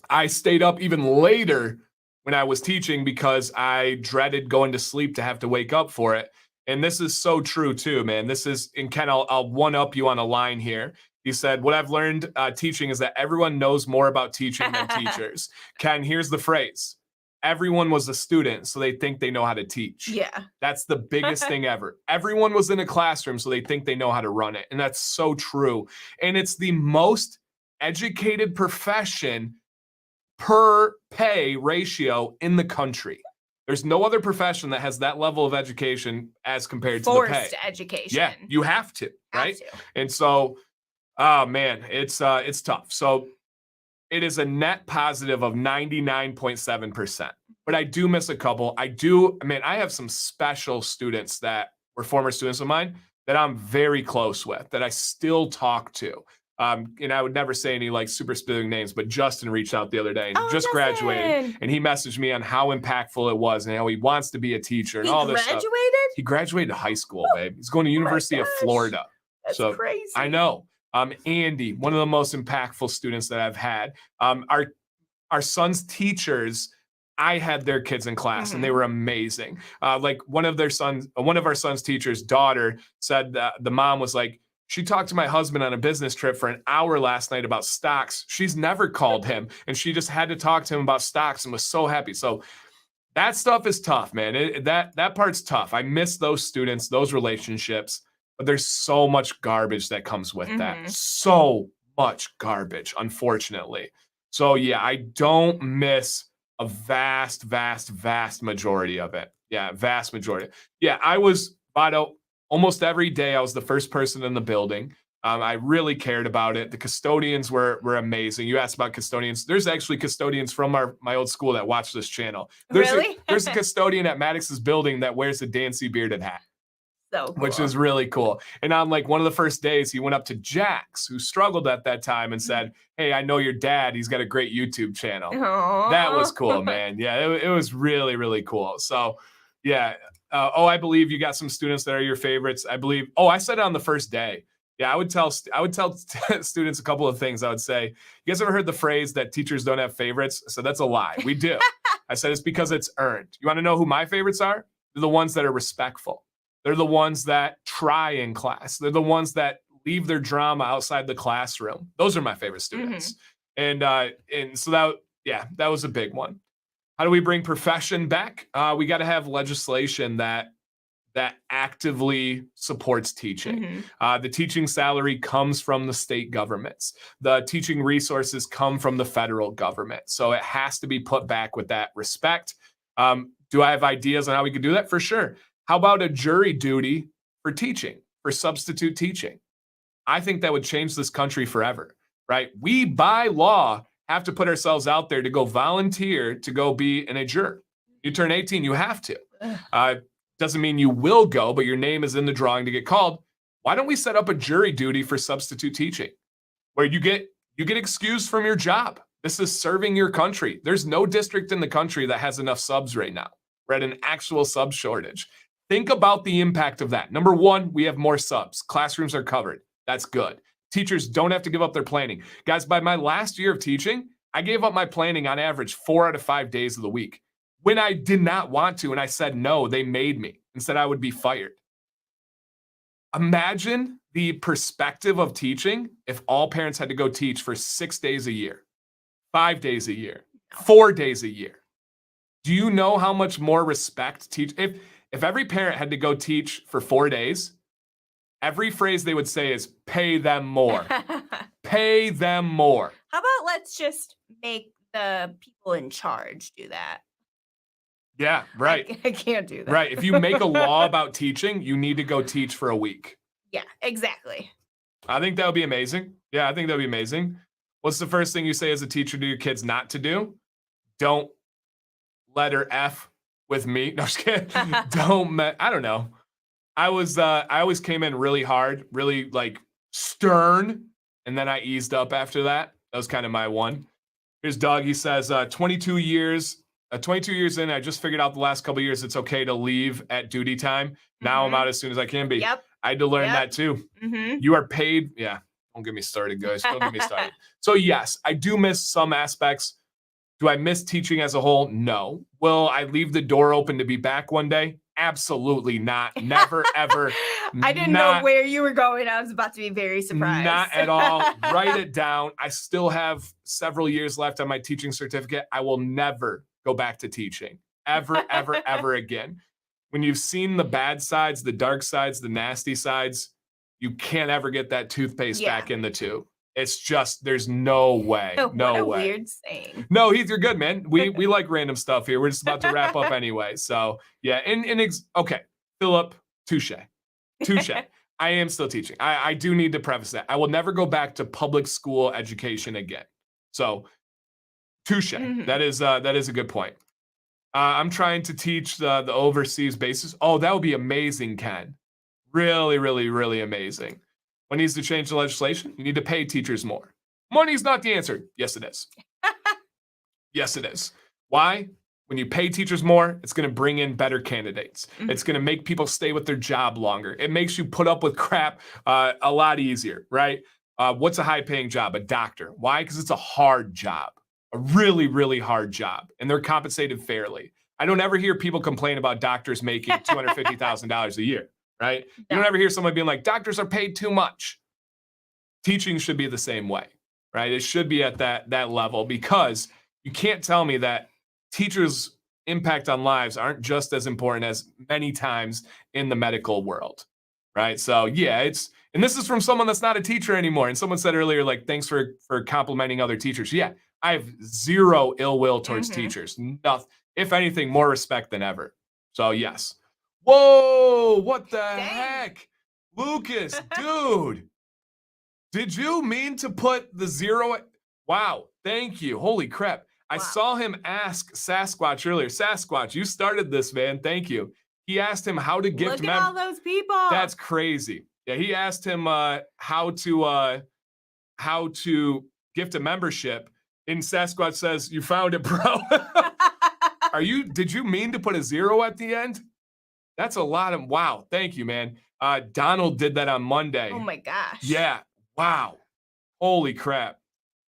I stayed up even later when I was teaching because I dreaded going to sleep to have to wake up for it. And this is so true too, man. This is, and Ken, I'll one up you on a line here. He said, what I've learned teaching is that everyone knows more about teaching than teachers. Ken, here's the phrase. Everyone was a student, so they think they know how to teach. Yeah. That's the biggest thing ever. Everyone was in a classroom, so they think they know how to run it. And that's so true. And it's the most educated profession per pay ratio in the country. There's no other profession that has that level of education as compared to the pay. Forced education. Yeah, you have to, right? Have to. And so, oh man, it's tough. So it is a net positive of 99.7%. But I do miss a couple. I have some special students that were former students of mine that I'm very close with, that I still talk to. And I would never say any like super specific names, but Justin reached out the other day and just graduated, and he messaged me on how impactful it was and how he wants to be a teacher and all this stuff. He graduated high school, babe. He's going to University of Florida. That's so crazy. I know. Andy, one of the most impactful students that I've had. Our son's teachers, I had their kids in class and they were amazing. Like one of our son's teachers' daughter said that the mom was like, she talked to my husband on a business trip for an hour last night about stocks. She's never called him, and she just had to talk to him about stocks and was so happy. So that stuff is tough, man. That part's tough. I miss those students, those relationships, but there's so much garbage that comes with that. So much garbage, unfortunately. So yeah, I don't miss a vast, vast, vast majority of it. Yeah, vast majority. Yeah, I was Vado, almost every day I was the first person in the building. I really cared about it. The custodians were amazing. You asked about custodians. There's actually custodians from my old school that watch this channel. Really? There's a custodian at Maddox's building that wears a Dancy bearded hat. So cool. Which is really cool. And on like one of the first days, he went up to Jax, who struggled at that time, and said, "Hey, I know your dad. He's got a great YouTube channel." Aww. That was cool, man. Yeah, it was really, really cool. So, yeah. I believe you got some students that are your favorites. I believe. Oh, I said it on the first day. Yeah, I would tell students a couple of things. I would say, "You guys ever heard the phrase that teachers don't have favorites?" So that's a lie. We do. I said it's because it's earned. You want to know who my favorites are? They're the ones that are respectful. They're the ones that try in class. They're the ones that leave their drama outside the classroom. Those are my favorite students. And so that was a big one. How do we bring profession back? We got to have legislation that actively supports teaching. The teaching salary comes from the state governments. The teaching resources come from the federal government. So it has to be put back with that respect. Do I have ideas on how we could do that? For sure. How about a jury duty for teaching, for substitute teaching? I think that would change this country forever, right? We, by law, have to put ourselves out there to go volunteer to go be a juror. You turn 18, you have to. Doesn't mean you will go, but your name is in the drawing to get called. Why don't we set up a jury duty for substitute teaching where you get excused from your job? This is serving your country. There's no district in the country that has enough subs right now. We're at an actual sub shortage. Think about the impact of that. Number one, we have more subs. Classrooms are covered. That's good. Teachers don't have to give up their planning. Guys, by my last year of teaching, I gave up my planning on average 4 out of 5 days of the week. When I did not want to and I said no, they made me and said I would be fired. Imagine the perspective of teaching if all parents had to go teach for 6 days a year, 5 days a year, 4 days a year. Do you know how much more respect teach? If every parent had to go teach for 4 days, every phrase they would say is pay them more. Pay them more. How about let's just make the people in charge do that? Yeah, right. I can't do that. Right. If you make a law about teaching, you need to go teach for a week. Yeah, exactly. I think that would be amazing. Yeah, I think that would be amazing. What's the first thing you say as a teacher to your kids not to do? Don't letter F with me. No, just kidding. I don't know. I always came in really hard, really like stern, and then I eased up after that. That was kind of my one. Here's Doug. He says, 22 years in, I just figured out the last couple of years it's okay to leave at duty time. Now I'm out as soon as I can be. Yep. I had to learn that too. You are paid. Yeah. Don't get me started, guys. Don't get me started. So yes, I do miss some aspects. Do I miss teaching as a whole? No. Will I leave the door open to be back one day? Absolutely not. Never, ever. I didn't know where you were going. I was about to be very surprised. Not at all. Write it down. I still have several years left on my teaching certificate. I will never go back to teaching. Ever, ever, ever again. When you've seen the bad sides, the dark sides, the nasty sides, you can't ever get that toothpaste back in the tube. It's just, there's no way. No way. Weird saying. No, Heath, you're good, man. We like random stuff here. We're just about to wrap up anyway. So yeah, okay, Philip, touche. I am still teaching. I do need to preface that. I will never go back to public school education again. So touche. That is a good point. I'm trying to teach the overseas basis. Oh, that would be amazing, Ken. Really, really, really amazing. What needs to change the legislation? You need to pay teachers more. Money's not the answer. Yes, it is. Yes, it is. Why? When you pay teachers more, it's going to bring in better candidates. It's going to make people stay with their job longer. It makes you put up with crap a lot easier, right? What's a high-paying job? A doctor. Why? Because it's a hard job, a really, really hard job, and they're compensated fairly. I don't ever hear people complain about doctors making $250,000 a year. Right? You don't ever hear someone being like, doctors are paid too much. Teaching should be the same way, right? It should be at that level, because you can't tell me that teachers' impact on lives aren't just as important as many times in the medical world, right? So yeah, and this is from someone that's not a teacher anymore. And someone said earlier, like, thanks for complimenting other teachers. Yeah, I have zero ill will towards teachers. Nothing. If anything, more respect than ever. So yes. Whoa, what the Dang. heck? Lucas, dude. Did you mean to put the 0 at? Wow, thank you. Holy crap. I Wow. saw him ask Sasquatch earlier. Sasquatch, you started this, man. Thank you. He asked him how to gift Look at all those people. That's crazy. Yeah, he asked him how to gift a membership. And Sasquatch says, "You found it, bro." Did you mean to put a 0 at the end? That's a lot of, wow. Thank you, man. Donald did that on Monday. Oh my gosh. Yeah. Wow. Holy crap.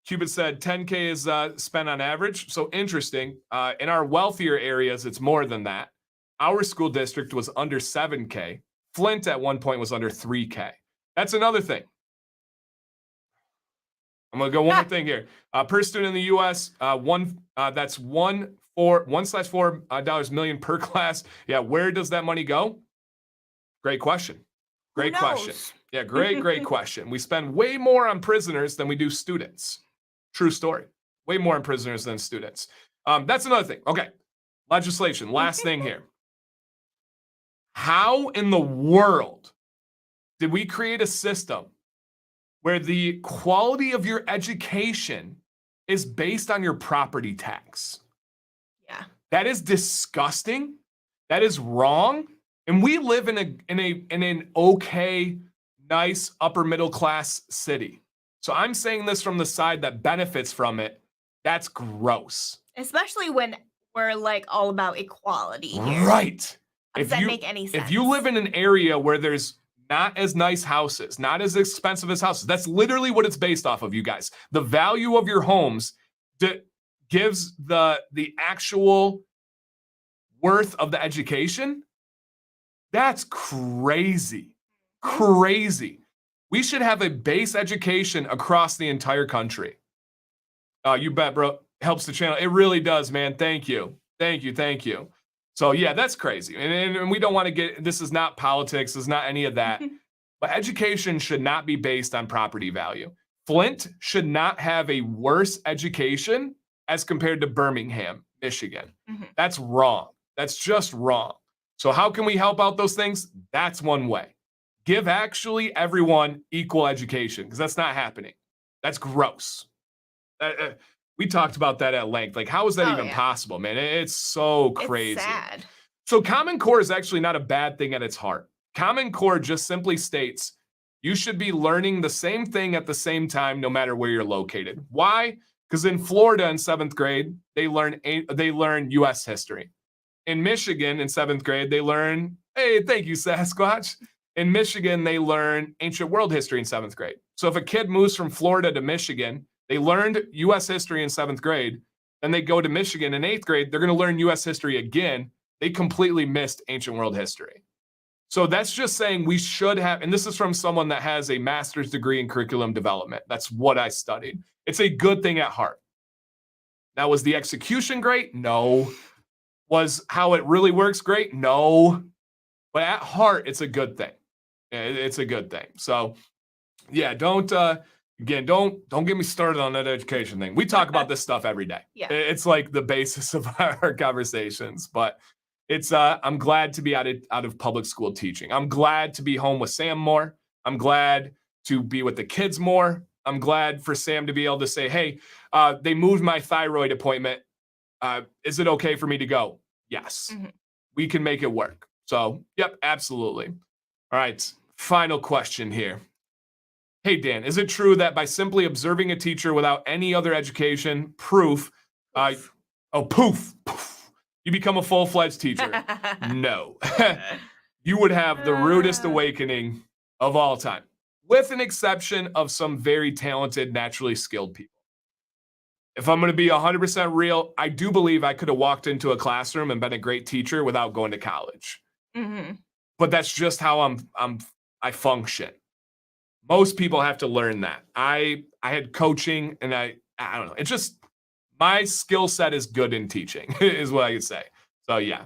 Cupid said 10K is spent on average. So interesting. In our wealthier areas, it's more than that. Our school district was under 7K. Flint at one point was under 3K. That's another thing. I'm going to go one more thing here. Per student in the U.S., that's $1/4 million per class. Yeah, where does that money go? Great question. Great question. Yeah, great question. We spend way more on prisoners than we do students. True story. Way more on prisoners than students. That's another thing. Okay. Legislation. Last thing here. How in the world did we create a system where the quality of your education is based on your property tax? Yeah. That is disgusting. That is wrong. And we live in an okay, nice upper middle class city. So I'm saying this from the side that benefits from it. That's gross. Especially when we're like all about equality here. Right. Does that make any sense? If you live in an area where there's not as nice houses, not as expensive as houses, that's literally what it's based off of, you guys. The value of your homes gives the actual worth of the education. That's crazy. Crazy. We should have a base education across the entire country. You bet, bro. Helps the channel. It really does, man. Thank you. Thank you. Thank you. So yeah, that's crazy. And we don't want to get, this is not politics. This is not any of that. But education should not be based on property value. Flint should not have a worse education as compared to Birmingham, Michigan. That's wrong. That's just wrong. So how can we help out those things? That's one way. Give actually everyone equal education, because that's not happening. That's gross. We talked about that at length. Like, how is that even possible, man? It's so crazy. It's sad. So Common Core is actually not a bad thing at its heart. Common Core just simply states you should be learning the same thing at the same time, no matter where you're located. Why? Because in Florida in 7th grade, they learn U.S. history. In Michigan in 7th grade, they learn, hey, thank you, Sasquatch. In Michigan, they learn ancient world history in 7th grade. So if a kid moves from Florida to Michigan, they learned U.S. history in 7th grade, then they go to Michigan in 8th grade, they're going to learn U.S. history again. They completely missed ancient world history. So that's just saying we should have, and this is from someone that has a master's degree in curriculum development. That's what I studied. It's a good thing at heart. Now, was the execution great? No. Was how it really works great? No. But at heart, it's a good thing. It's a good thing. So yeah, don't get me started on that education thing. We talk about this stuff every day. Yeah. It's like the basis of our conversations, but it's I'm glad to be out of public school teaching. I'm glad to be home with Sam more. I'm glad to be with the kids more. I'm glad for Sam to be able to say, hey, they moved my thyroid appointment. Is it okay for me to go? Yes. We can make it work. So, yep, absolutely. All right, final question here. Hey, Dan, is it true that by simply observing a teacher without any other education, poof, you become a full-fledged teacher? No. You would have the rudest awakening of all time, with an exception of some very talented, naturally skilled people. If I'm going to be 100% real, I do believe I could have walked into a classroom and been a great teacher without going to college. But that's just how I function. Most people have to learn that. I had coaching, and I don't know. It's just my skill set is good in teaching, is what I could say. So yeah,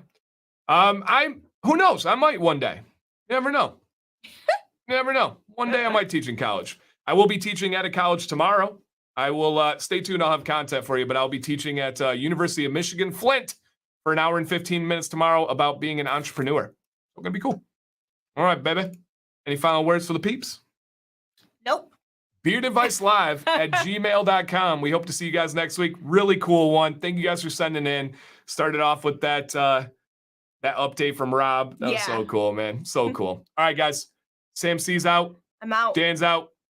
who knows? I might one day. You never know. You never know. One day I might teach in college. I will be teaching at a college tomorrow. I will stay tuned. I'll have content for you, but I'll be teaching at University of Michigan, Flint, for an hour and 15 minutes tomorrow about being an entrepreneur. Gonna be cool. All right, baby. Any final words for the peeps? Nope. beardadvicelive@gmail.com. We hope to see you guys next week. Really cool one. Thank you guys for sending in. Started off with that that update from Rob. That was so cool, man. So cool. All right, guys. Sam C's out. I'm out. Dan's out.